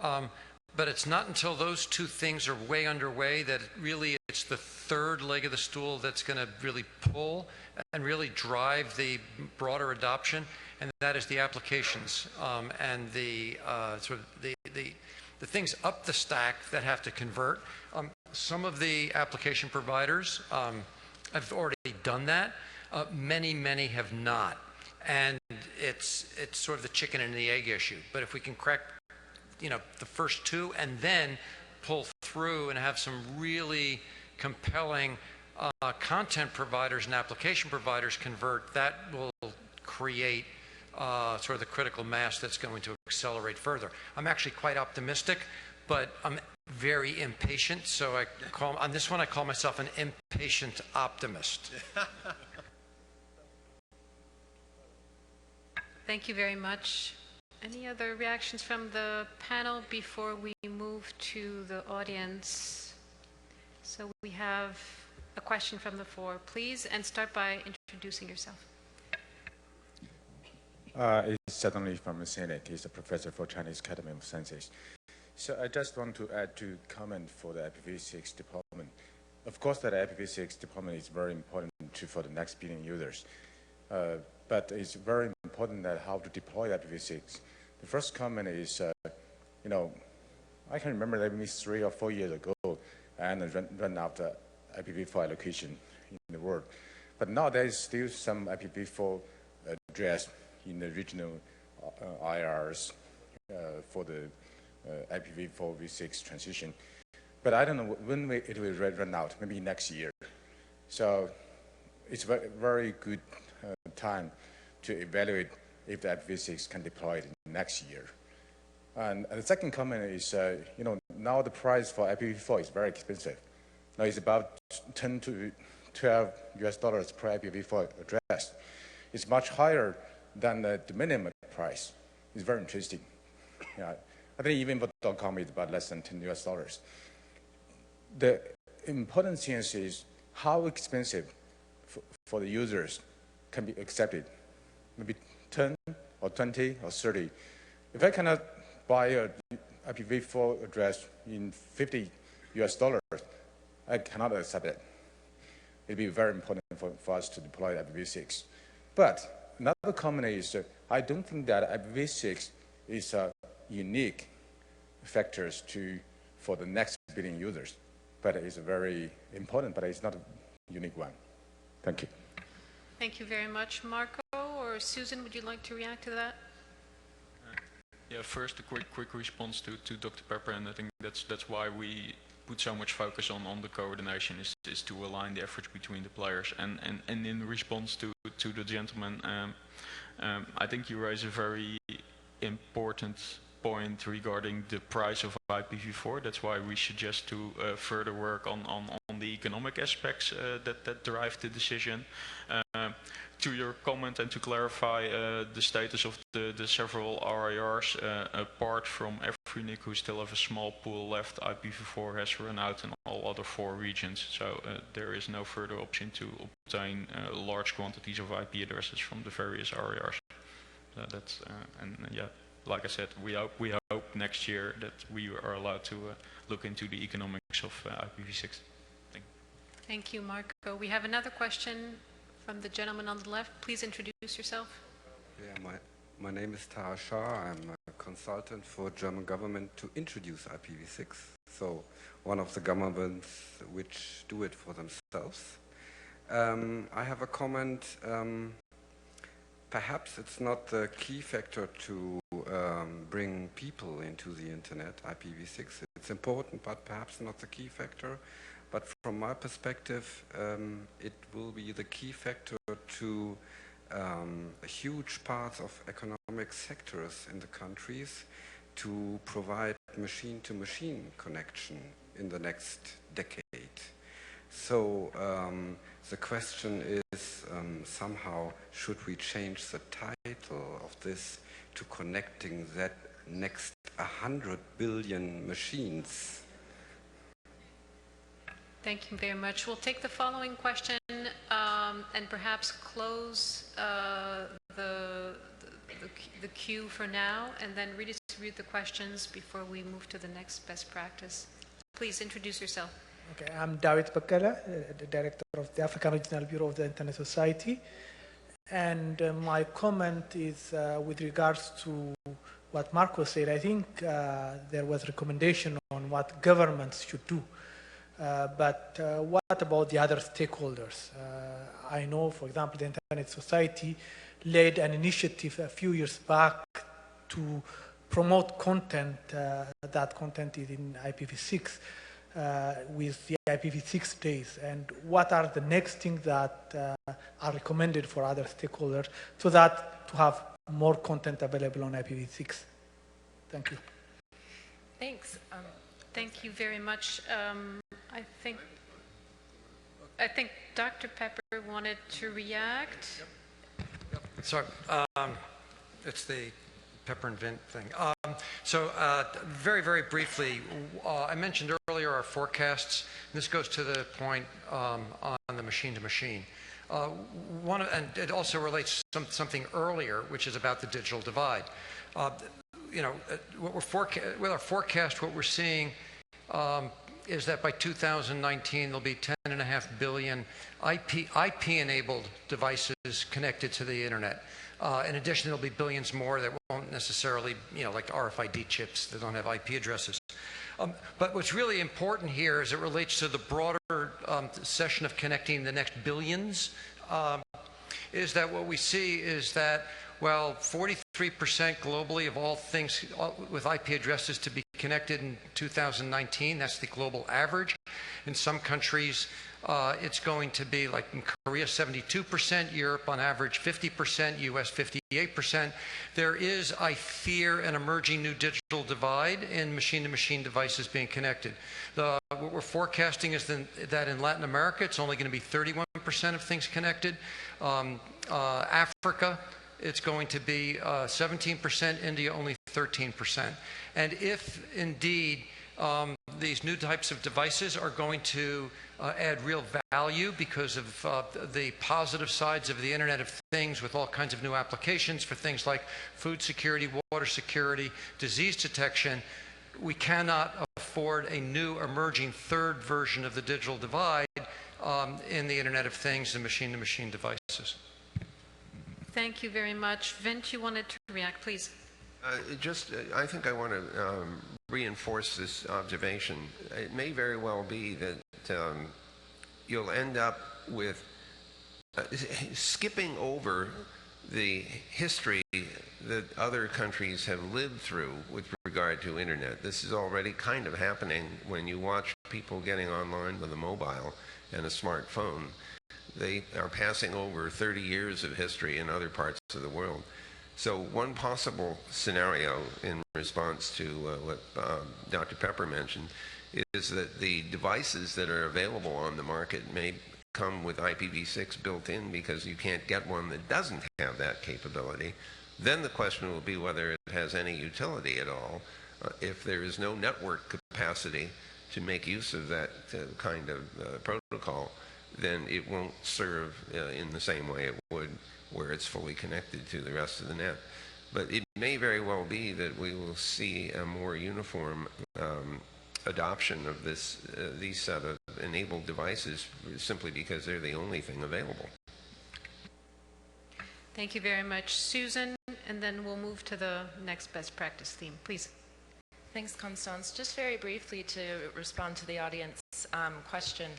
But it's not until those two things are way underway that it's the third leg of the stool that's going to really pull and really drive the broader adoption, and that is the applications and the sort of the things up the stack that have to convert. Some of the application providers have already done that. Many have not, and it's sort of the chicken and the egg issue. But if we can crack, the first two and then pull through and have some really compelling content providers and application providers convert, that will create sort of the critical mass that's going to accelerate further. I'm actually quite optimistic, but I'm very impatient. So on this one, I call myself an impatient optimist. Thank you very much. Any other reactions from the panel before we move to the audience? So we have a question from the floor, please, and start by introducing yourself. It's certainly from the Senate. He's a professor for Chinese Academy of Sciences. So I just want to add two comments for the IPv6 deployment. Of course, that IPv6 deployment is very important for the next billion users. But it's very important that how to deploy IPv6. The first comment is, I can remember that maybe 3 or 4 years ago, and run after IPv4 allocation in the world. But now there is still some IPv4 address in the regional IRs for the IPv4 v6 transition. But I don't know when it will run out, maybe next year. So it's a very good time to evaluate if the IPv6 can deploy it next year. And the second comment is, now the price for IPv4 is very expensive. Now it's about 10 to 12 US dollars per IPv4 address. It's much higher than the minimum price. It's very interesting. I think even for .com it's about less than 10 US dollars. The important thing is how expensive for the users can be accepted. Maybe 10 or 20 or 30. If I cannot buy a IPv4 address in 50 US dollars, I cannot accept it. It'll be very important for us to deploy IPv6. But another comment is I don't think that IPv6 is a unique factors for the next billion users. But it's very important, but it's not a unique one. Thank you. Thank you very much. Marco or Susan, would you like to react to that? Yeah, first a quick response to Dr. Pepper, and I think that's why we put so much focus on the coordination is to align the efforts between the players. And in response to the gentleman, I think you raise a very important point regarding the price of IPv4. That's why we suggest to further work on the economic aspects that drive the decision. To your comment and to clarify the status of the several RIRs, apart from Afrinic, who still have a small pool left, IPv4 has run out in all other 4 regions. So there is no further option to obtain large quantities of IP addresses from the various RIRs. That's and yeah, like I said, we hope next year that we are allowed to look into the economics of IPv6. Thank you, Marco. We have another question from the gentleman on the left. Please introduce yourself. Yeah, my name is Taha Shah. I'm a consultant for German government to introduce IPv6. So one of the governments which do it for themselves. I have a comment. Perhaps it's not the key factor to bring people into the internet, IPv6. It's important, but perhaps not the key factor. But from my perspective, it will be the key factor to huge parts of economic sectors in the countries to provide machine-to-machine connection in the next decade. So the question is somehow should we change the title of this to connecting that next 100 billion machines? Thank you very much. We'll take the following question and perhaps close the queue for now, and then redistribute the questions before we move to the next best practice. Please introduce yourself. Okay, I'm David Bakala, the director of the African Regional Bureau of the Internet Society. And my comment is with regards to what Marco said. I think there was recommendation on what governments should do. But what about the other stakeholders? I know, for example, the Internet Society led an initiative a few years back to promote content. That content is in IPv6 with the IPv6 days. And what are the next things that are recommended for other stakeholders so that to have more content available on IPv6? Thank you. Thanks. Thank you very much. I think Dr. Pepper wanted to react. Sorry, it's the Pepper and Vint thing. Very, very briefly, I mentioned earlier our forecasts. And this goes to the point on the machine-to-machine. And it also relates to something earlier, which is about the digital divide. You know, with our forecast, what we're seeing is that by 2019, there'll be 10.5 billion IP-enabled devices connected to the internet. In addition, there'll be billions more that won't necessarily, you know, like RFID chips that don't have IP addresses. But what's really important here as it relates to the broader session of connecting the next billions is that what we see is that, well, 43% globally of all things with IP addresses to be connected in 2019, that's the global average. In some countries, it's going to be like in Korea, 72%, Europe on average 50%, US 58%. There is, I fear, an emerging new digital divide in machine-to-machine devices being connected. What we're forecasting is that in Latin America, it's only going to be 31% of things connected. Africa, it's going to be 17%, India only 13%. And if indeed these new types of devices are going to add real value because of the positive sides of the Internet of Things with all kinds of new applications for things like food security, water security, disease detection, we cannot afford a new emerging third version of the digital divide in the Internet of Things and machine-to-machine devices. Thank you very much. Vint, you wanted to react, please. I think I want to reinforce this observation. It may very well be that you'll end up with skipping over the history that other countries have lived through with regard to internet. This is already kind of happening when you watch people getting online with a mobile and a smartphone. They are passing over 30 years of history in other parts of the world. So one possible scenario in response to what Dr. Pepper mentioned is that the devices that are available on the market may come with IPv6 built in because you can't get one that doesn't have that capability. Then the question will be whether it has any utility at all. If there is no network capacity to make use of that kind of protocol, then it won't serve in the same way it would where it's fully connected to the rest of the net. But it may very well be that we will see a more uniform adoption of these set of enabled devices simply because they're the only thing available. Thank you very much, Susan, and then we'll move to the next best practice theme. Please. Thanks, Constance. Just very briefly to respond to the audience question.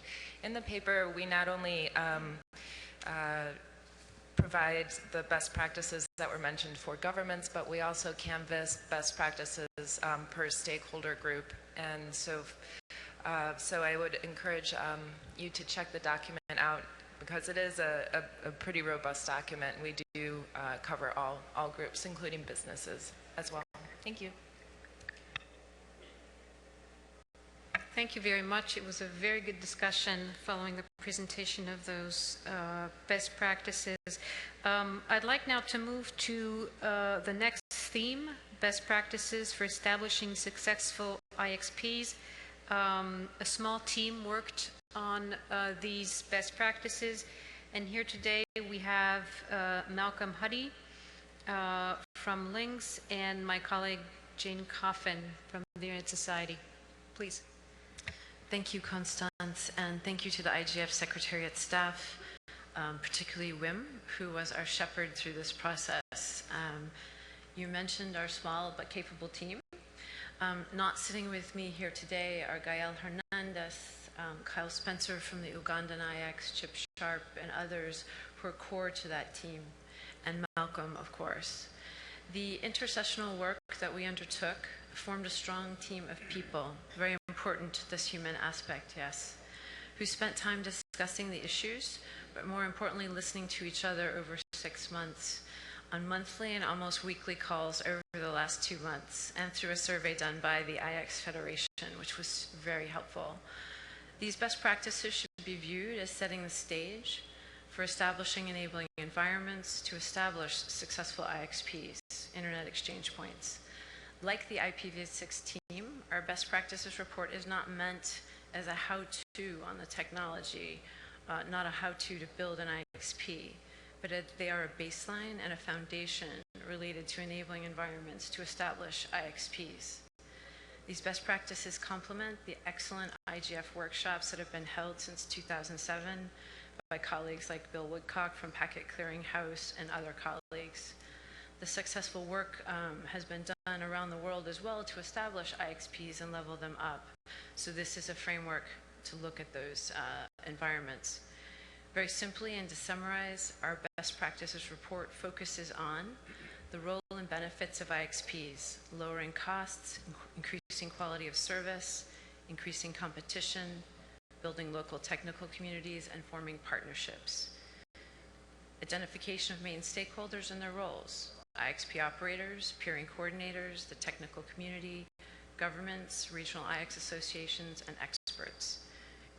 In the paper, we not only provide the best practices that were mentioned for governments, but we also canvass best practices per stakeholder group. And so I would encourage you to check the document out because it is a pretty robust document. We do cover all groups, including businesses as well. Thank you. Thank you very much. It was a very good discussion following the presentation of those best practices. I'd like now to move to the next theme, best practices for establishing successful IXPs. A small team worked on these best practices, and here today we have Malcolm Huddy from Links and my colleague Jane Coffin from the Internet Society. Please. Thank you, Constance, and thank you to the IGF Secretariat staff, particularly Wim, who was our shepherd through this process. You mentioned our small but capable team. Not sitting with me here today are Gael Hernandez, Kyle Spencer from the Ugandan IX, Chip Sharp, and others who are core to that team, and Malcolm, of course. The intersessional work that we undertook formed a strong team of people, very important, this human aspect, yes, who spent time discussing the issues, but more importantly, listening to each other over 6 months, on monthly and almost weekly calls over the last 2 months, and through a survey done by the IX Federation, which was very helpful. These best practices should be viewed as setting the stage for establishing enabling environments to establish successful IXPs, Internet Exchange Points. Like the IPv6 team, our best practices report is not meant as a how-to on the technology, not a how-to to build an IXP, but they are a baseline and a foundation related to enabling environments to establish IXPs. These best practices complement the excellent IGF workshops that have been held since 2007 by colleagues like Bill Woodcock from Packet Clearing House and other colleagues. The successful work has been done around the world as well to establish IXPs and level them up. So this is a framework to look at those environments. Very simply, and to summarize, our best practices report focuses on the role and benefits of IXPs, lowering costs, increasing quality of service, increasing competition, building local technical communities, and forming partnerships. Identification of main stakeholders and their roles. IXP operators, peering coordinators, the technical community, governments, regional IX associations, and experts.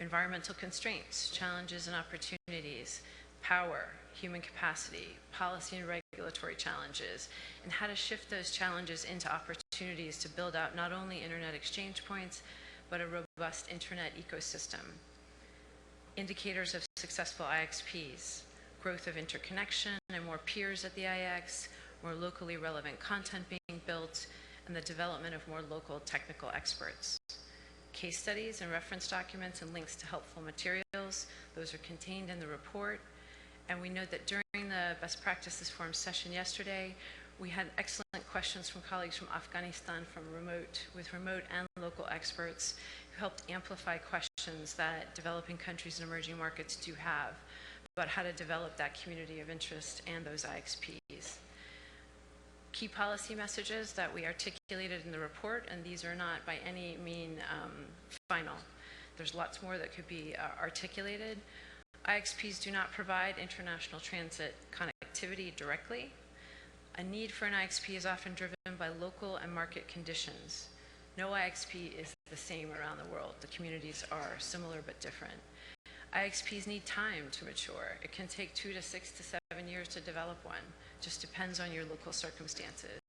Environmental constraints, challenges and opportunities, power, human capacity, policy and regulatory challenges, and how to shift those challenges into opportunities to build out not only Internet Exchange Points, but a robust Internet ecosystem. Indicators of successful IXPs, growth of interconnection and more peers at the IX, more locally relevant content being built, and the development of more local technical experts. Case studies and reference documents and links to helpful materials, those are contained in the report. And we know that during the Best Practices Forum session yesterday, we had excellent questions from colleagues from Afghanistan with remote and local experts who helped amplify questions that developing countries and emerging markets do have about how to develop that community of interest and those IXPs. Key policy messages that we articulated in the report, and these are not by any means final. There's lots more that could be articulated. IXPs do not provide international transit connectivity directly. A need for an IXP is often driven by local and market conditions. No IXP is the same around the world. The communities are similar but different. IXPs need time to mature. It can take 2 to 6 to 7 years to develop one. Just depends on your local circumstances.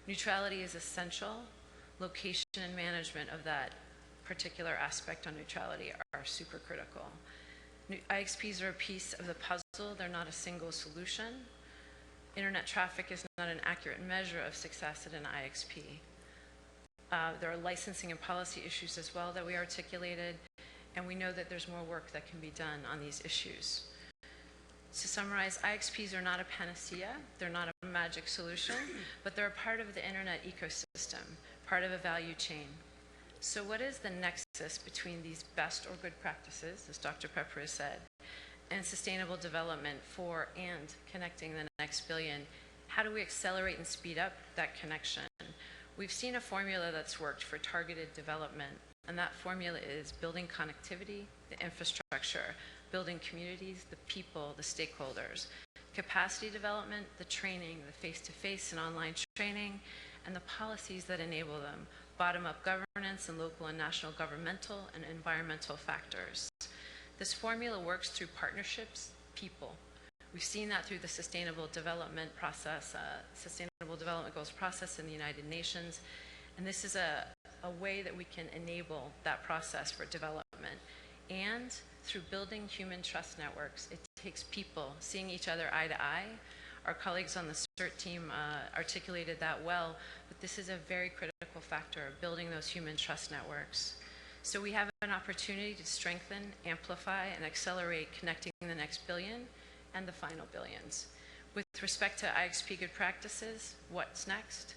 Neutrality is essential. Location and management of that particular aspect on neutrality are super critical. IXPs are a piece of the puzzle. They're not a single solution. Internet traffic is not an accurate measure of success at an IXP. There are licensing and policy issues as well that we articulated, and we know that there's more work that can be done on these issues. To summarize, IXPs are not a panacea, they're not a magic solution, but they're a part of the internet ecosystem, part of a value chain. So what is the nexus between these best or good practices, as Dr. Pepper has said, and sustainable development for and connecting the next billion? How do we accelerate and speed up that connection? We've seen a formula that's worked for targeted development, and that formula is building connectivity, the infrastructure, building communities, the people, the stakeholders, capacity development, the training, the face-to-face and online training, and the policies that enable them, bottom-up governance and local and national governmental and environmental factors. This formula works through partnerships, people. We've seen that through the Sustainable Development process, Sustainable Development Goals process in the United Nations, and this is a way that we can enable that process for development. And through building human trust networks, it takes people seeing each other eye to eye. Our colleagues on the CERT team articulated that well, but this is a very critical factor of building those human trust networks. So we have an opportunity to strengthen, amplify, and accelerate connecting the next billion and the final billions. With respect to IXP good practices, what's next?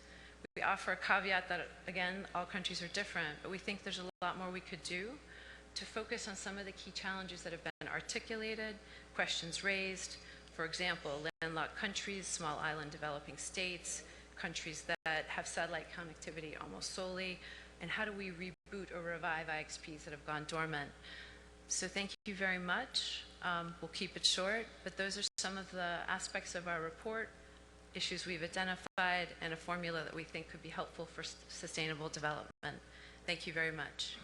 We offer a caveat that, again, all countries are different, but we think there's a lot more we could do to focus on some of the key challenges that have been articulated, questions raised. For example, landlocked countries, small island developing states, countries that have satellite connectivity almost solely, and how do we reboot or revive IXPs that have gone dormant? So thank you very much. We'll keep it short, but those are some of the aspects of our report, issues we've identified, and a formula that we think could be helpful for sustainable development. Thank you very much.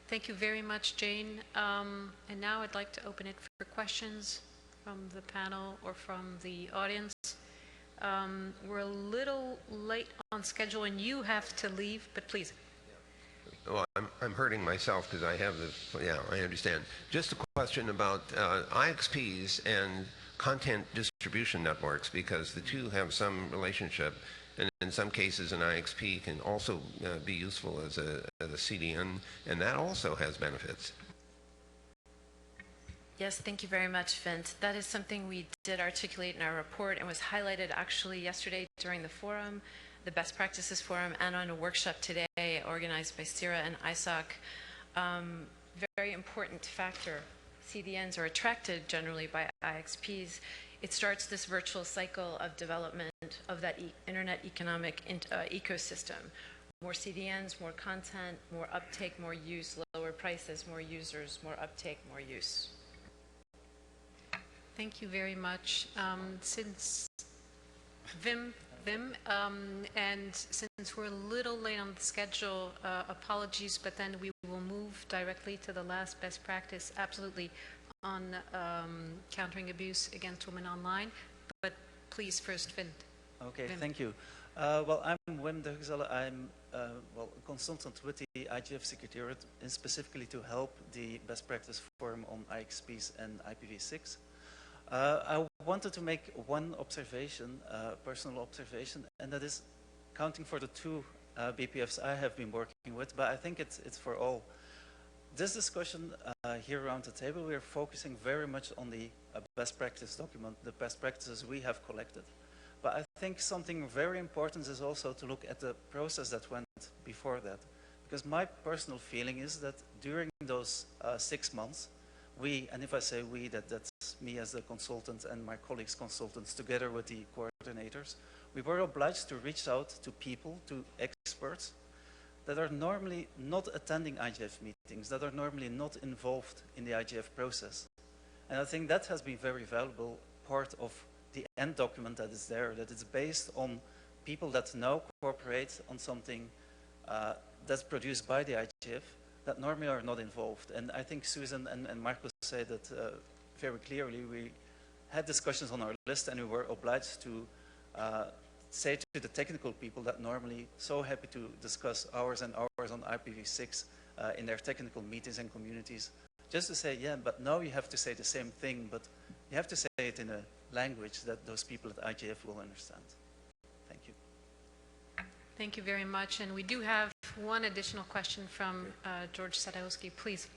Thank you very much, Jane. And now I'd like to open it for questions from the panel or from the audience. We're a little late on schedule and you have to leave, but please. Well, I'm hurting myself because I have the, yeah, I understand. Just a question about IXPs and content distribution networks, because the two have some relationship, and in some cases an IXP can also be useful as a CDN, and that also has benefits. Yes, thank you very much, Vint. That is something we did articulate in our report and was highlighted actually yesterday during the forum, the Best Practices Forum, and on a workshop today organized by CIRA and ISOC. Very important factor. CDNs are attracted generally by IXPs. It starts this virtual cycle of development of that internet economic ecosystem. More CDNs, more content, more uptake, more use, lower prices, more users, more uptake, more use. Thank you very much. Since Wim, and since we're a little late on the schedule, apologies, but then we will move directly to the last best practice, absolutely, on countering abuse against women online. But please, first, Vint. Okay, Wim. thank you. Well, I'm Wim de Gezelle. I'm a consultant with the IGF Secretariat, and specifically to help the Best Practice Forum on IXPs and IPv6. I wanted to make one observation, personal observation, and that is counting for the two BPFs I have been working with, but I think it's for all. This discussion here around the table, we are focusing very much on the best practice document, the best practices we have collected. But I think something very important is also to look at the process that went before that. Because my personal feeling is that during those 6 months, we, and if I say we, that's me as a consultant and my colleagues consultants together with the coordinators, we were obliged to reach out to people, to experts that are normally not attending IGF meetings, that are normally not involved in the IGF process. And I think that has been very valuable part of the end document that is there, that it's based on people that now cooperate on something that's produced by the IGF that normally are not involved. And I think Susan and Marco said that very clearly. We had discussions on our list and we were obliged to say to the technical people that normally so happy to discuss hours and hours on IPv6 in their technical meetings and communities, just to say, yeah, but now you have to say the same thing, but you have to say it in a language that those people at IGF will understand. Thank you. Thank you very much. And we do have one additional question from George Sadowski, please.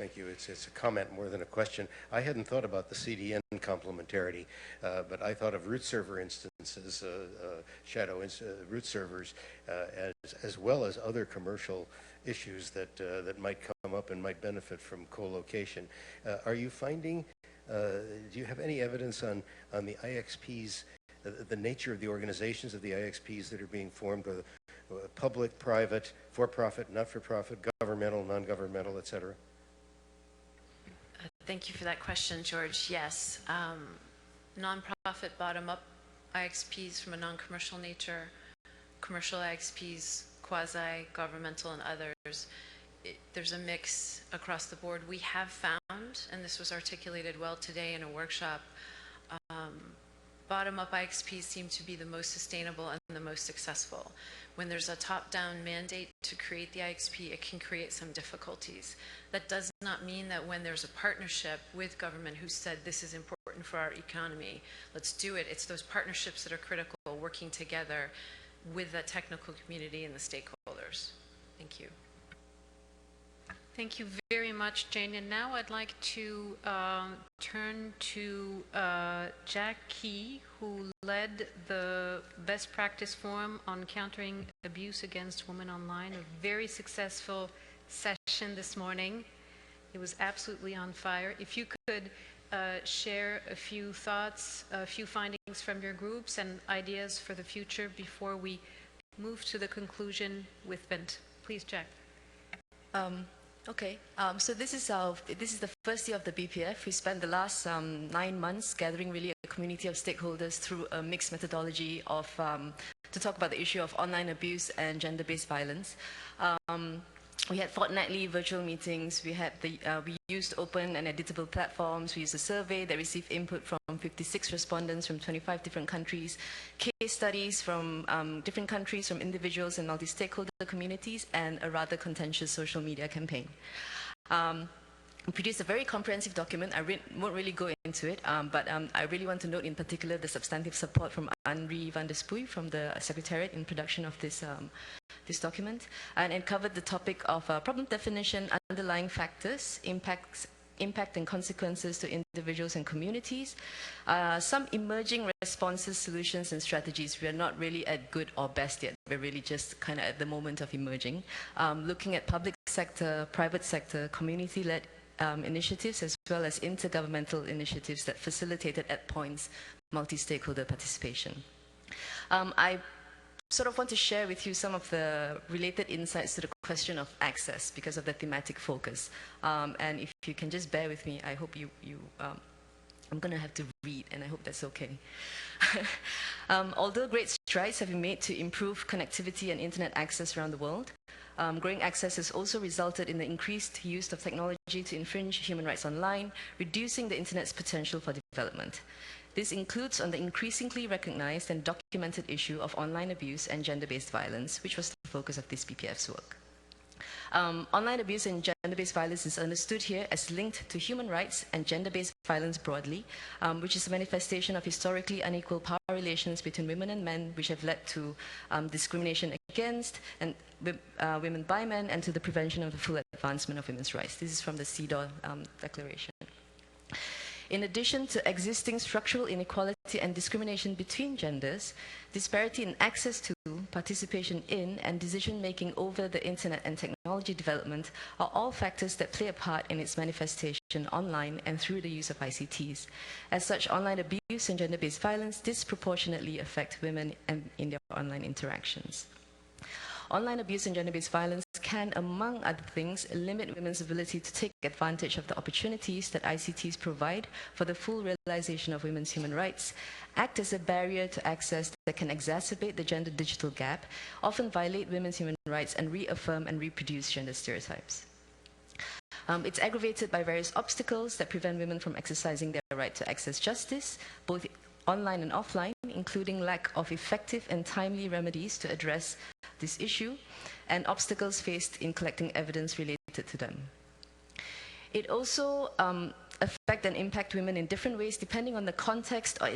Thank you. It's a comment more than a question. I hadn't thought about the CDN complementarity, but I thought of root server instances, root servers, as well as other commercial issues that might come up and might benefit from co-location. Are you finding, do you have any evidence on the IXPs, the nature of the organizations of the IXPs that are being formed, public, private, for-profit, not-for-profit, governmental, non-governmental, et cetera? Thank you for that question, George. Yes, non-profit bottom-up IXPs from a non-commercial nature, commercial IXPs, quasi-governmental and others. There's a mix across the board. We have found, and this was articulated well today in a workshop, bottom-up IXPs seem to be the most sustainable and the most successful. When there's a top-down mandate to create the IXP, it can create some difficulties. That does not mean that when there's a partnership with government who said this is important for our economy, let's do it. It's those partnerships that are critical, working together with the technical community and the stakeholders. Thank you. Thank you very much, Jane. And now I'd like to turn to Jack Key, who led the Best Practice Forum on Countering Abuse Against Women Online, a very successful session this morning. It was absolutely on fire. If you could share a few thoughts, a few findings from your groups and ideas for the future before we move to the conclusion with Vint. Please, Jack. Okay, so this is the first year of the BPF. We spent the last 9 months gathering really a community of stakeholders through a mixed methodology of to talk about the issue of online abuse and gender-based violence. We had fortnightly virtual meetings. We had we used open and editable platforms. We used a survey that received input from 56 respondents from 25 different countries, case studies from different countries, from individuals and multi-stakeholder communities, and a rather contentious social media campaign. We produced a very comprehensive document. I won't really go into it, but I really want to note in particular the substantive support from Henri van der Spuy from the Secretariat in production of this document. And it covered the topic of problem definition, underlying factors, impact and consequences to individuals and communities, some emerging responses, solutions, and strategies. We are not really at good or best yet. We're really just kind of at the moment of emerging. Looking at public sector, private sector, community-led initiatives, as well as intergovernmental initiatives that facilitated at points multi-stakeholder participation. I sort of want to share with you some of the related insights to the question of access because of the thematic focus. And if you can just bear with me, I hope I'm going to have to read, and I hope that's okay. Although great strides have been made to improve connectivity and internet access around the world, growing access has also resulted in the increased use of technology to infringe human rights online, reducing the internet's potential for development. This includes on the increasingly recognized and documented issue of online abuse and gender-based violence, which was the focus of this BPF's work. Online abuse and gender-based violence is understood here as linked to human rights and gender-based violence broadly, which is a manifestation of historically unequal power relations between women and men, which have led to discrimination against and women by men, and to the prevention of the full advancement of women's rights. This is from the CEDAW Declaration. In addition to existing structural inequality and discrimination between genders, disparity in access to, participation in, and decision-making over the internet and technology development are all factors that play a part in its manifestation online and through the use of ICTs. As such, online abuse and gender-based violence disproportionately affect women in their online interactions. Online abuse and gender-based violence can, among other things, limit women's ability to take advantage of the opportunities that ICTs provide for the full realization of women's human rights, act as a barrier to access that can exacerbate the gender digital gap, often violate women's human rights, and reaffirm and reproduce gender stereotypes. It's aggravated by various obstacles that prevent women from exercising their right to access justice, both online and offline, including lack of effective and timely remedies to address this issue, and obstacles faced in collecting evidence related to them. It also affect and impact women in different ways depending on the context or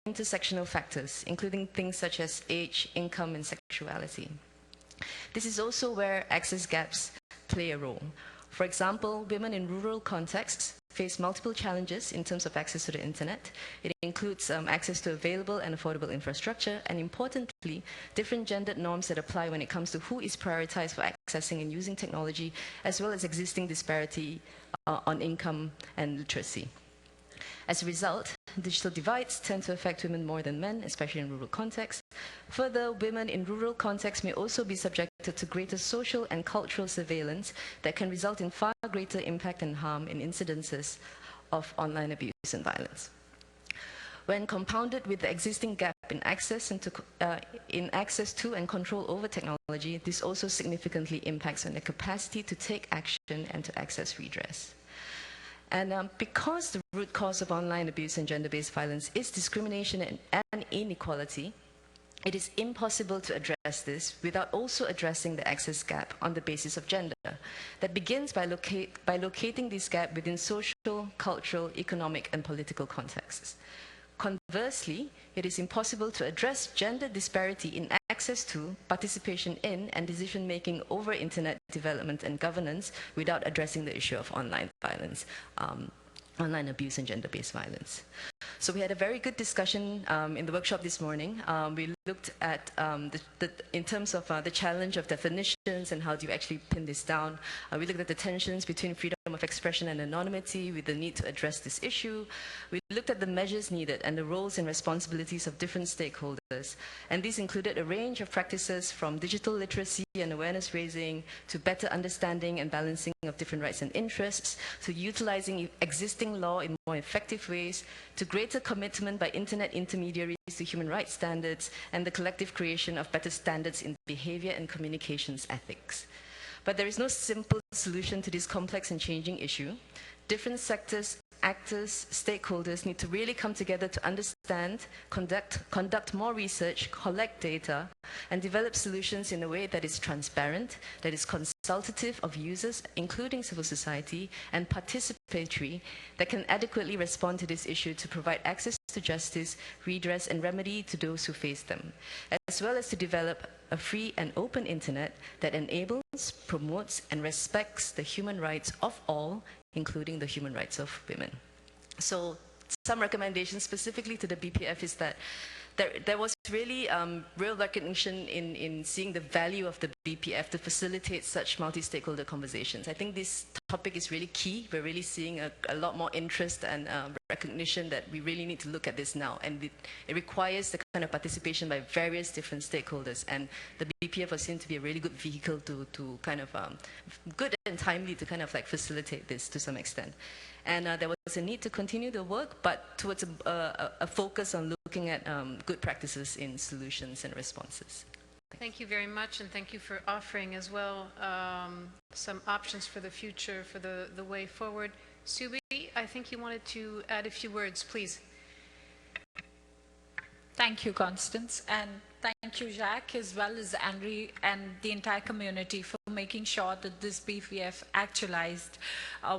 intersectional factors, including things such as age, income, and sexuality. This is also where access gaps play a role. For example, women in rural contexts face multiple challenges in terms of access to the internet. It includes access to available and affordable infrastructure, and importantly, different gendered norms that apply when it comes to who is prioritized for accessing and using technology, as well as existing disparity on income and literacy. As a result, digital divides tend to affect women more than men, especially in rural contexts. Further, women in rural contexts may also be subjected to greater social and cultural surveillance that can result in far greater impact and harm in incidences of online abuse and violence. When compounded with the existing gap in access to and control over technology, this also significantly impacts on the capacity to take action and to access redress. And because the root cause of online abuse and gender-based violence is discrimination and inequality, it is impossible to address this without also addressing the access gap on the basis of gender. That begins by locating this gap within social, cultural, economic, and political contexts. Conversely, it is impossible to address gender disparity in access to, participation in, and decision-making over internet development and governance without addressing the issue of online violence, online abuse and gender-based violence. So we had a very good discussion in the workshop this morning. We looked at, in terms of the challenge of definitions and how do you actually pin this down. We looked at the tensions between freedom of expression and anonymity with the need to address this issue. We looked at the measures needed and the roles and responsibilities of different stakeholders. And these included a range of practices from digital literacy and awareness raising to better understanding and balancing of different rights and interests, to utilizing existing law in more effective ways, to greater commitment by internet intermediaries to human rights standards, and the collective creation of better standards in behavior and communications ethics. But there is no simple solution to this complex and changing issue. Different sectors, actors, stakeholders need to really come together to understand, conduct more research, collect data, and develop solutions in a way that is transparent, that is consultative of users, including civil society, and participatory, that can adequately respond to this issue to provide access to justice, redress, and remedy to those who face them, as well as to develop a free and open internet that enables, promotes, and respects the human rights of all, including the human rights of women. So some recommendations specifically to the BPF is that there was really real recognition in seeing the value of the BPF to facilitate such multi-stakeholder conversations. I think this topic is really key. We're really seeing a lot more interest and recognition that we really need to look at this now. And it requires the kind of participation by various different stakeholders. And the BPF was seen to be a really good vehicle to kind of, good and timely to kind of like facilitate this to some extent. And there was a need to continue the work, but towards a focus on looking at good practices in solutions and responses. Thank you very much, and thank you for offering as well some options for the future, for the way forward. Subi, I think you wanted to add a few words, please. Thank you, Constance, and thank you, Jacques, as well as Henry and the entire community for making sure that this BPF actualized.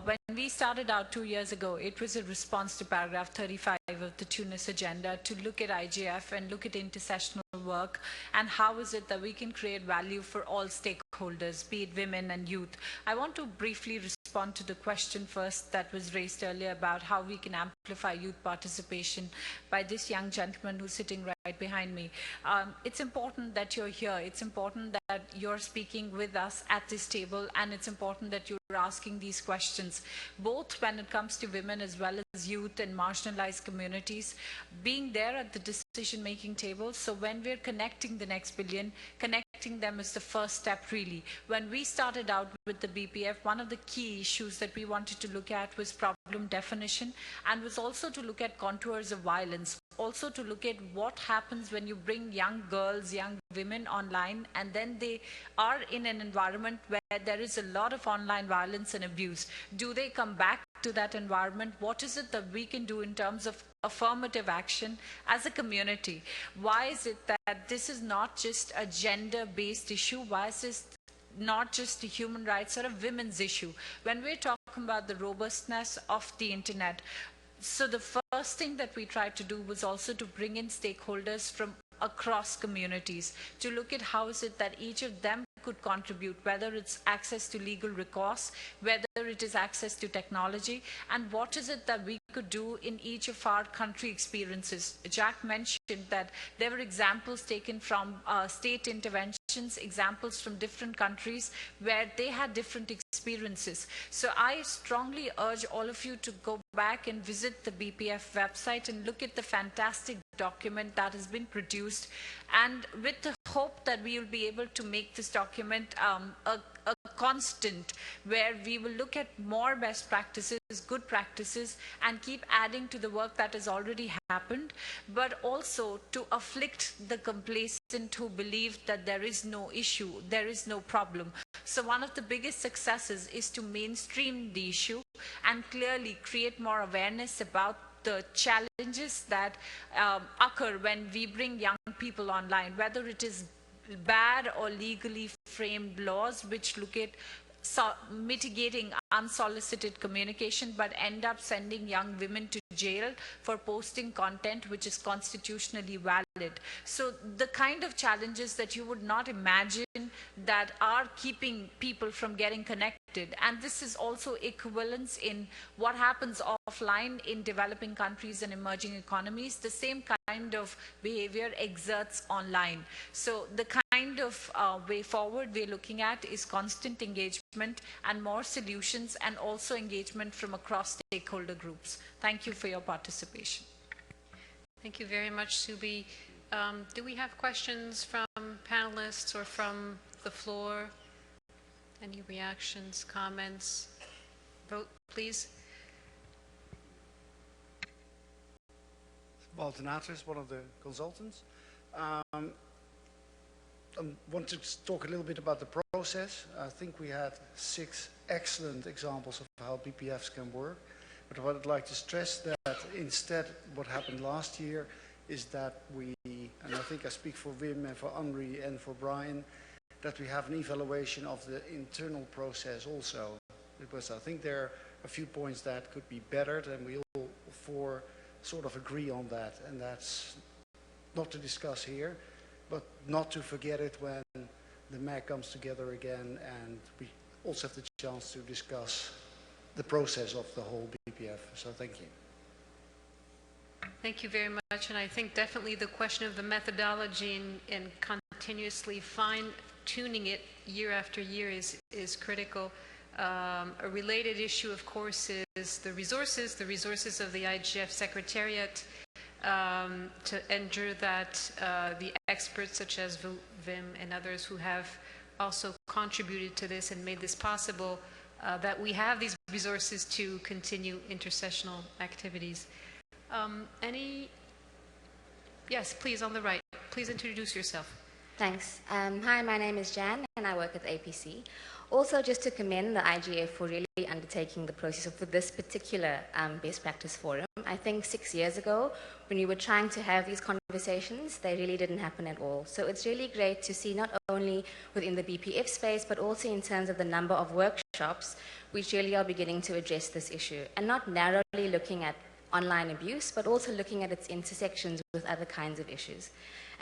When we started out 2 years ago, it was a response to paragraph 35 of the Tunis agenda to look at IGF and look at intersessional work and how is it that we can create value for all stakeholders, be it women and youth. I want to briefly respond to the question first that was raised earlier about how we can amplify youth participation by this young gentleman who's sitting right behind me. It's important that you're here. It's important that you're speaking with us at this table, and it's important that you're asking these questions, both when it comes to women as well as youth and marginalized communities, being there at the decision-making table. So when we're connecting the next billion, connecting them is the first step, really. When we started out with the BPF, one of the key issues that we wanted to look at was problem definition, and was also to look at contours of violence, also to look at what happens when you bring young girls, young women online, and then they are in an environment where there is a lot of online violence and abuse. Do they come back to that environment? What is it that we can do in terms of affirmative action as a community? Why is it that this is not just a gender-based issue? Why is this not just a human rights or a women's issue? When we're talking about the robustness of the internet, so the first thing that we tried to do was also to bring in stakeholders from across communities to look at how is it that each of them could contribute, whether it's access to legal recourse, whether it is access to technology, and what is it that we could do in each of our country experiences. Jack mentioned that there were examples taken from state interventions, examples from different countries where they had different experiences. So I strongly urge all of you to go back and visit the BPF website and look at the fantastic document that has been produced, and with the hope that we will be able to make this document a constant, where we will look at more best practices, good practices, and keep adding to the work that has already happened, but also to afflict the complacent who believe that there is no issue, there is no problem. So one of the biggest successes is to mainstream the issue and clearly create more awareness about the challenges that occur when we bring young people online, whether it is bad or legally framed laws which look at mitigating unsolicited communication but end up sending young women to jail for posting content which is constitutionally valid. So the kind of challenges that you would not imagine that are keeping people from getting connected. And this is also equivalence in what happens offline in developing countries and emerging economies. The same kind of behavior exerts online. So the kind of way forward we're looking at is constant engagement and more solutions, and also engagement from across stakeholder groups. Thank you for your participation. Thank you very much, Subi. Do we have questions from panelists or from the floor? Any reactions, comments? Vote, please. Walter Natris, one of the consultants. I want to talk a little bit about the process. I think we had 6 excellent examples of how BPFs can work. But what I'd like to stress that instead what happened last year is that we, and I think I speak for Wim and for Henri and for Brian, that we have an evaluation of the internal process also. Because I think there are a few points that could be better, and we all 4 sort of agree on that. And that's not to discuss here, but not to forget it when the MAG comes together again and we also have the chance to discuss the process of the whole BPF. So thank you. Thank you very much. And I think definitely the question of the methodology and continuously fine-tuning it year after year is critical. A related issue, of course, is the resources of the IGF Secretariat, to ensure that the experts such as Wim and others who have also contributed to this and made this possible, that we have these resources to continue intersessional activities. Yes, please, on the right. Please introduce yourself. Thanks. Hi, my name is Jan and I work at the APC. Also, just to commend the IGF for really undertaking the process for this particular best practice forum. I think 6 years ago, when we were trying to have these conversations, they really didn't happen at all. So it's really great to see not only within the BPF space, but also in terms of the number of workshops, which really are beginning to address this issue. And not narrowly looking at online abuse, but also looking at its intersections with other kinds of issues.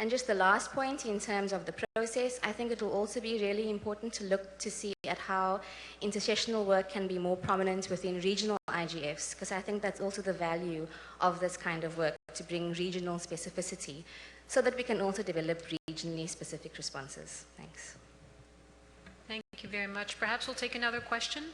And just the last point in terms of the process, I think it will also be really important to look to see at how intersessional work can be more prominent within regional IGFs, because I think that's also the value of this kind of work, to bring regional specificity, so that we can also develop regionally specific responses. Thanks. Thank you very much. Perhaps we'll take another question.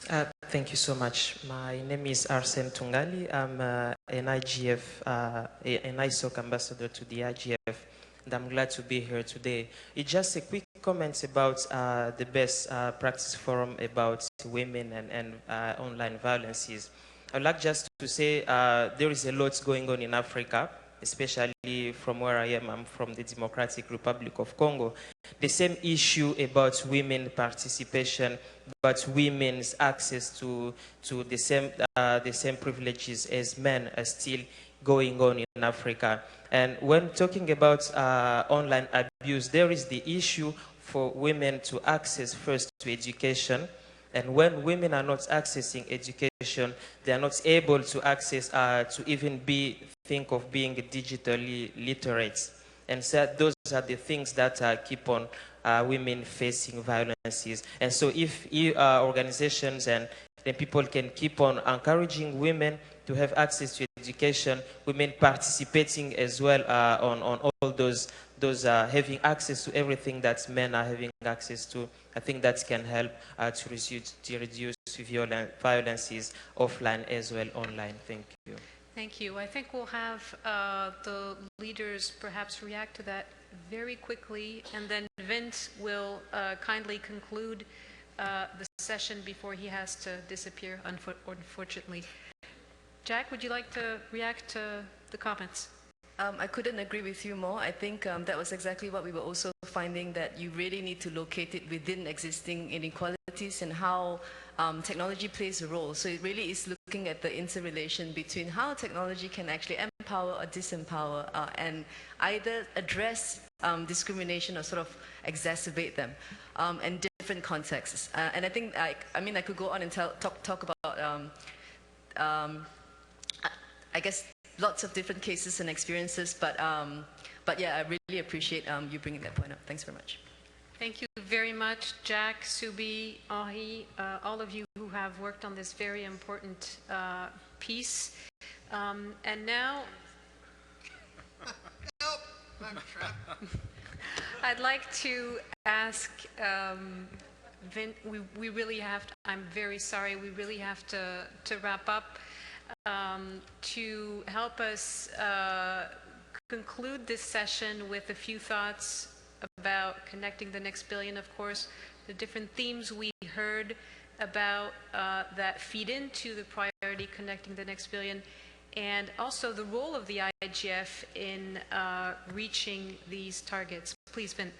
Thank you so much. My name is Arsene Tungali. I'm an IGF, an ISOC ambassador to the IGF, and I'm glad to be here today. It's just a quick comment about the best practice forum about women and online violences. I'd like just to say there is a lot going on in Africa, especially from where I am. I'm from the Democratic Republic of Congo. The same issue about women participation, but women's access to the same privileges as men are still going on in Africa. And when talking about online abuse, there is the issue for women to access first to education. And when women are not accessing education, they are not able to access, to even think of being digitally literate. And so those are the things that keep on women facing violences. And so if organizations and people can keep on encouraging women to have access to education, women participating as well on all those having access to everything that men are having access to, I think that can help to reduce violences offline as well online. Thank you. Thank you. I think we'll have the leaders perhaps react to that very quickly, and then Vint will kindly conclude the session before he has to disappear, unfortunately. Jack, would you like to react to the comments? I couldn't agree with you more. I think that was exactly what we were also finding, that you really need to locate it within existing inequalities and how technology plays a role. So it really is looking at the interrelation between how technology can actually empower or disempower and either address discrimination or sort of exacerbate them in different contexts. And I think, I could go on and talk about, I guess, lots of different cases and experiences, but yeah, I really appreciate you bringing that point up. Thanks very much. Thank you very much, Jack, Subi, Henri, all of you who have worked on this very important piece. And now, Help! I'm trapped. I'd like to ask Vint, we really have to, I'm very sorry, we really have to wrap up. To help us conclude this session with a few thoughts about connecting the next billion, of course, the different themes we heard about that feed into the priority connecting the next billion, and also the role of the IGF in reaching these targets. Please, Vint.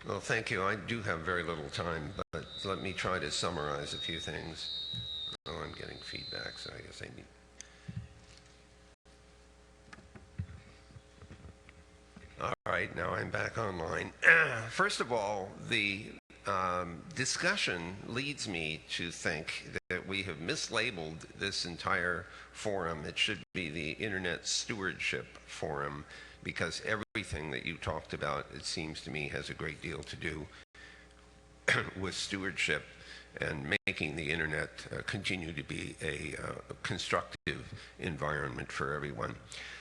Well, thank you. I do have very little time, but let me try to summarize a few things. Oh, I'm getting feedback, so I guess I need... All right, now I'm back online. First of all, the discussion leads me to think that we have mislabeled this entire forum. It should be the Internet Stewardship Forum, because everything that you talked about, it seems to me, has a great deal to do with stewardship and making the Internet continue to be a constructive environment for everyone.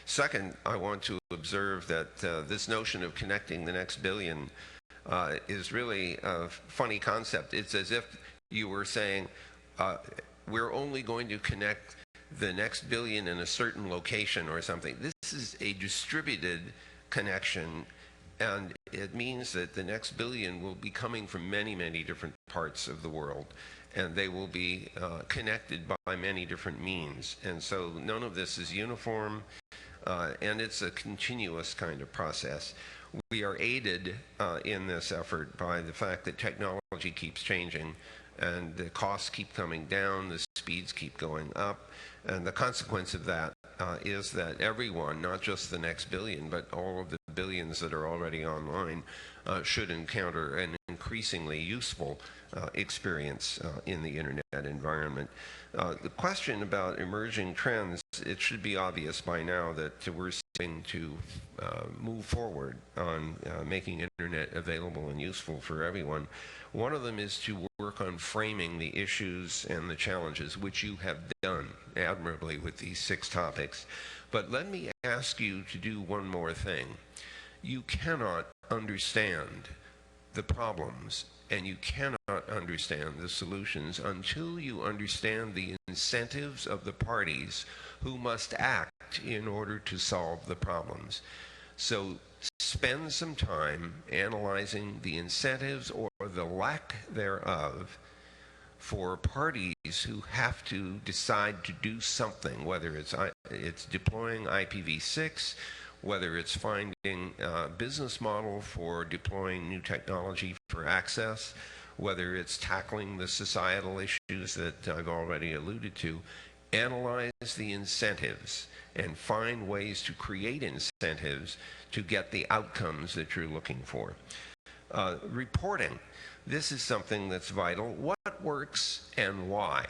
Second, I want to observe that this notion of connecting the next billion is really a funny concept. It's as if you were saying, we're only going to connect the next billion in a certain location or something. This is a distributed connection, and it means that the next billion will be coming from many, many different parts of the world, and they will be connected by many different means. And so none of this is uniform, and it's a continuous kind of process. We are aided in this effort by the fact that technology keeps changing, and the costs keep coming down, the speeds keep going up, and the consequence of that is that everyone, not just the next billion, but all of the billions that are already online, should encounter an increasingly useful experience in the Internet environment. The question about emerging trends, it should be obvious by now that we're seeking to move forward on making Internet available and useful for everyone. One of them is to work on framing the issues and the challenges, which you have done admirably with these 6 topics. But let me ask you to do one more thing. You cannot understand the problems and you cannot understand the solutions until you understand the incentives of the parties who must act in order to solve the problems. So spend some time analyzing the incentives or the lack thereof for parties who have to decide to do something, whether it's deploying IPv6, whether it's finding a business model for deploying new technology for access, whether it's tackling the societal issues that I've already alluded to. Analyze the incentives and find ways to create incentives to get the outcomes that you're looking for. Reporting. This is something that's vital. What works and why?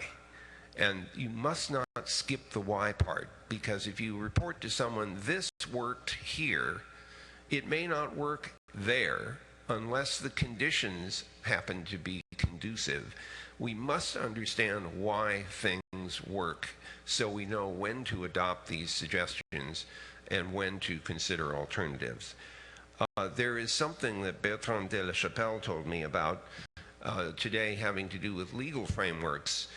And you must not skip the why part, because if you report to someone, this worked here, it may not work there unless the conditions happen to be conducive. We must understand why things work so we know when to adopt these suggestions and when to consider alternatives. There is something that Bertrand de la Chapelle told me about today having to do with legal frameworks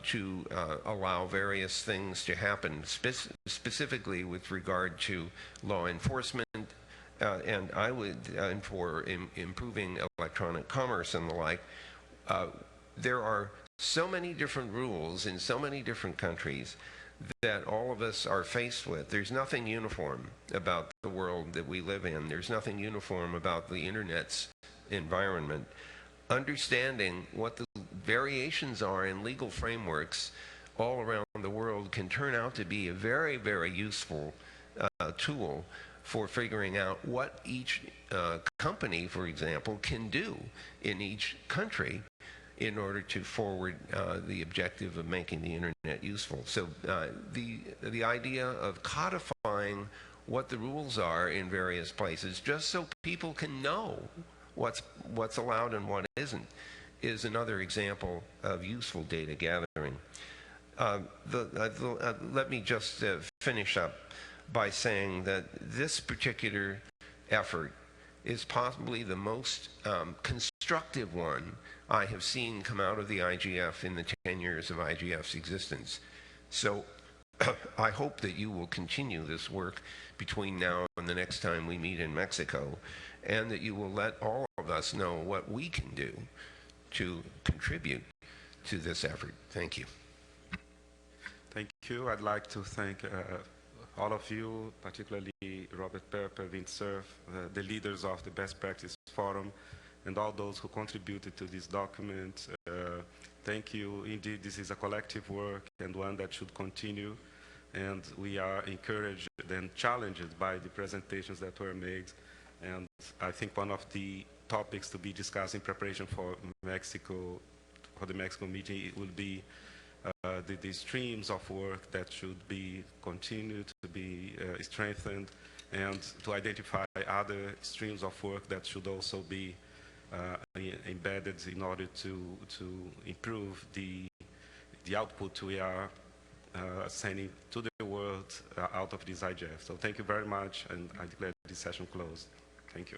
to allow various things to happen, specifically with regard to law enforcement, and I would, and for improving electronic commerce and the like. There are so many different rules in so many different countries that all of us are faced with. There's nothing uniform about the world that we live in. There's nothing uniform about the internet's environment. Understanding what the variations are in legal frameworks all around the world can turn out to be a very, very useful tool for figuring out what each company, for example, can do in each country in order to forward the objective of making the internet useful. So the idea of codifying what the rules are in various places, just so people can know what's allowed and what isn't, is another example of useful data gathering. Let me just finish up by saying that this particular effort is possibly the most constructive one I have seen come out of the IGF in the 10 years of IGF's existence. So I hope that you will continue this work between now and the next time we meet in Mexico, and that you will let all of us know what we can do to contribute to this effort. Thank you. Thank you. I'd like to thank all of you, particularly Robert Perper, Vint Cerf, the leaders of the Best Practice Forum, and all those who contributed to this document. Thank you. Indeed, this is a collective work and one that should continue, and we are encouraged and challenged by the presentations that were made. And I think one of the topics to be discussed in preparation for Mexico, for the Mexico meeting, will be the streams of work that should be continued to be strengthened, and to identify other streams of work that should also be embedded in order to improve the output we are sending to the world out of this IGF. So thank you very much, and I declare this session closed. Thank you.